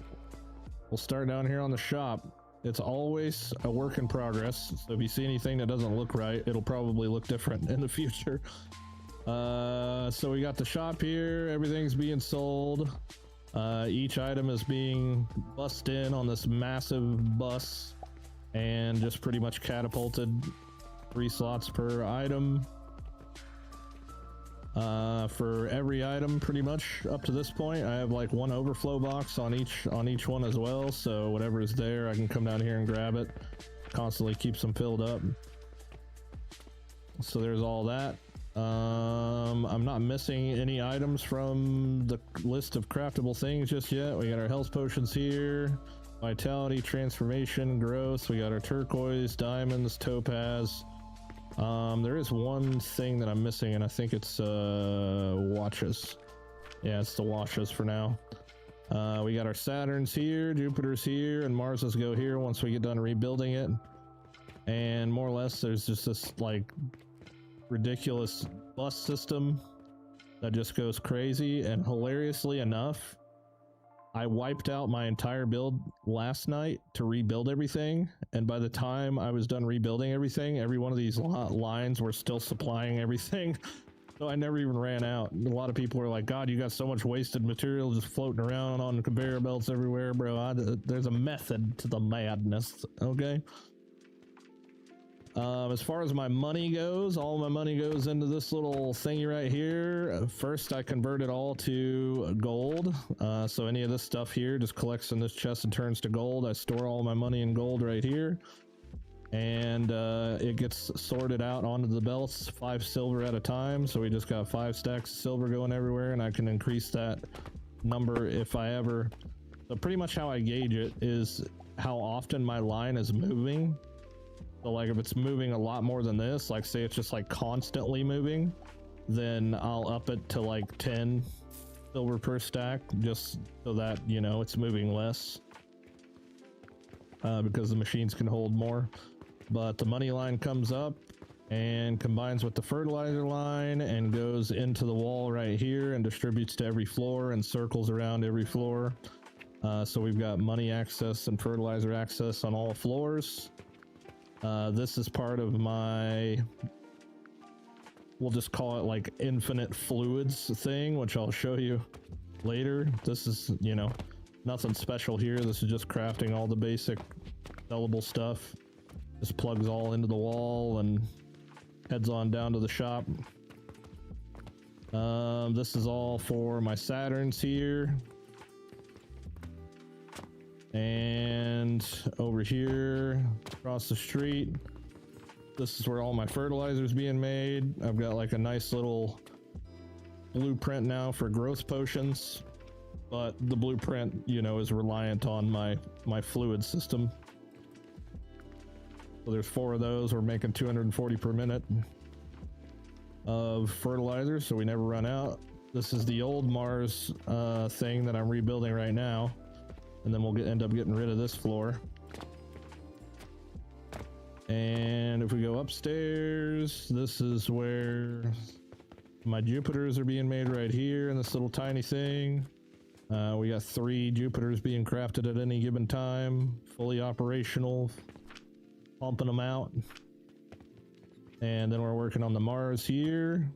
We'll start down here on the shop. It's always a work in progress, so if you see anything that doesn't look right, it'll probably look different in the future. So we got the shop here. Everything's being sold. Each item is being bussed in on this massive bus and just pretty much catapulted 3 slots per item. For every item pretty much up to this point, I have like 1 overflow box on each one as well, so whatever is there I can come down here and grab it. Constantly keeps them filled up. So there's all that. I'm not missing any items from the list of craftable things just yet. We got our health potions here, vitality, transformation, growth. We got our turquoise, diamonds, topaz. There is one thing that I'm missing, and I think it's watches. Yeah, it's the watches for now. We got our Saturns here, Jupiter's here, and Marses go here once we get done rebuilding it. And more or less, there's just this like ridiculous bus system that just goes crazy. And hilariously enough, I wiped out my entire build last night to rebuild everything, and by the time I was done rebuilding everything, every one of these lines were still supplying everything. So I never even ran out. A lot of people are like, God, you got so much wasted material just floating around on conveyor belts everywhere, bro. There's a method to the madness, okay? As far as my money goes, all my money goes into this little thingy right here. First, I convert it all to gold. So any of this stuff here just collects in this chest and turns to gold. I store all my money in gold right here. And it gets sorted out onto the belts, 5 silver at a time. So we just got 5 stacks of silver going everywhere, and I can increase that number if I ever. So pretty much how I gauge it is how often my line is moving. So like if it's moving a lot more than this, like say it's just like constantly moving, then I'll up it to like 10 silver per stack, just so that, you know, it's moving less, because the machines can hold more. But the money line comes up and combines with the fertilizer line and goes into the wall right here and distributes to every floor and circles around every floor. So we've got money access and fertilizer access on all floors. This is part of my, we'll just call it like infinite fluids thing, which I'll show you later. This is, you know, nothing special here. This is just crafting all the basic sellable stuff. Just plugs all into the wall and heads on down to the shop. This is all for my Saturns here. And over here, across the street, this is where all my fertilizer's being made. I've got like a nice little blueprint now for growth potions, but the blueprint, you know, is reliant on my fluid system. So there's 4 of those. We're making 240 per minute of fertilizer, so we never run out. This is the old Mars thing that I'm rebuilding right now. And then we'll end up getting rid of this floor. And if we go upstairs, this is where my Jupiters are being made right here in this little tiny thing. We got 3 Jupiters being crafted at any given time, fully operational, pumping them out. And then we're working on the Mars here.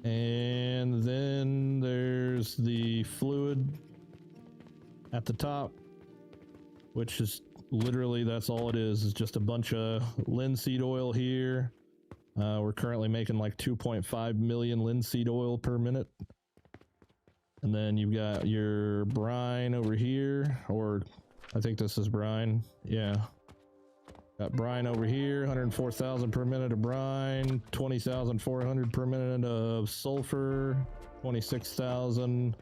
And then there's the fluid at the top, which is literally, that's all it is just a bunch of linseed oil here. We're currently making like 2.5 million linseed oil per minute. And then you've got your brine over here, or I think this is brine. Yeah, got brine over here, 104,000 per minute of brine, 20,400 per minute of sulfur, 26,000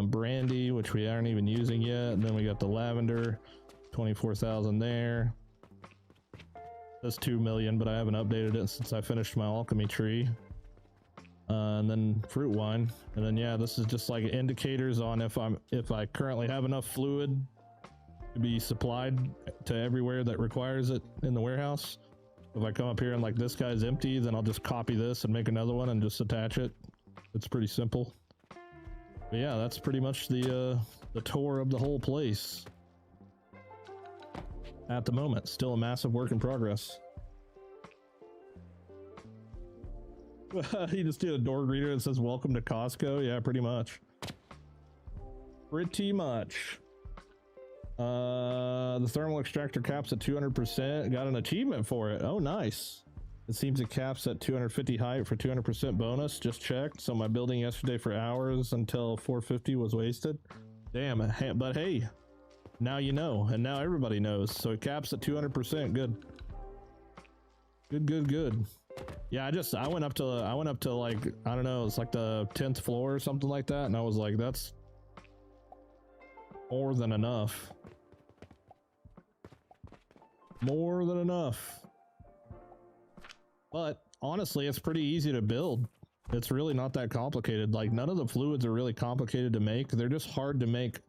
brandy, which we aren't even using yet. And then we got the lavender, 24,000 there. That's 2 million, but I haven't updated it since I finished my alchemy tree. And then fruit wine. And then yeah, this is just like indicators on if I currently have enough fluid to be supplied to everywhere that requires it in the warehouse. If I come up here and like this guy's empty, then I'll just copy this and make another one and just attach it. It's pretty simple. But yeah, that's pretty much the tour of the whole place at the moment. Still a massive work in progress. You just did a door greeter that says welcome to Costco. Yeah, pretty much. Pretty much. The thermal extractor caps at 200%. Got an achievement for it. Oh, nice. It seems it caps at 250 height for 200% bonus. Just checked. So my building yesterday for hours until 450 was wasted. Damn. But hey, now you know, and now everybody knows. So it caps at 200%. Good. Good. Yeah, I went up to like, I don't know, it's like the 10th floor or something like that, and I was like, that's more than enough. More than enough. But honestly, it's pretty easy to build. It's really not that complicated. Like, none of the fluids are really complicated to make. They're just hard to make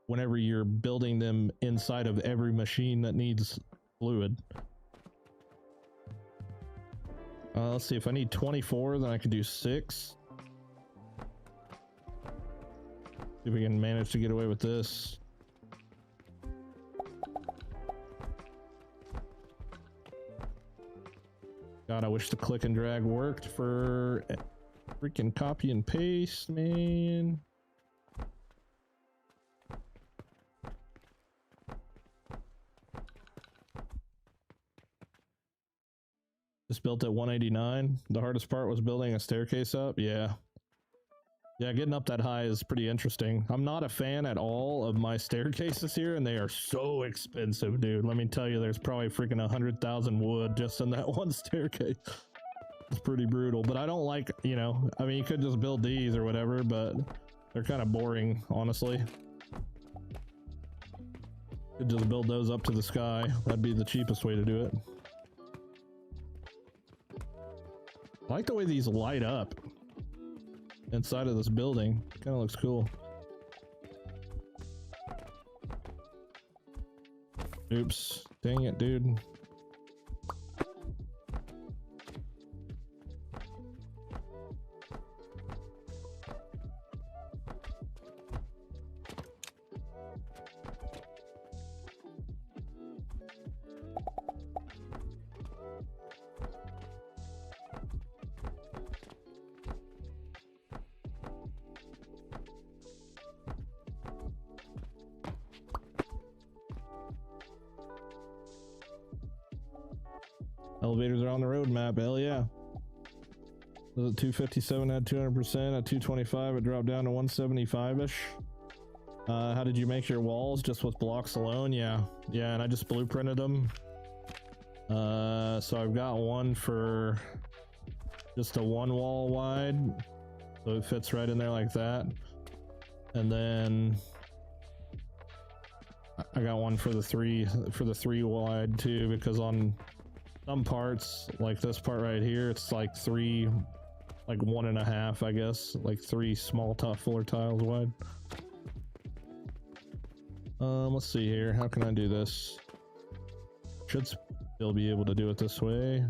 whenever you're building them inside of every machine that needs fluid. Let's see, if I need 24, then I can do 6. See if we can manage to get away with this. God, I wish the click and drag worked for freaking copy and paste, man. Just built at 189. The hardest part was building a staircase up. Yeah. Yeah, getting up that high is pretty interesting. I'm not a fan at all of my staircases here, and they are so expensive, dude. Let me tell you, there's probably freaking 100,000 wood just in that one staircase. It's pretty brutal, but I don't like, you know, I mean, you could just build these or whatever, but they're kind of boring, honestly. Could just build those up to the sky. That'd be the cheapest way to do it. I like the way these light up inside of this building. Kind of looks cool. Oops. Dang it, dude. Elevators are on the roadmap, hell yeah. Was it 257 at 200%, at 225 it dropped down to 175-ish. How did you make your walls? Just with blocks alone? Yeah, and I just blueprinted them. So I've got one for just a one wall wide, so it fits right in there like that. And then I got one for the three wide too, because on some parts, like this part right here, it's like 3, like 1.5, I guess, like 3 small top floor tiles wide. Let's see here. How can I do this? Should still be able to do it this way.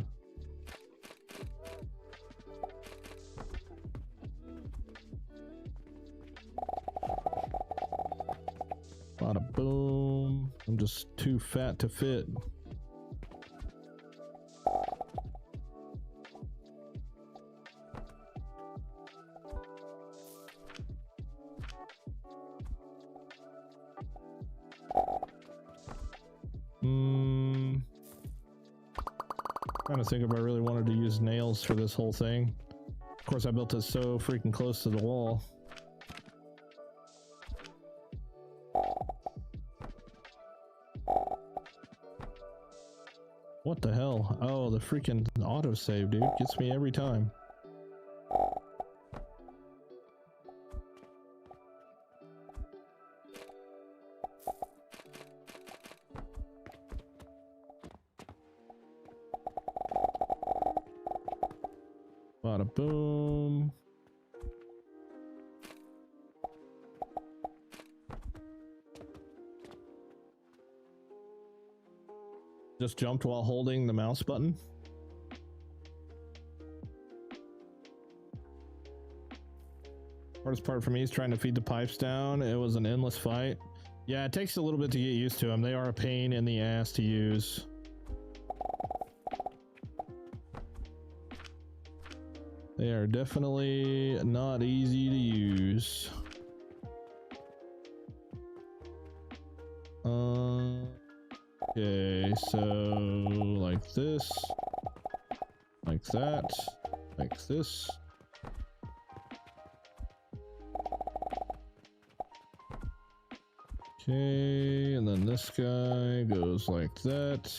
Bada boom. I'm just too fat to fit. Trying to think if I really wanted to use nails for this whole thing. Of course, I built it so freaking close to the wall. What the hell? Oh, the freaking autosave, dude, gets me every time. Bada boom. Just jumped while holding the mouse button. Hardest part for me is trying to feed the pipes down. It was an endless fight. Yeah, it takes a little bit to get used to them. They are a pain in the ass to use. They are definitely not easy to use. Okay, so like this, like that, like this. Okay, and then this guy goes like that.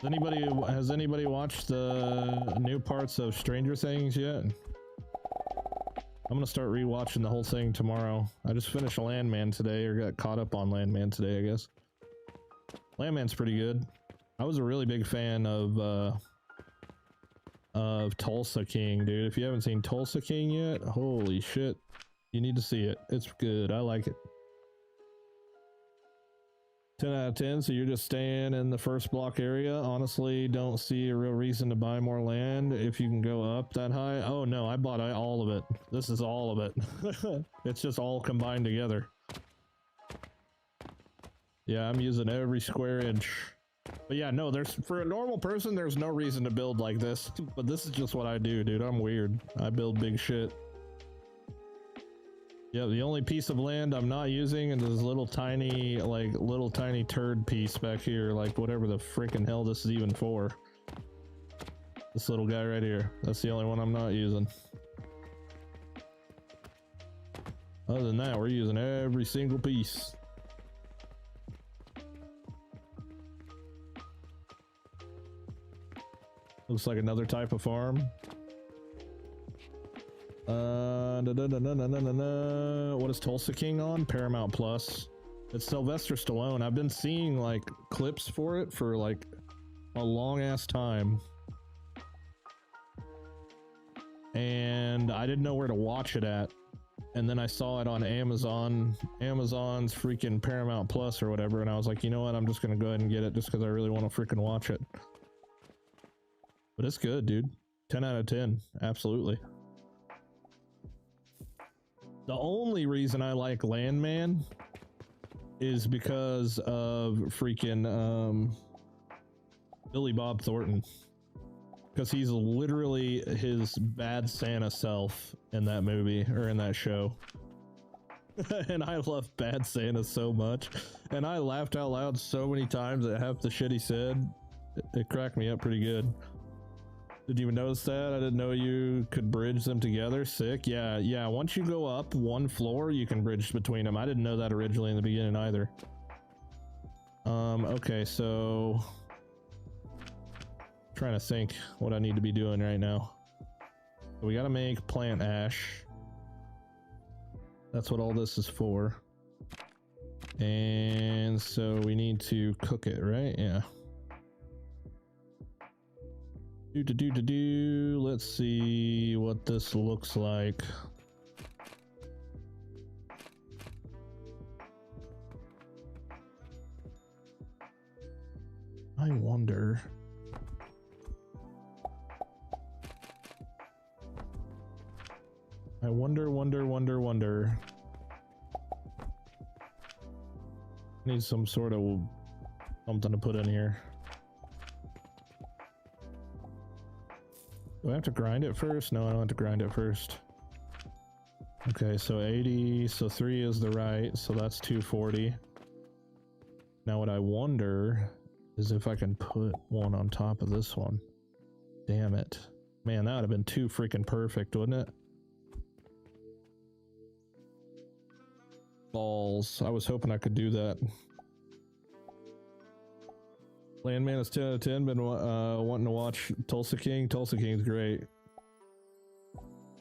Has anybody watched the new parts of Stranger Things yet? I'm gonna start rewatching the whole thing tomorrow. I just finished Landman today, or got caught up on Landman today, I guess. Landman's pretty good. I was a really big fan of Tulsa King, dude. If you haven't seen Tulsa King yet, holy shit. You need to see it. It's good. I like it. 10 out of 10, so you're just staying in the first block area. Honestly, don't see a real reason to buy more land if you can go up that high. Oh no, I bought all of it. This is all of it. It's just all combined together. Yeah, I'm using every square inch. But yeah, no, for a normal person, there's no reason to build like this. But this is just what I do, dude. I'm weird. I build big shit. Yeah, the only piece of land I'm not using is this little tiny turd piece back here, like whatever the freaking hell this is even for. This little guy right here. That's the only one I'm not using. Other than that, we're using every single piece. Looks like another type of farm. What is Tulsa King on? Paramount Plus. It's Sylvester Stallone. I've been seeing like clips for it for like a long ass time, and I didn't know where to watch it at, and then I saw it on Amazon's freaking Paramount Plus or whatever, and I was like, you know what, I'm just gonna go ahead and get it just because I really want to freaking watch it. But it's good, dude. 10 out of 10. Absolutely. The only reason I like Landman is because of freaking Billy Bob Thornton. Because he's literally his bad Santa self in that movie, or in that show. And I love Bad Santa so much. And I laughed out loud so many times at half the shit he said. It cracked me up pretty good. Did you even notice that? I didn't know you could bridge them together. Sick. Yeah. Once you go up one floor, you can bridge between them. I didn't know that originally in the beginning either. Okay, so... trying to think what I need to be doing right now. So we gotta make plant ash. That's what all this is for. And so we need to cook it, right? Yeah. Let's see what this looks like. I wonder. I wonder. Need some sort of something to put in here. Do I have to grind it first? No, I don't have to grind it first. Okay, so 80, so 3 is the right, so that's 240. Now what I wonder is if I can put one on top of this one. Damn it. Man, that would have been too freaking perfect, wouldn't it? Balls. I was hoping I could do that. Landman is 10 out of 10. Been wanting to watch Tulsa King. Tulsa King's great.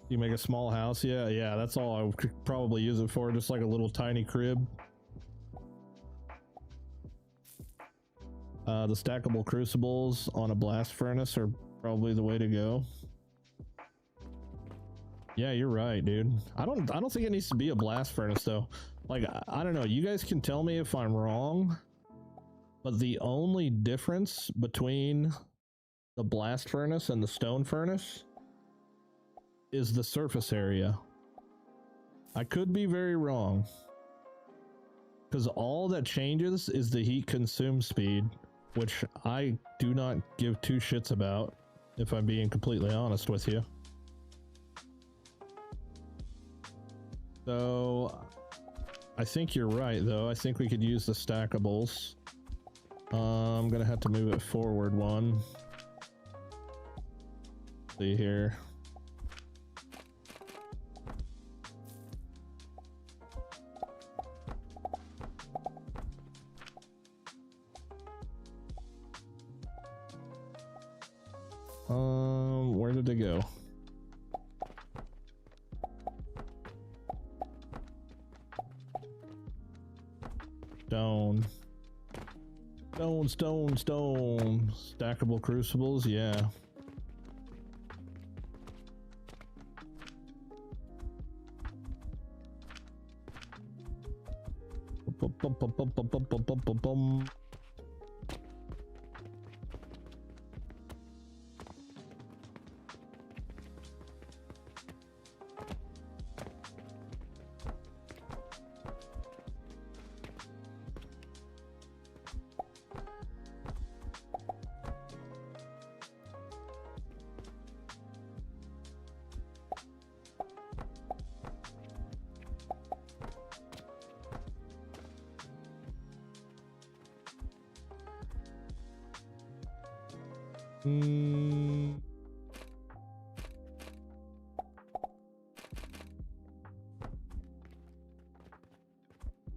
You make a small house? Yeah, that's all I would probably use it for. Just like a little tiny crib. The stackable crucibles on a blast furnace are probably the way to go. Yeah, you're right, dude. I don't think it needs to be a blast furnace though. Like, I don't know. You guys can tell me if I'm wrong. But the only difference between the blast furnace and the stone furnace is the surface area. I could be very wrong. Because all that changes is the heat consume speed, which I do not give two shits about, if I'm being completely honest with you. So, I think you're right, though. I think we could use the stackables. I'm gonna have to move it forward one. See here. Where did they go? Stone. Stone, stone, stone. Stackable crucibles, yeah. Bum, bum, bum, bum, bum, bum, bum, bum, bum, bum.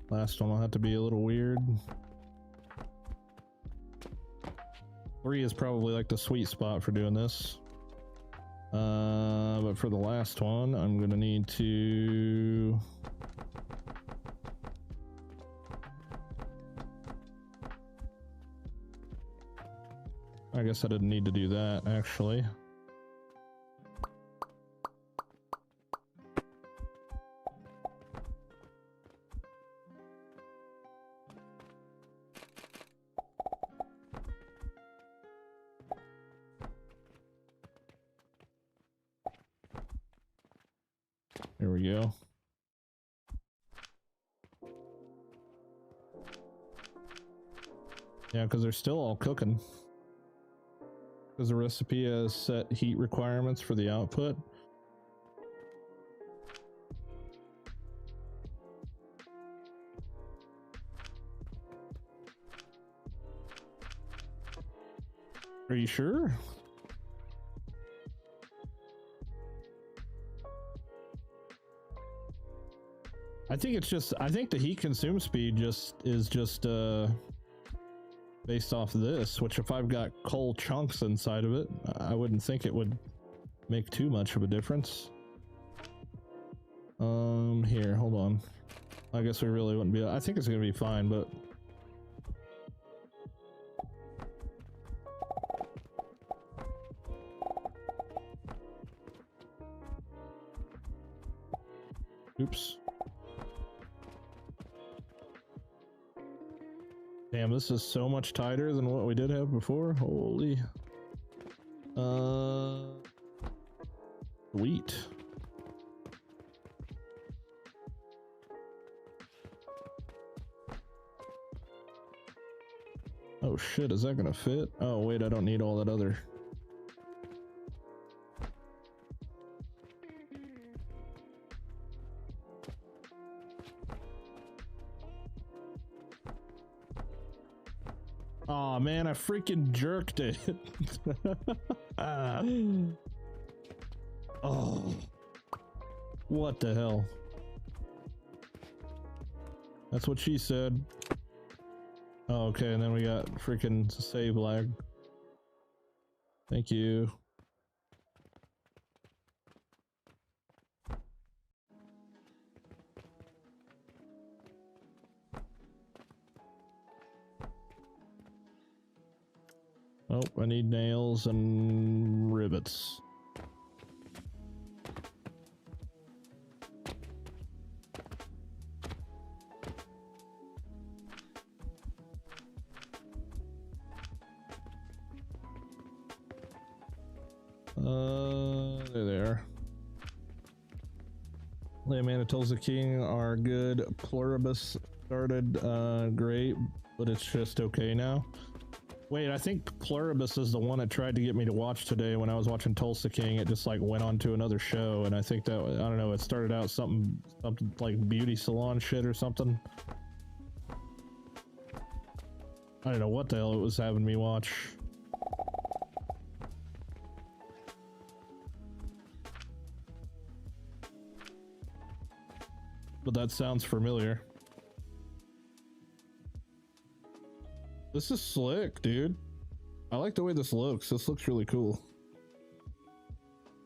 Last one will have to be a little weird. 3 is probably like the sweet spot for doing this. But for the last one, I'm gonna need to... I guess I didn't need to do that, actually. There we go. Yeah, because they're still all cooking. Because the recipe has set heat requirements for the output. Are you sure? I think it's just, I think the heat consume speed is just based off of this, which if I've got coal chunks inside of it, I wouldn't think it would make too much of a difference. Here, hold on. I guess we really wouldn't be, I think it's gonna be fine, but oops. Damn, this is so much tighter than what we did have before. Holy. Wheat. Oh shit, is that gonna fit? Oh wait, I don't need all that other. Aw, man, I freaking jerked it. Oh. What the hell? That's what she said. Oh, okay, and then we got freaking save lag. Thank you. Oh, I need nails and rivets. There they are. Layman Tulsa King are good. Pluribus started great, but it's just okay now. Wait, I think Pluribus is the one that tried to get me to watch today when I was watching Tulsa King. It just like went on to another show, and I think that, I don't know, it started out something like beauty salon shit or something. I don't know what the hell it was having me watch. But that sounds familiar. This is slick, dude. I like the way this looks. This looks really cool.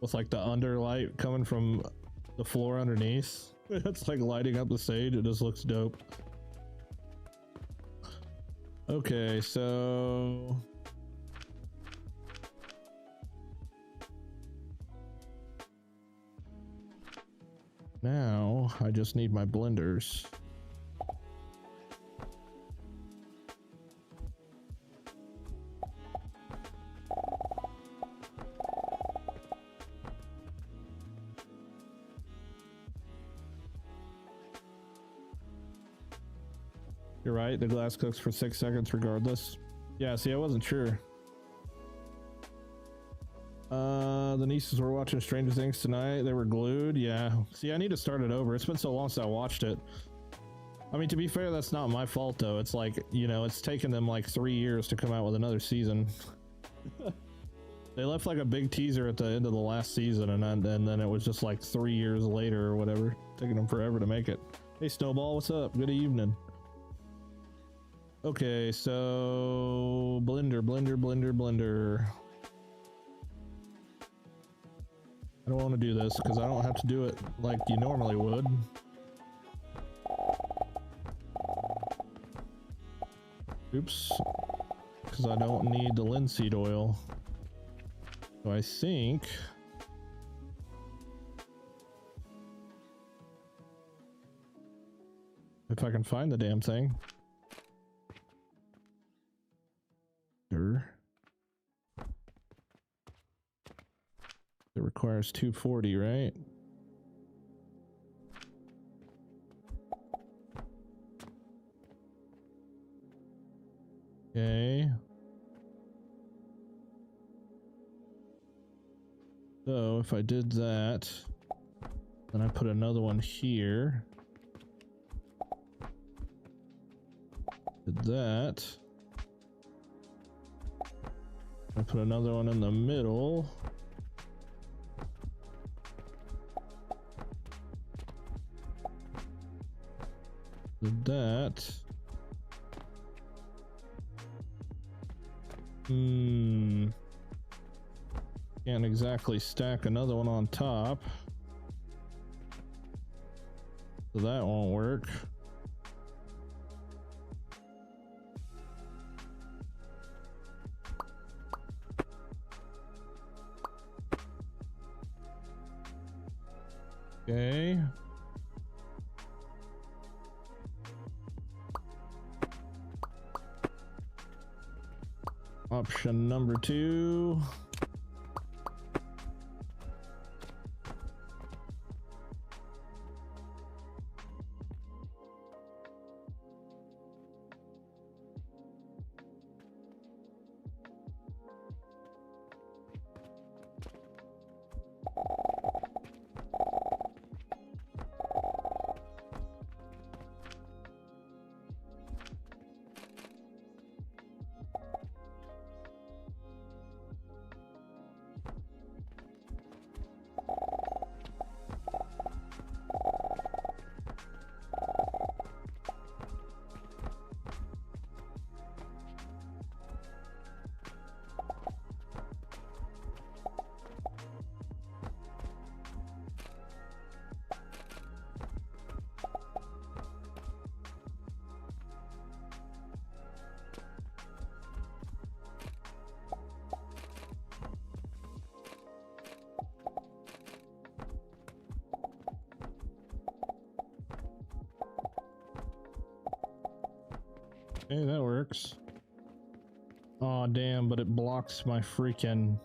with like the underlight coming from the floor underneath. It's like lighting up the stage. It just looks dope. Okay, so now I just need my blenders. You're right, the glass cooks for 6 seconds regardless. Yeah, see, I wasn't sure. The nieces were watching Stranger Things tonight. They were glued. Yeah. See, I need to start it over. It's been so long since I watched it. I mean, to be fair, that's not my fault though. It's like, you know, it's taken them like 3 years to come out with another season. They left like a big teaser at the end of the last season, and then it was just like 3 years later or whatever, taking them forever to make it. Hey Snowball, what's up? Good evening. Okay, so blender. I don't want to do this because I don't have to do it like you normally would. Oops, because I don't need the linseed oil. So I think if I can find the damn thing. Sure. It requires 240, right? Okay. So if I did that, then I put another one here. Did that. I put another one in the middle. Did that. Can't exactly stack another one on top. So that won't work. Okay. Option number 2. Okay, that works. Oh damn, but it blocks my freaking...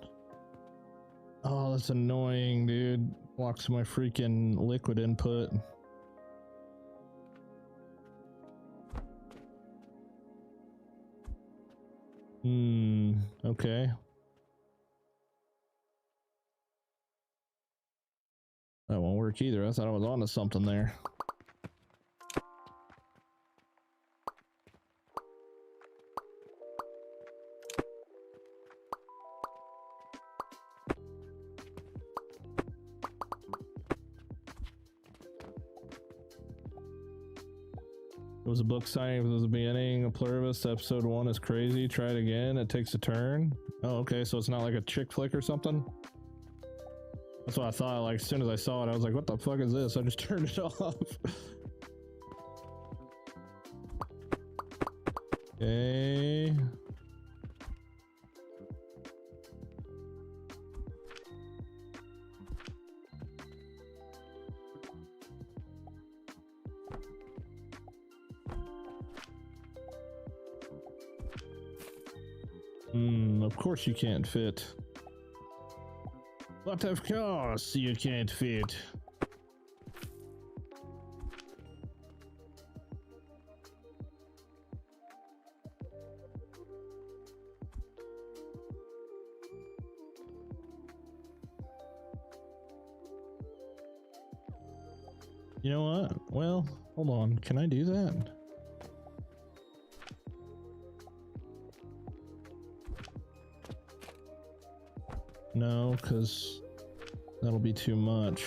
Oh, that's annoying, dude. Blocks my freaking liquid input. Okay. That won't work either. I thought I was onto something there. It was a book signing from the beginning. A pluribus. Episode 1 is crazy. Try it again. It takes a turn. Oh, okay. So it's not like a chick flick or something. That's what I thought. Like as soon as I saw it, I was like, "What the fuck is this?" I just turned it off. Okay. Of course you can't fit. But of course you can't fit. You know what? Well, hold on. Can I do that? No, because that'll be too much.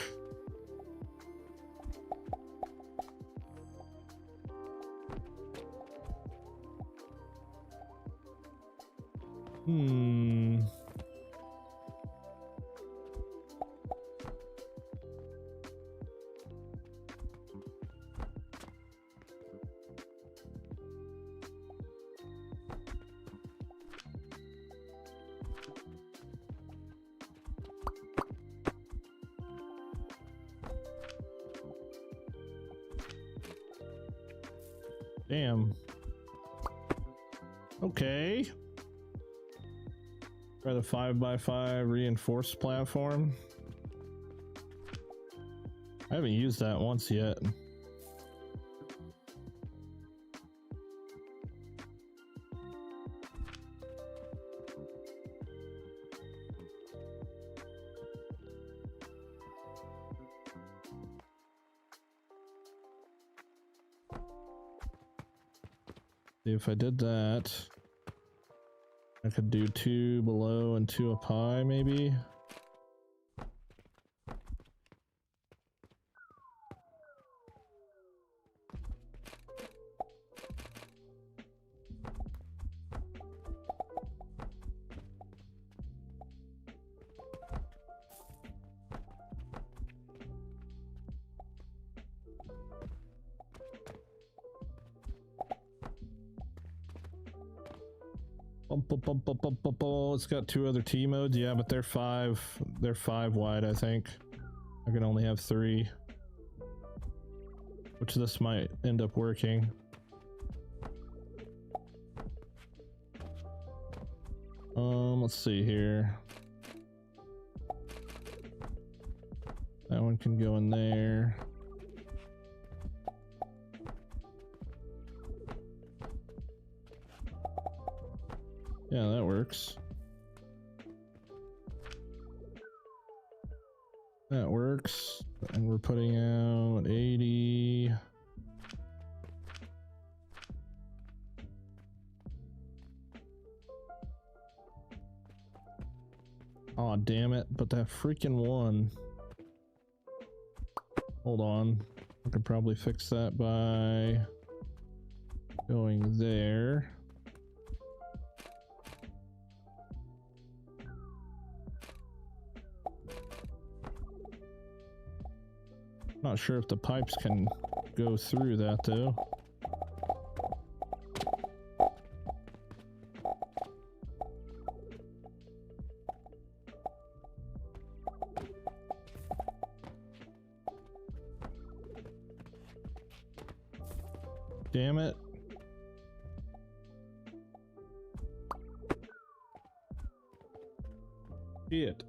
Damn. Okay. Try the 5x5 reinforced platform. I haven't used that once yet. If I did that, I could do 2 below and 2 up high, maybe. It's got 2 other T modes, yeah, but they're 5 wide, I think. I can only have 3, which this might end up working. Let's see here. That one can go in there. Yeah, that works. That works. And we're putting out 80. Aw, damn it. But that freaking one. Hold on. I could probably fix that by going there. Not sure if the pipes can go through that though. Damn it. Shit.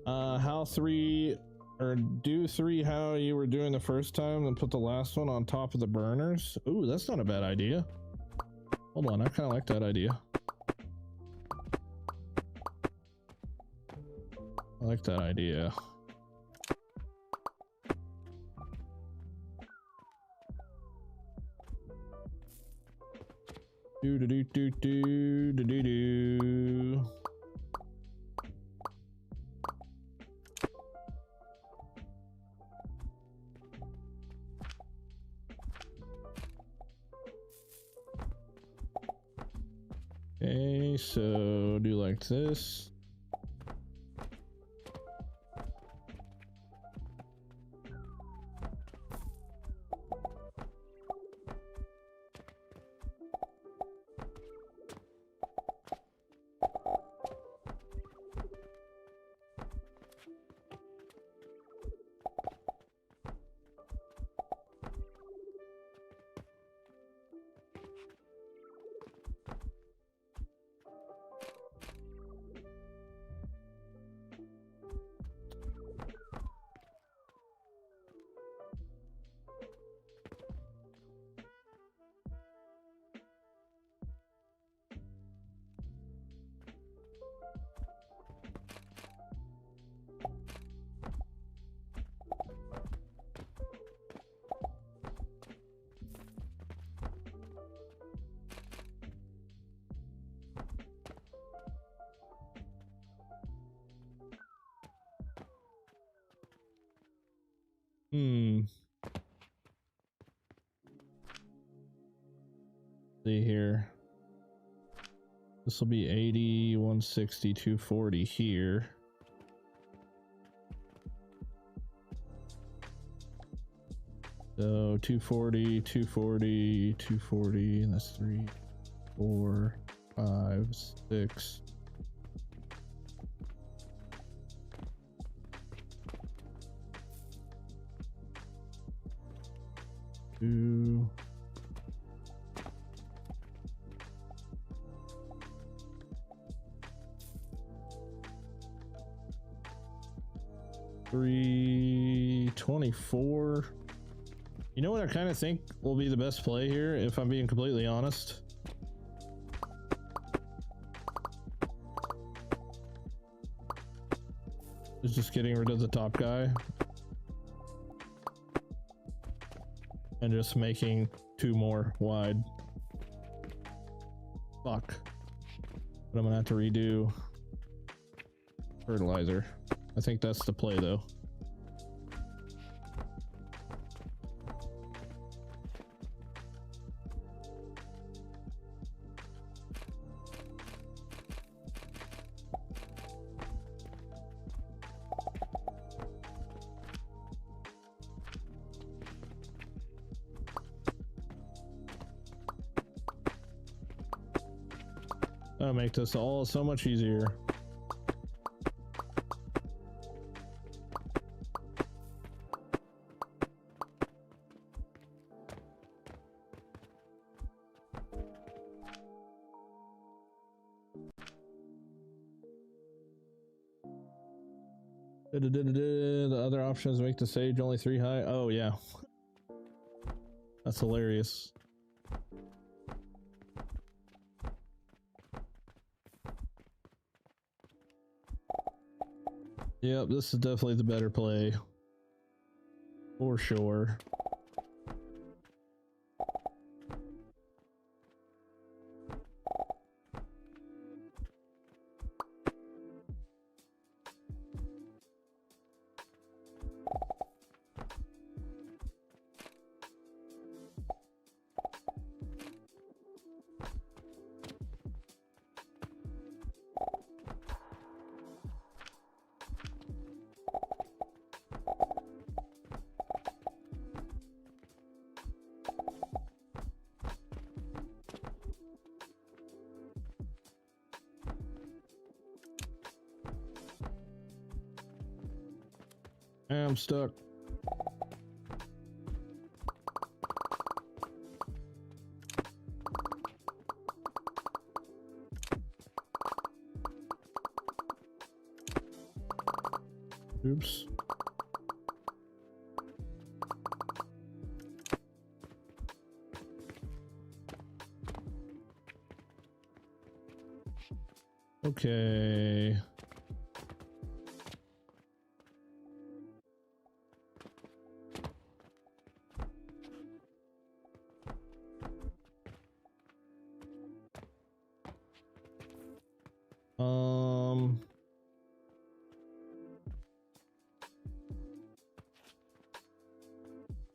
How 3 or do 3 how you were doing the first time and put the last one on top of the burners. Ooh, that's not a bad idea. Hold on, I kind of like that idea. I like that idea. Do do do do do do do do. Okay. Okay, so do like this. See here. This will be 80, 160, 240 here. So 240, 240, 240, and that's 3, 4, 5, 6. Two. $324. You know what I kind of think will be the best play here, if I'm being completely honest? Is just getting rid of the top guy. And just making 2 more wide. Fuck. But I'm gonna have to redo fertilizer. I think that's the play though. That'll make this all so much easier. The other option is make the sage only 3 high. Oh yeah. That's hilarious. Yep, this is definitely the better play. For sure. I'm stuck. Oops. Okay.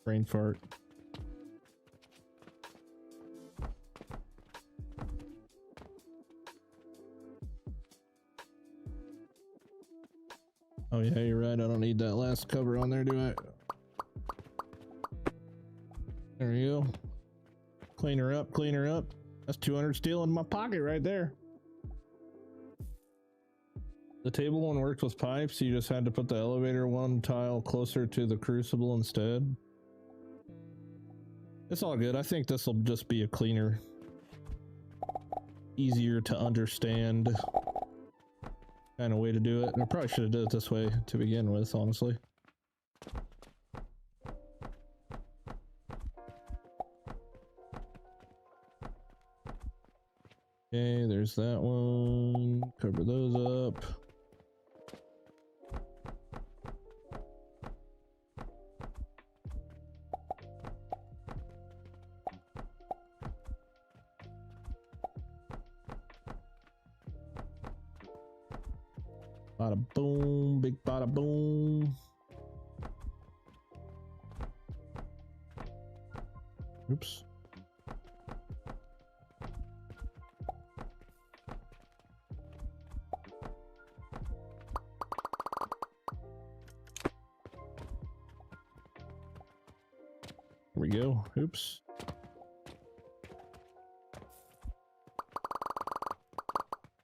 Brain fart. Oh yeah, you're right. I don't need that last cover on there, do I? There you go. Clean her up, clean her up. That's 200 steel in my pocket right there. The table one worked with pipes. You just had to put the elevator one tile closer to the crucible instead. It's all good. I think this will just be a cleaner, easier to understand kind of way to do it. And I probably should have did it this way to begin with, honestly. Okay, there's that one. Cover those up. Bada boom, big bada boom. Oops. Here we go. Oops.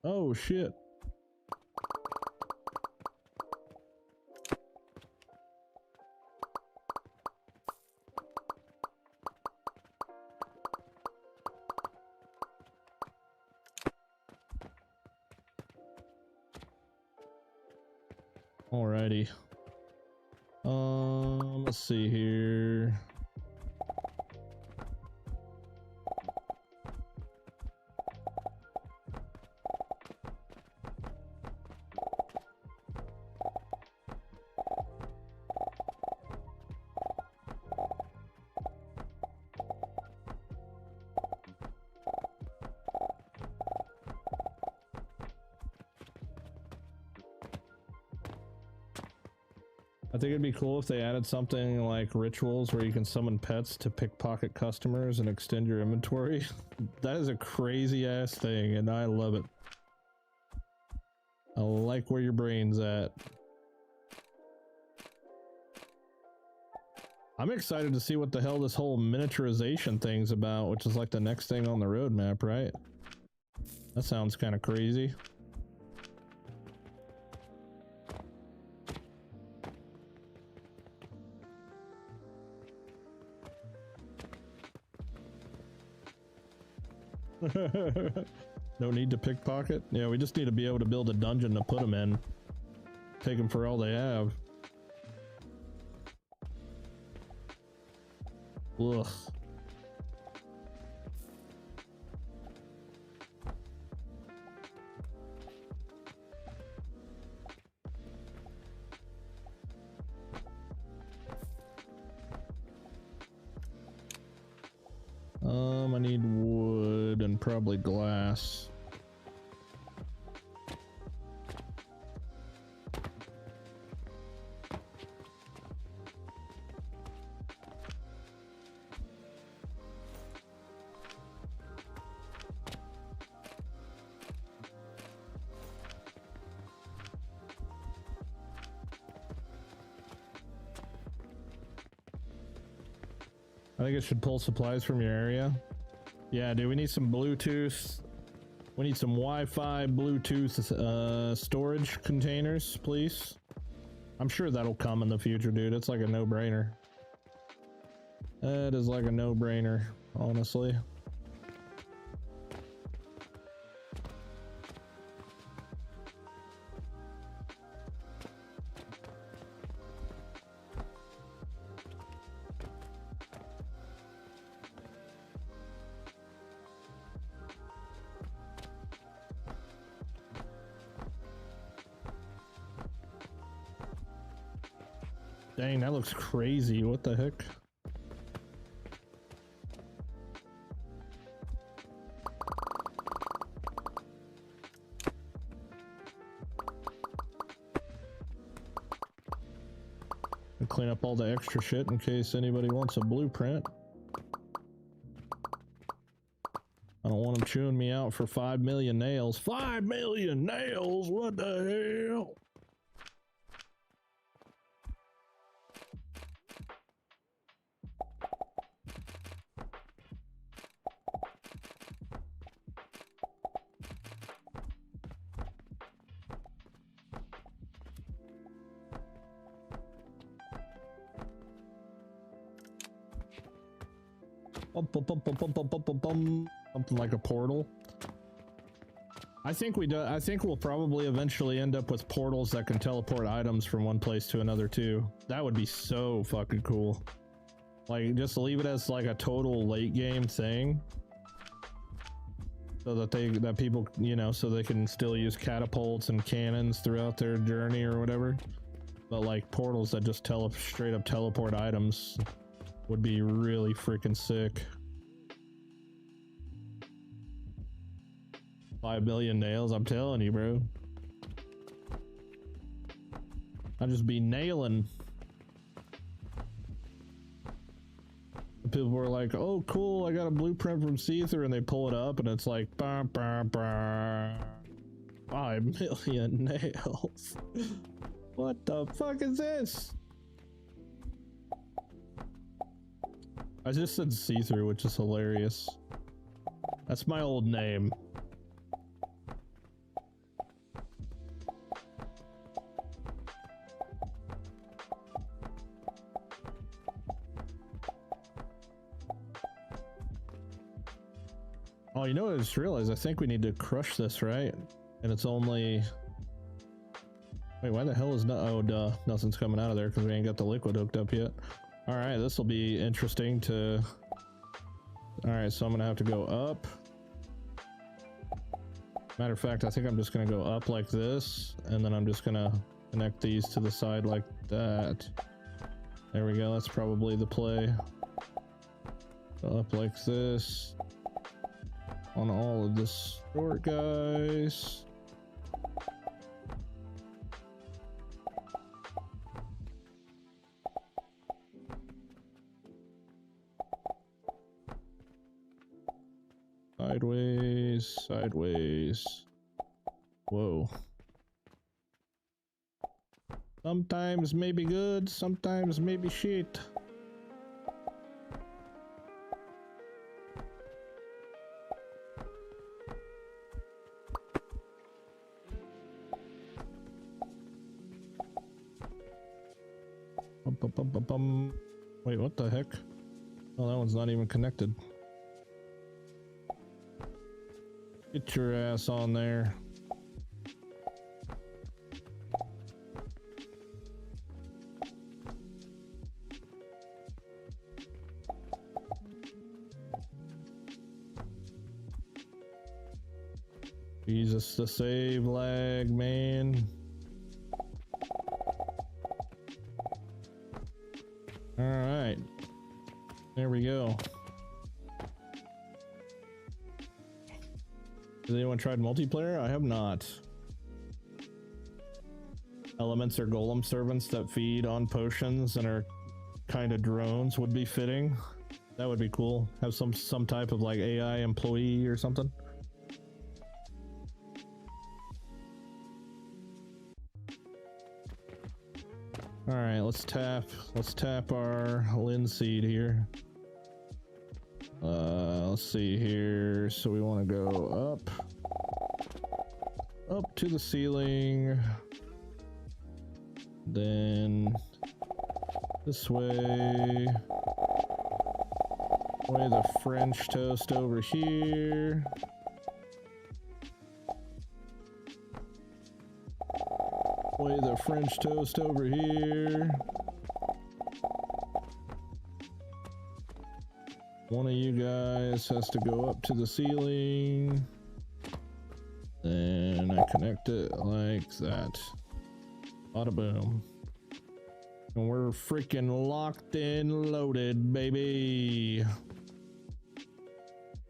Oh shit. Alrighty. Let's see here. I think it'd be cool if they added something like rituals where you can summon pets to pickpocket customers and extend your inventory. That is a crazy ass thing and I love it. I like where your brain's at. I'm excited to see what the hell this whole miniaturization thing's about, which is like the next thing on the roadmap, right? That sounds kind of crazy. No need to pickpocket. Yeah, we just need to be able to build a dungeon to put them in. Take them for all they have. Ugh. I need wood and probably glass. I think it should pull supplies from your area. Yeah, dude, we need some Bluetooth. We need some Wi-Fi, Bluetooth storage containers, please. I'm sure that'll come in the future, dude. It's like a no-brainer. That is like a no-brainer, honestly. Dang, that looks crazy. What the heck? And clean up all the extra shit in case anybody wants a blueprint. I don't want them chewing me out for 5 million nails. 5 million nails? What the hell? Something like a portal. I think we'll probably eventually end up with portals that can teleport items from one place to another too. That would be so fucking cool. Like, just leave it as like a total late game thing, so that people, you know, so they can still use catapults and cannons throughout their journey or whatever. But like portals that just straight up teleport items would be really freaking sick. 5 million nails, I'm telling you, bro. I'd just be nailing. People were like, oh cool, I got a blueprint from see-through, and they pull it up and it's like 5 million nails. What the fuck is this? I just said see-through, which is hilarious. That's my old name. Oh, you know what I just realized? I think we need to crush this, right? And it's only... Wait, why the hell is oh, duh. Nothing's coming out of there because we ain't got the liquid hooked up yet. Alright, this will be interesting to... Alright, so I'm gonna have to go up. Matter of fact, I think I'm just gonna go up like this, and then I'm just gonna connect these to the side like that. There we go, that's probably the play. Go up like this. On all of this short guys. Sideways, sideways. Whoa. Sometimes maybe good, sometimes maybe shit. Wait, what the heck? Oh, that one's not even connected. Get your ass on there. Jesus, the save lag, man. Alright. There we go. Has anyone tried multiplayer? I have not. Elements or golem servants that feed on potions and are kind of drones would be fitting. That would be cool. Have some type of like AI employee or something. All right, let's tap our linseed here. Let's see here. So we want to go up to the ceiling, then this way the French toast over here. Way the French toast over here. One of you guys has to go up to the ceiling. And I connect it like that. Bada boom. And we're freaking locked and loaded, baby.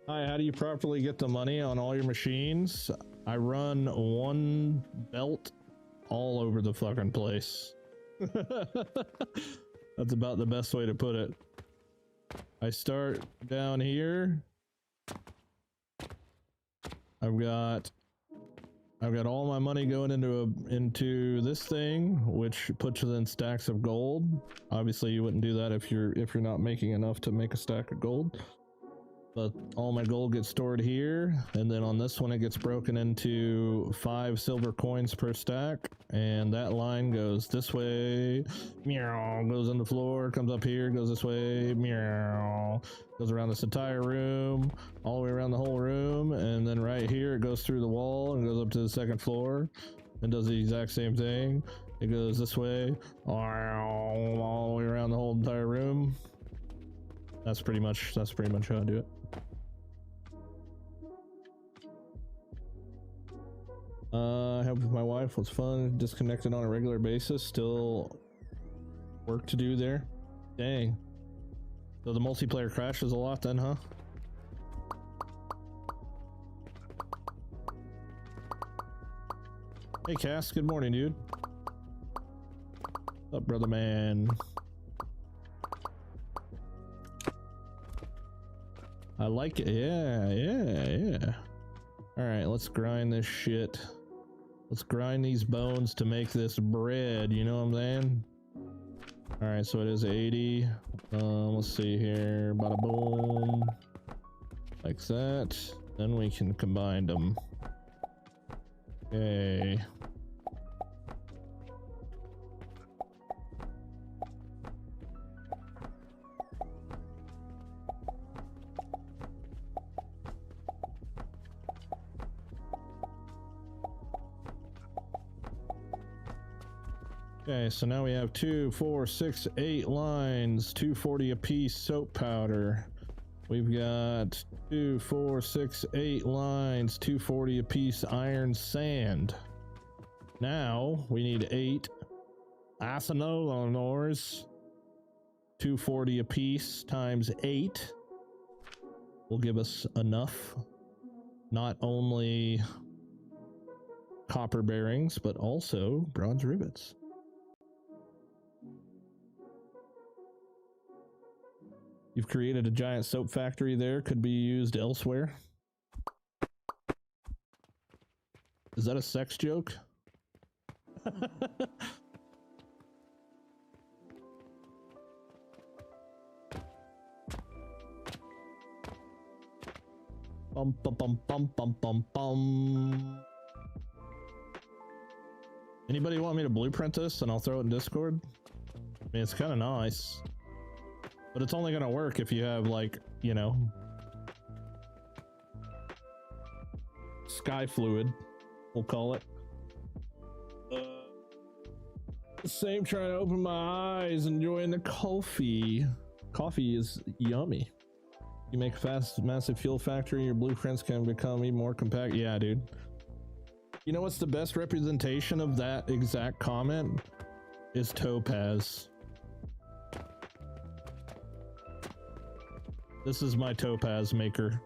Hi, how do you properly get the money on all your machines? I run one belt all over the fucking place. That's about the best way to put it. I start down here. I've got all my money going into this thing, which puts it in stacks of gold. Obviously, you wouldn't do that if you're not making enough to make a stack of gold. But all my gold gets stored here, and then on this one it gets broken into 5 silver coins per stack, and that line goes this way, meow, goes on the floor, comes up here, goes this way, meow, goes around this entire room, all the way around the whole room, and then right here it goes through the wall and goes up to the 2nd floor and does the exact same thing. It goes this way, all the way around the whole entire room. That's pretty much how I do it. I hope my wife was fun, disconnected on a regular basis, still work to do there. Dang. So the multiplayer crashes a lot then, huh? Hey Cass, good morning, dude. What's up, brother man? I like it. Yeah. All right, let's grind this shit. Let's grind these bones to make this bread, you know what I'm saying? All right, so it is 80. Let's see here. Bada boom. Like that. Then we can combine them. Okay. Okay, so now we have 2, 4, 6, 8 lines, 240 a piece soap powder. We've got 2, 4, 6, 8 lines, 240 a piece iron sand. Now we need 8 acetylene ores, 240 a piece times 8 will give us enough, not only copper bearings, but also bronze rivets. You've created a giant soap factory there, could be used elsewhere. Is that a sex joke? Bum bum bum bum bum bum bum. Anybody want me to blueprint this and I'll throw it in Discord? I mean, it's kind of nice. But it's only gonna work if you have, like, you know, sky fluid, we'll call it. Same, trying to open my eyes, enjoying the coffee. Coffee is yummy. You make a fast, massive fuel factory, your blueprints can become even more compact. Yeah, dude. You know what's the best representation of that exact comment? Is topaz. This is my topaz maker.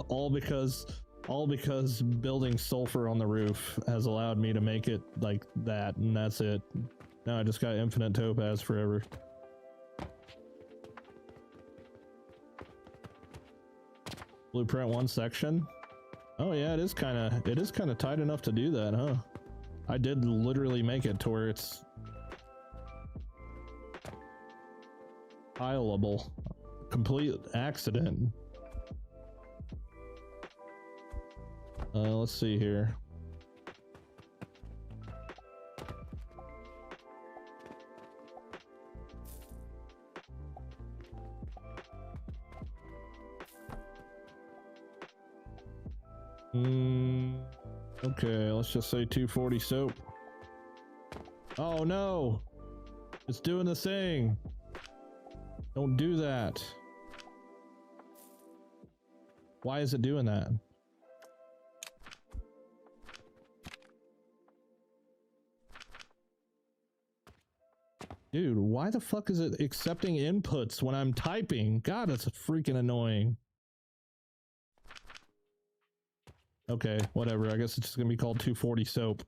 all because building sulfur on the roof has allowed me to make it like that, and that's it. Now I just got infinite topaz forever. Blueprint 1 section. Oh yeah, it is kind of tight enough to do that, huh? I did literally make it to where it's tileable. Complete accident. Let's see here. Okay, let's just say 240 soap. Oh no! It's doing the thing! Don't do that. Why is it doing that? Dude, why the fuck is it accepting inputs when I'm typing? God, that's freaking annoying. Okay, whatever. I guess it's just gonna be called 240 soap.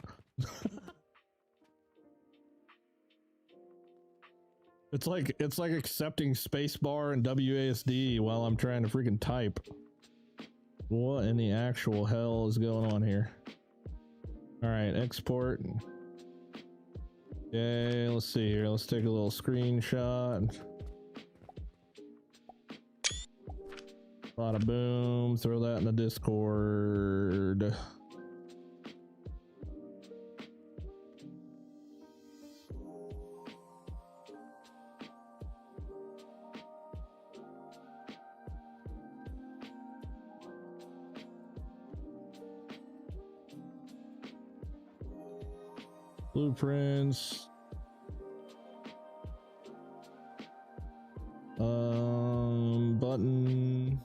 It's like accepting spacebar and WASD while I'm trying to freaking type. What in the actual hell is going on here? All right, export. Okay, let's see here. Let's take a little screenshot. Bada boom. Throw that in the Discord. Blueprints. Button.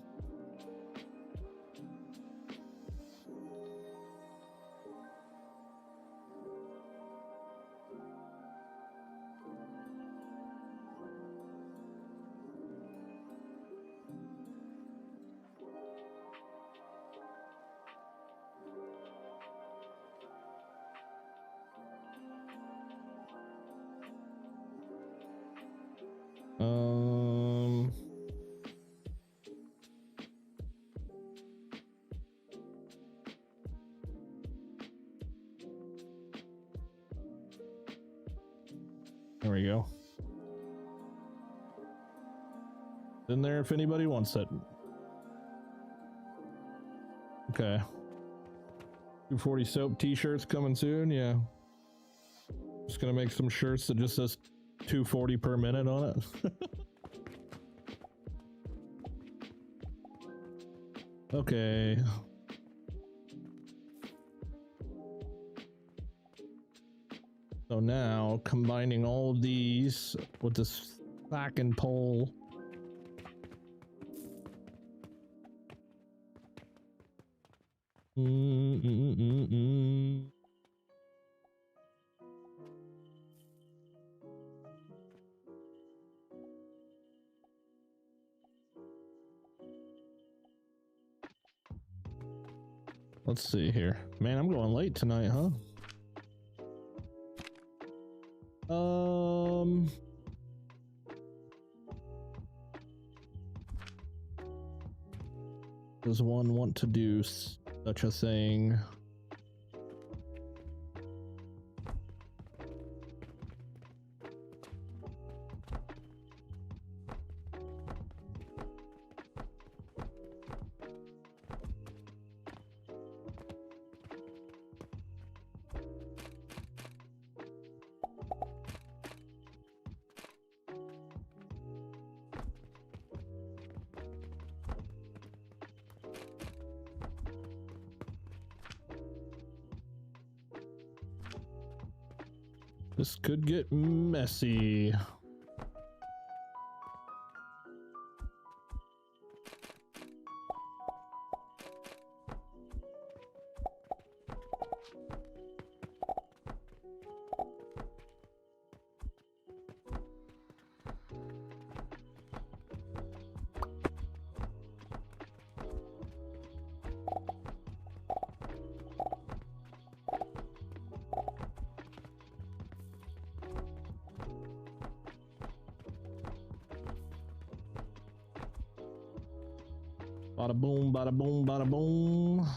There we go. In there if anybody wants it. Okay. 240 soap t-shirts coming soon, yeah. Just gonna make some shirts that just says 240 per minute on it. Okay. So now combining all of these with this fucking pole. Let's see here. Man, I'm going late tonight, huh? Does one want to do such a thing? This could get messy. Bada boom, bada boom, bada boom.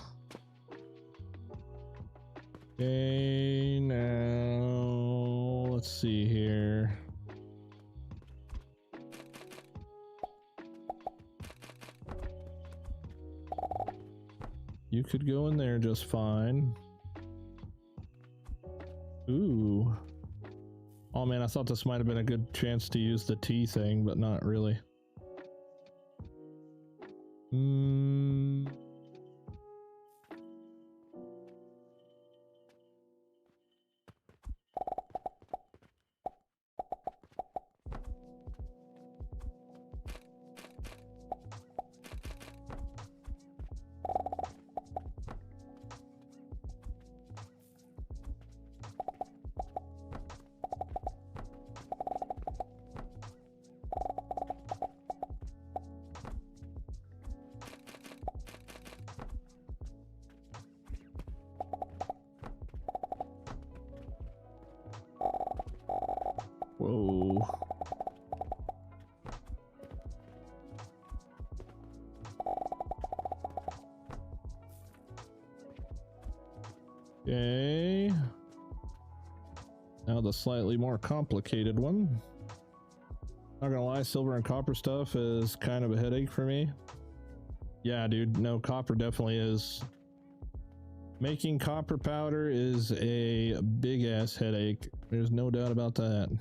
Okay, now let's see here. You could go in there just fine. Ooh. Oh man, I thought this might have been a good chance to use the T thing, but not really. Whoa. Okay. Now the slightly more complicated one. Not gonna lie, silver and copper stuff is kind of a headache for me. Yeah, dude. No, copper definitely is. Making copper powder is a big ass headache. There's no doubt about that.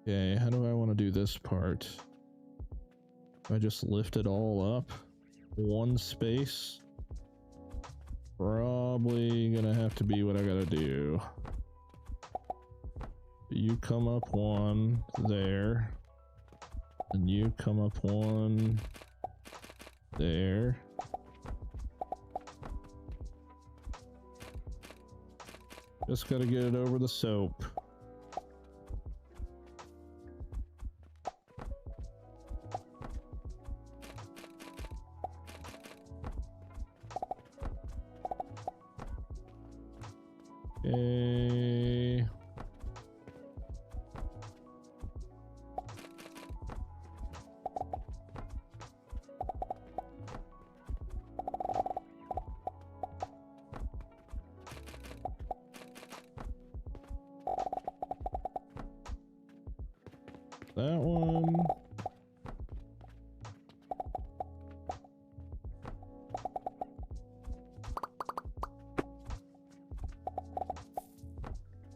Okay, how do I want to do this part? Do I just lift it all up? One space? Probably gonna have to be what I gotta do. You come up one there. And you come up one there. Just gotta get it over the soap. Okay. That one.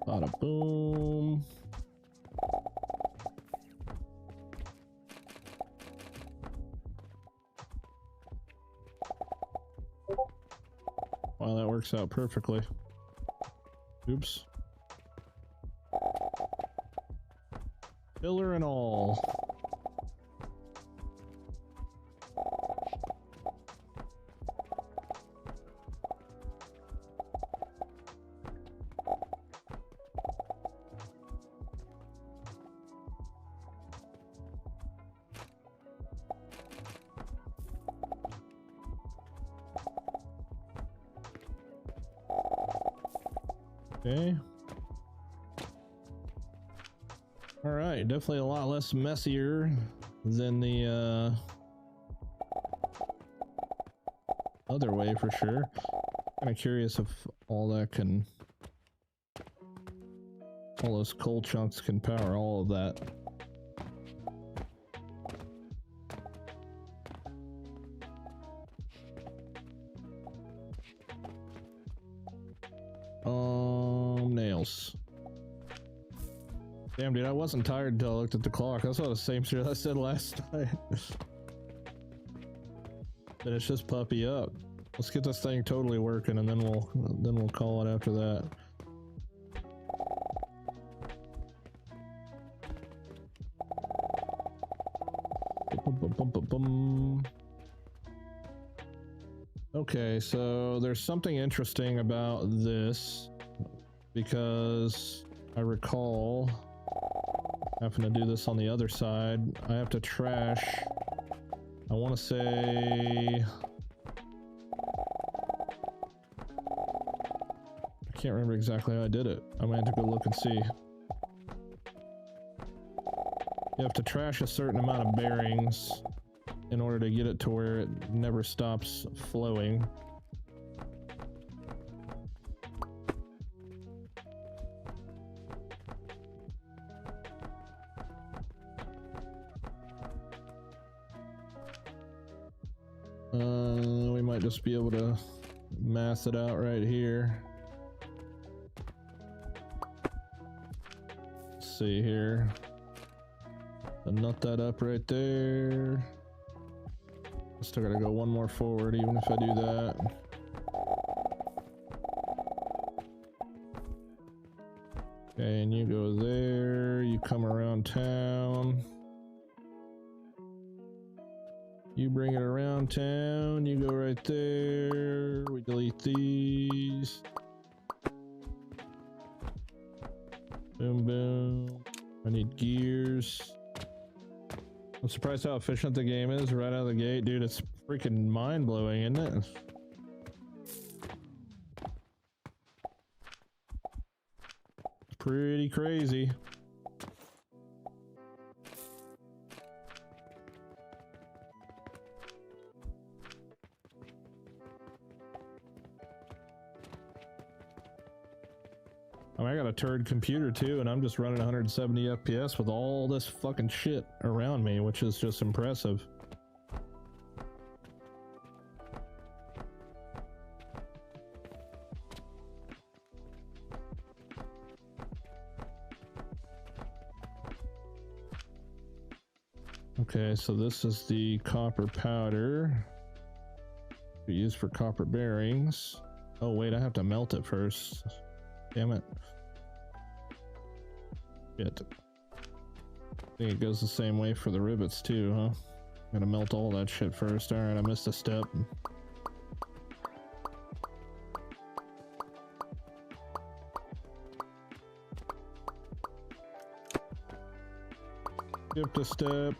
Bada boom. Wow, that works out perfectly. Oops. Pillar and all. Okay. All right, definitely a lot less messier than the other way for sure. Kind of curious if all that can, all those coal chunks can power all of that. Nails. Damn, dude, I wasn't tired until I looked at the clock. That's all the same shit I said last night. Then it's just puppy up. Let's get this thing totally working, and then we'll call it after that. Okay, so there's something interesting about this, because I recall having to do this on the other side. I have to trash, I want to say, I can't remember exactly how I did it. I'm gonna have to go look and see. You have to trash a certain amount of bearings in order to get it to where it never stops flowing. We might just be able to mass it out right here. Let's see here. I'll nut that up right there. Still gotta go one more forward even if I do that. Okay, and you go there, you come around town. You bring it around town, you go right there. We delete these. Boom, boom. I need gears. I'm surprised how efficient the game is right out of the gate. Dude, it's freaking mind-blowing, isn't it? It's pretty crazy. I mean, I got a turd computer too, and I'm just running 170 FPS with all this fucking shit around me, which is just impressive. Okay, so this is the copper powder we use for copper bearings. Oh wait, I have to melt it first. Damn it. Shit. I think it goes the same way for the rivets too, huh? Gotta melt all that shit first. Alright, I missed a step. Skipped a step.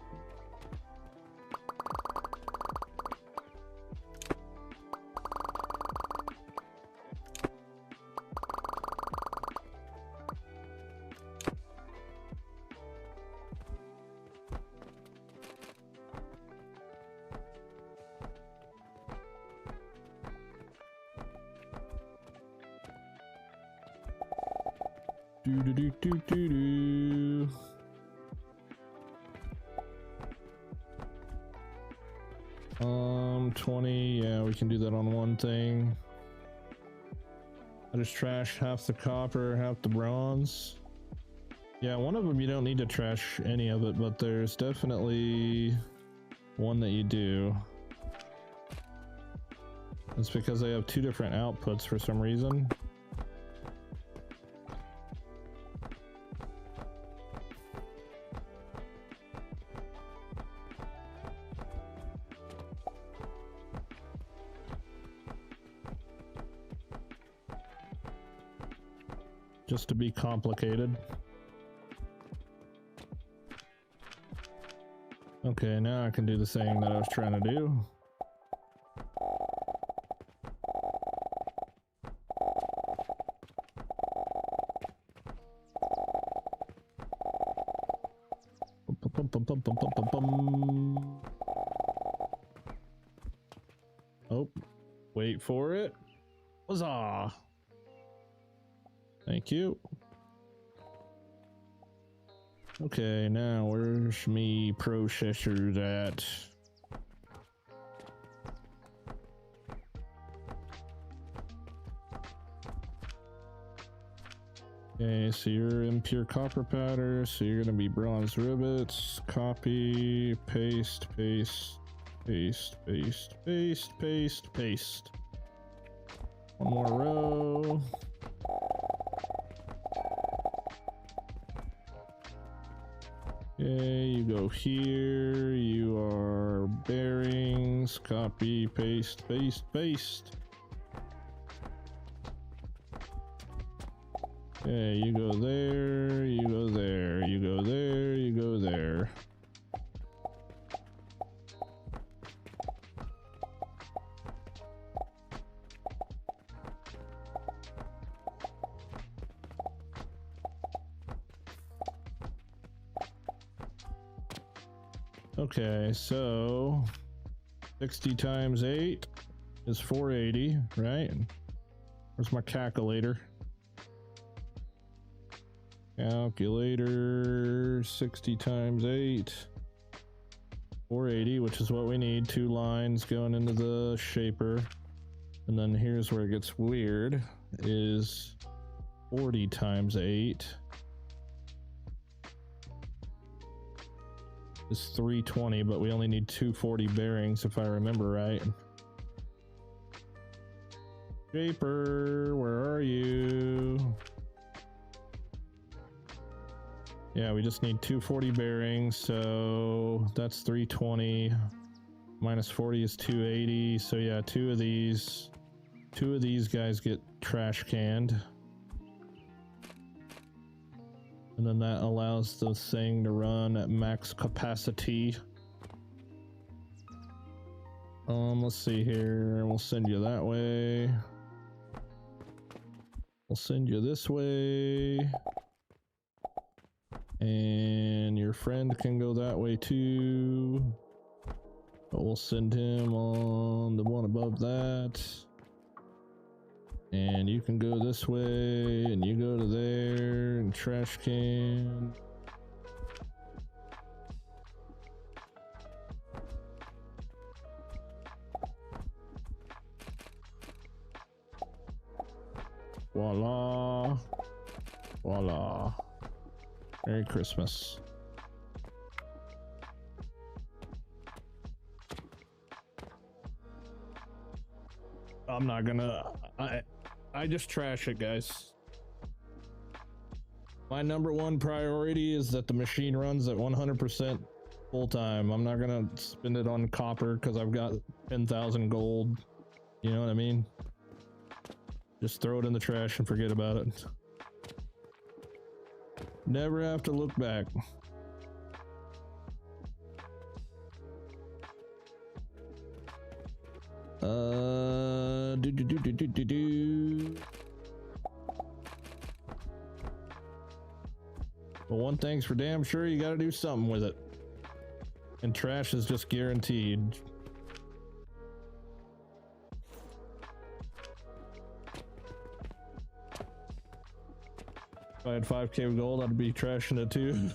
Do do do do do do. 20, yeah, we can do that on one thing. I just trashed half the copper, half the bronze. Yeah, one of them you don't need to trash any of it, but there's definitely one that you do. It's because they have two different outputs for some reason. Just to be complicated. Okay, now I can do the thing that I was trying to do. Oh, wait for it. Huzzah! Thank you. Okay, now where's me processors at? Okay, so you're impure copper powder, so you're gonna be bronze rivets. Copy, paste, paste, paste, paste, paste, paste, paste. One more row. Okay, you go here, you are bearings, copy, paste, paste, paste. Okay, you go there, you go there, you go there, you go there. Okay, so 60 times 8 is 480, right? Where's my calculator? Calculator, 60 times 8, 480, which is what we need. 2 lines going into the shaper. And then here's where it gets weird, is 40 times 8. Is 320, but we only need 240 bearings if I remember right. Shaper, where are you? Yeah, we just need 240 bearings, so that's 320. Minus 40 is 280, so yeah, two of these guys get trash canned. And then that allows the thing to run at max capacity. Let's see here. We'll send you that way. We'll send you this way. And your friend can go that way too. But we'll send him on the one above that. And you can go this way, and you go to there, and trash can. Voila. Voila. Merry Christmas. I'm not gonna... I just trash it, guys. My number one priority is that the machine runs at 100% full time. I'm not gonna spend it on copper because I've got 10,000 gold. You know what I mean? Just throw it in the trash and forget about it. Never have to look back. Well, one thing's for damn sure, you gotta do something with it. And trash is just guaranteed. If I had 5k of gold, I'd be trashing it too.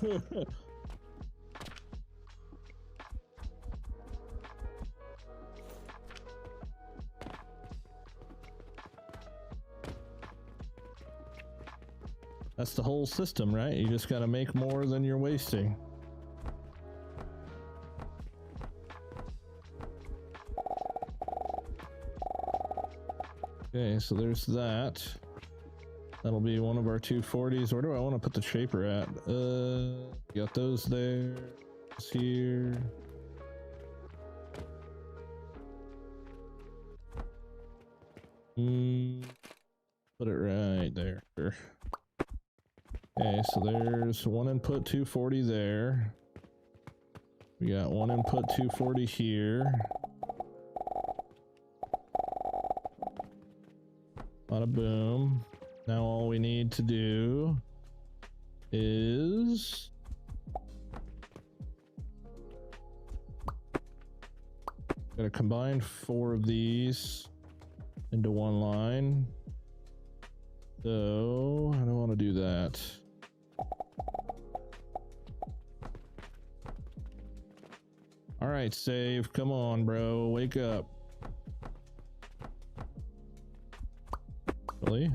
That's the whole system, right? You just gotta make more than you're wasting. Okay, so there's that. That'll be one of our 240s. Where do I want to put the shaper at? Got those there. It's here. Put it right there. Okay, so there's one input 240 there. We got one input 240 here. Bada boom. Now all we need to do is gotta combine 4 of these into one line. So I don't want to do that. All right, save. Come on, bro. Wake up. Really?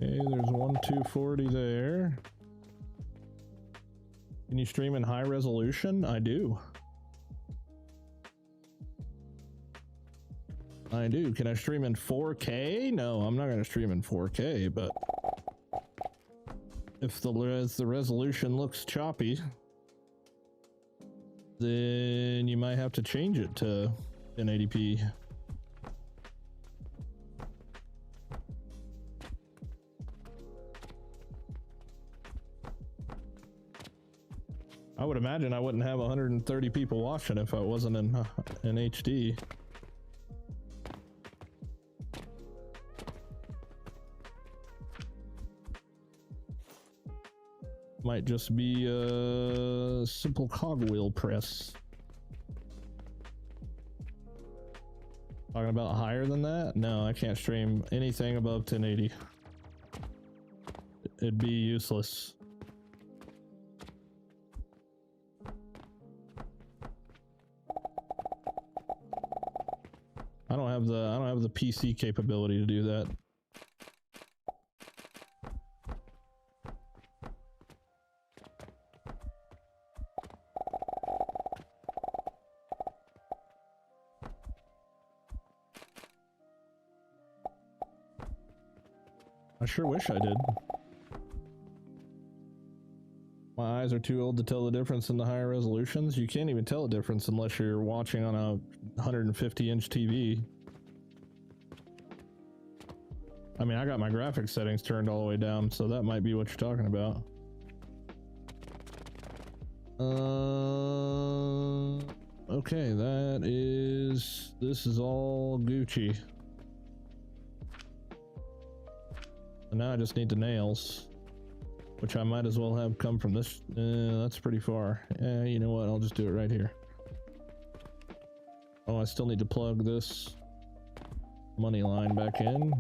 Okay, there's one 240 there. Can you stream in high resolution? I do. I do. Can I stream in 4K? No, I'm not going to stream in 4K, but if the resolution looks choppy, then you might have to change it to 1080p. I would imagine I wouldn't have 130 people watching if I wasn't in HD. Might just be a simple cogwheel press. Talking about higher than that? No, I can't stream anything above 1080. It'd be useless. I don't have the PC capability to do that. I sure wish I did. My eyes are too old to tell the difference in the higher resolutions. You can't even tell the difference unless you're watching on a 150-inch TV. I mean, I got my graphics settings turned all the way down, so that might be what you're talking about. Okay, that is this is all Gucci. And now I just need the nails, which I might as well have come from this. That's pretty far. You know what? I'll just do it right here. Oh, I still need to plug this money line back in.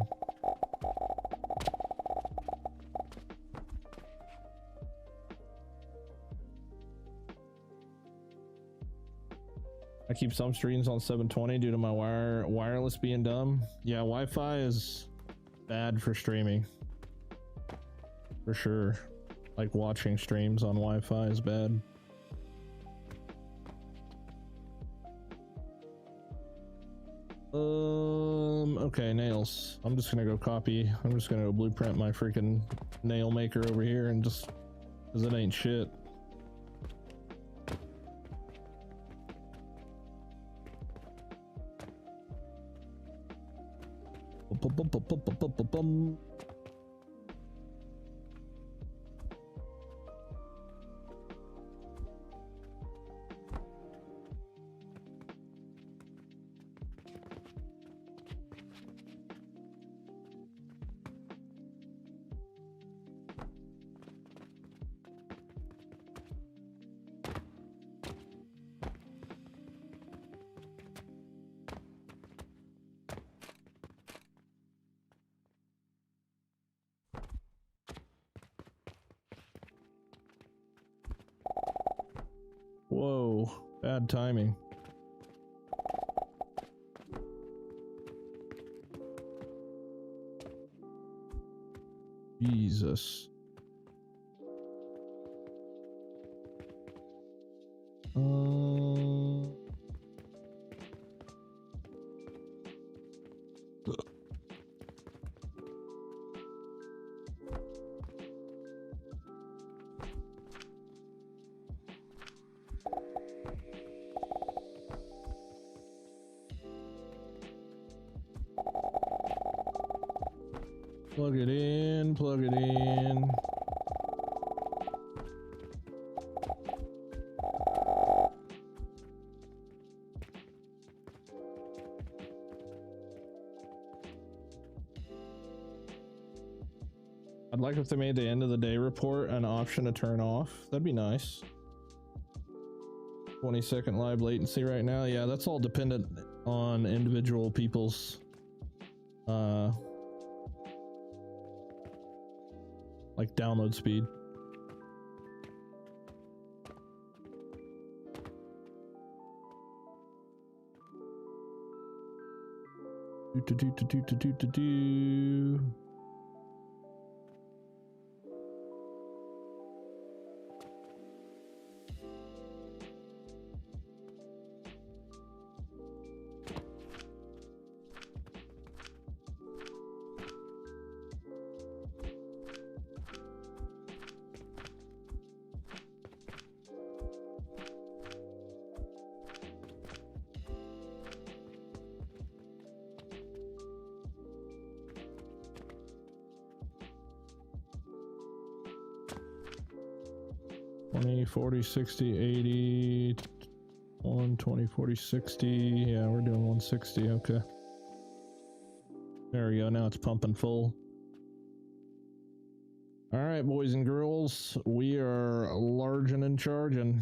I keep some streams on 720 due to my wireless being dumb. Yeah, Wi-Fi is bad for streaming. For sure. Like watching streams on Wi-Fi is bad. Okay, nails. I'm just gonna go copy. I'm just gonna go blueprint my freaking nail maker over here and just, cause it ain't shit. Whoa, bad timing. Jesus. Plug it in, plug it in. I'd like if they made the end of the day report an option to turn off. That'd be nice. 20-second live latency right now. Yeah, that's all dependent on individual people's like download speed. Do. 20, 40, 60, 80, 120, 40, 60. Yeah, we're doing 160. Okay. There we go. Now it's pumping full. All right, boys and girls, we are larging and charging.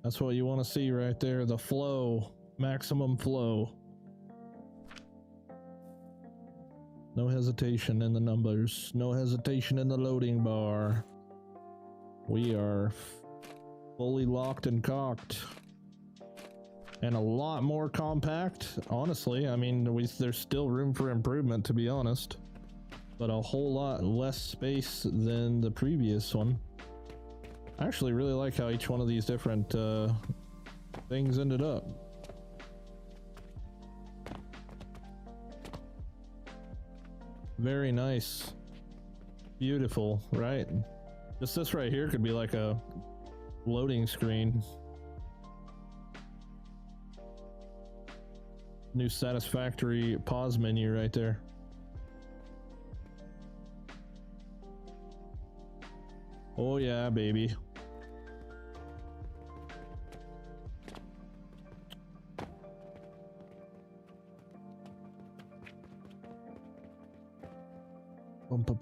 That's what you want to see right there. The flow, maximum flow. No hesitation in the numbers. No hesitation in the loading bar. We are fully locked and cocked. And a lot more compact, honestly. I mean, there's still room for improvement, to be honest. But a whole lot less space than the previous one. I actually really like how each one of these different things ended up. Very nice. Beautiful, right? Just this right here could be like a loading screen. New satisfactory pause menu right there. Oh yeah, baby.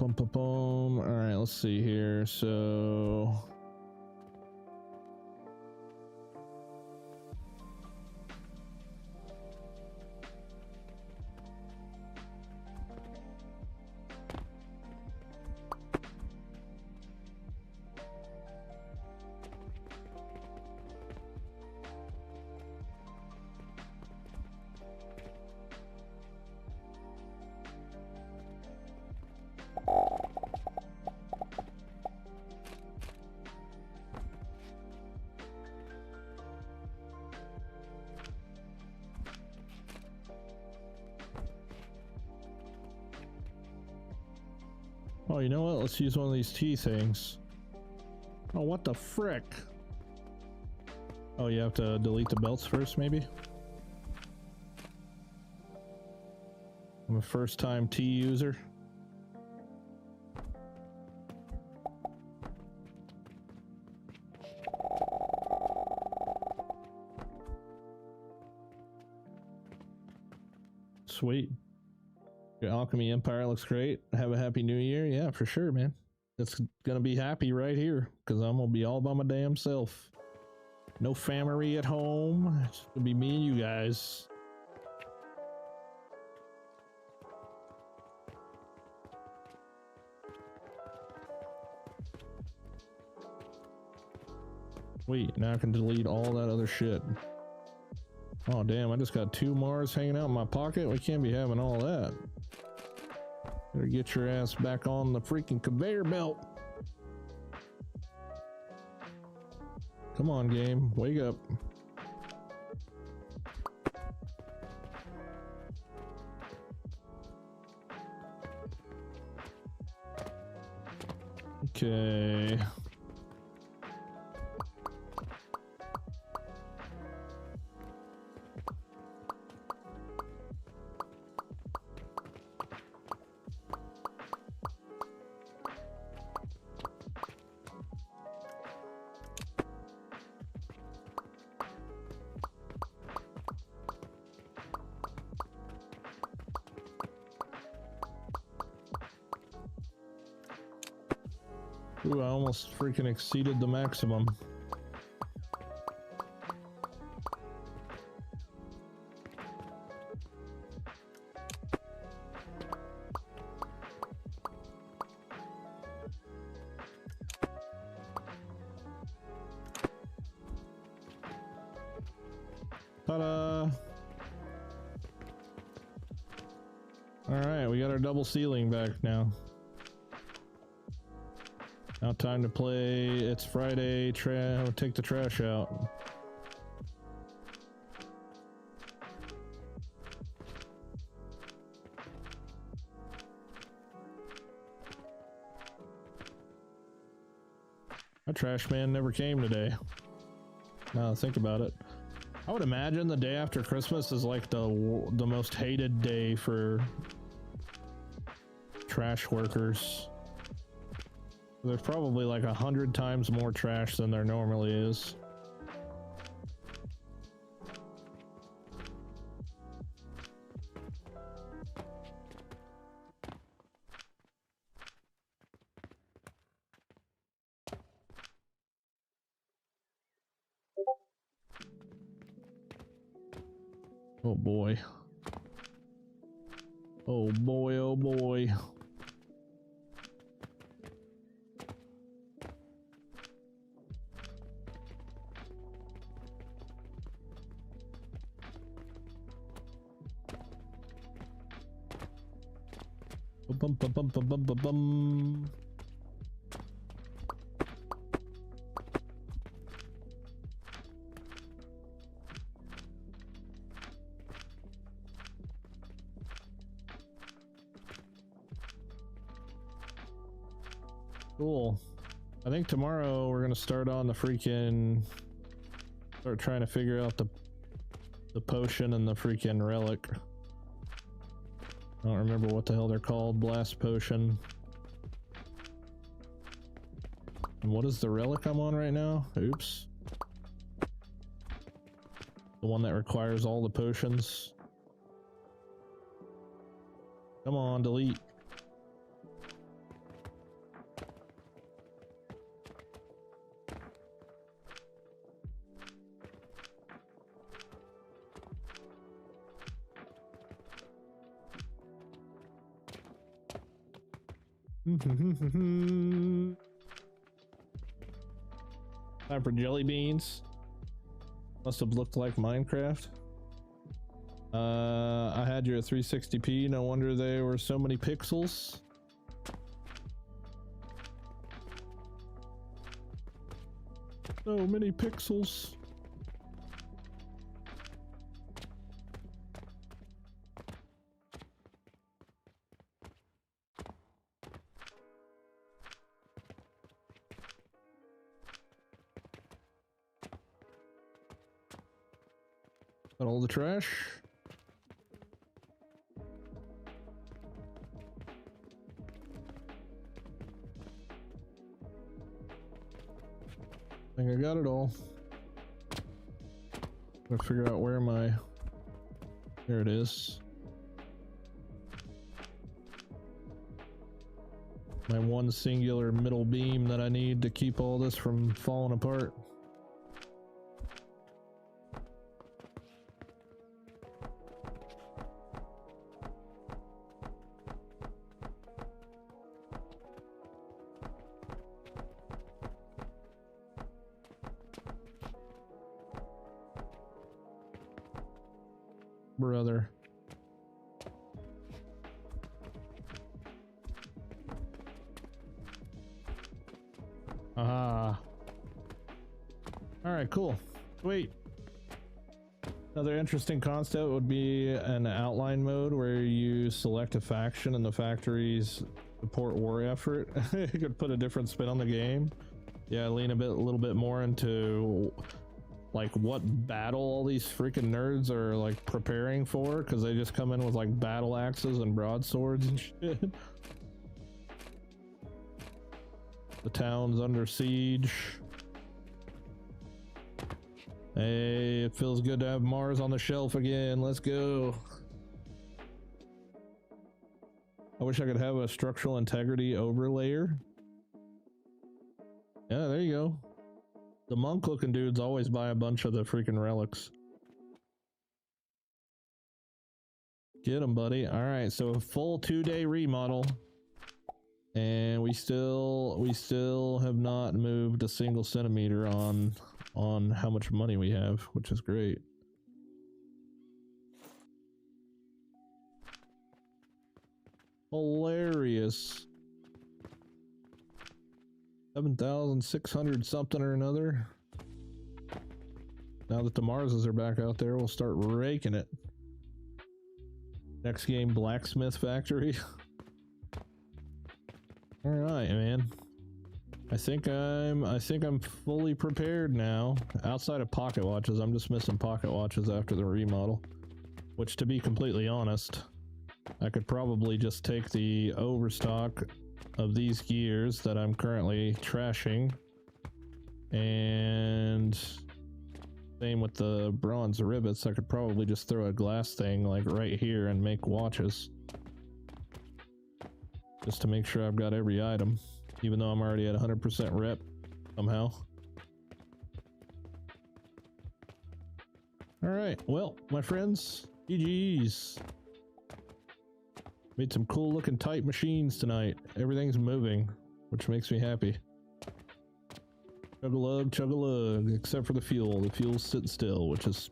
All right, let's see here. So oh, you know what? Let's use one of these tea things. Oh, what the frick? Oh, you have to delete the belts first, maybe? I'm a first-time tea user. Sweet. Your Alchemy Empire looks great. Have a happy new year. Yeah, for sure, man. It's gonna be happy right here because I'm gonna be all by my damn self. No family at home. It's gonna be me and you guys. Wait, now I can delete all that other shit. Oh damn, I just got 2 Mars hanging out in my pocket. We can't be having all that. Better get your ass back on the freaking conveyor belt. Come on, game. Wake up. Okay. Ooh, I almost freaking exceeded the maximum. Ta-da! Alright, we got our double ceiling back now. Now time to play. It's Friday. Take the trash out. Our trash man never came today. Now that I think about it, I would imagine the day after Christmas is like the most hated day for trash workers. There's probably like 100 times more trash than there normally is. Oh boy. Oh boy, oh boy. Bum, bum, bum, bum, bum, bum, bum. Cool. I think tomorrow we're gonna start on the freaking start trying to figure out the potion and the freaking relic. I don't remember what the hell they're called. Blast potion. And what is the relic I'm on right now? Oops. The one that requires all the potions. Come on, delete. Time for jelly beans. Must have looked like Minecraft. I had you at 360p. No wonder there were so many pixels. So many pixels. Got all the trash. I think I got it all. Gotta figure out where my... There it is. My one singular middle beam that I need to keep all this from falling apart. Brother. Ah. Alright, cool. Wait. Another interesting concept would be an outline mode where you select a faction and the factories support war effort. You could put a different spin on the game. Yeah, lean a little bit more into like what battle all these freaking nerds are like preparing for, because they just come in with like battle axes and broadswords and shit. The town's under siege. Hey, it feels good to have Mars on the shelf again. Let's go. I wish I could have a structural integrity overlayer. Yeah, there you go. The monk looking dudes always buy a bunch of the freaking relics. Get them, buddy. All right, so a full 2-day remodel, and we still have not moved a single centimeter on how much money we have, which is great. Hilarious. 7,600 something or another. Now that the Marses are back out there, we'll start raking it. Next game, blacksmith factory. All right, man. I think I'm fully prepared now. Outside of pocket watches, I'm just missing pocket watches after the remodel. Which, to be completely honest, I could probably just take the overstock of these gears that I'm currently trashing, and same with the bronze rivets. I could probably just throw a glass thing like right here and make watches, just to make sure I've got every item, even though I'm already at 100% rep somehow. All right, well, my friends, GG's. Made some cool looking tight machines tonight. Everything's moving, which makes me happy. Chug-a-lug, chug-a-lug, except for the fuel. The fuel's sitting still, which is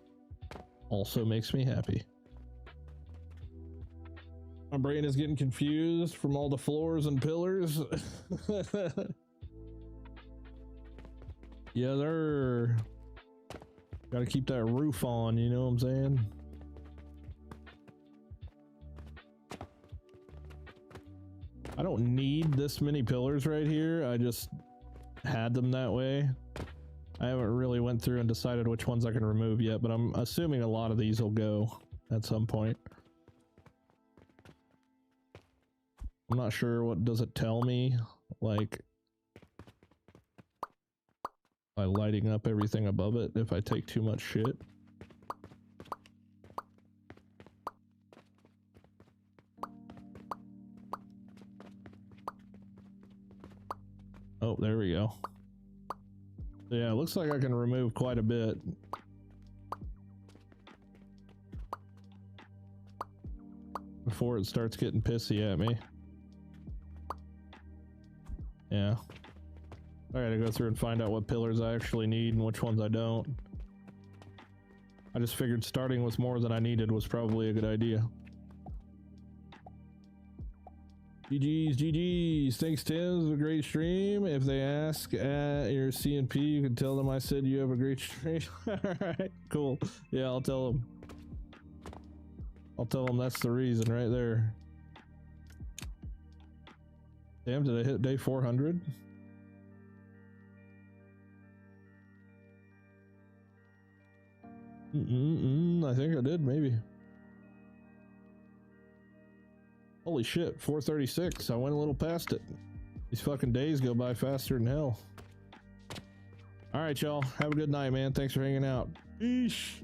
also makes me happy. My brain is getting confused from all the floors and pillars. Yeah, they're gotta keep that roof on, you know what I'm saying? I don't need this many pillars right here. I just had them that way. I haven't really went through and decided which ones I can remove yet, but I'm assuming a lot of these will go at some point. I'm not sure what does it tell me, like by lighting up everything above it if I take too much shit. Oh, there we go. Yeah, it looks like I can remove quite a bit. Before it starts getting pissy at me. Yeah. I gotta go through and find out what pillars I actually need and which ones I don't. I just figured starting with more than I needed was probably a good idea. GG's, GG's. Thanks, Tim. It was a great stream. If they ask at your CNP, you can tell them I said you have a great stream. Alright, cool. Yeah, I'll tell them. I'll tell them that's the reason right there. Damn, did I hit day 400? I think I did, maybe. Holy shit, 436. I went a little past it. These fucking days go by faster than hell. Alright, y'all. Have a good night, man. Thanks for hanging out. Peace.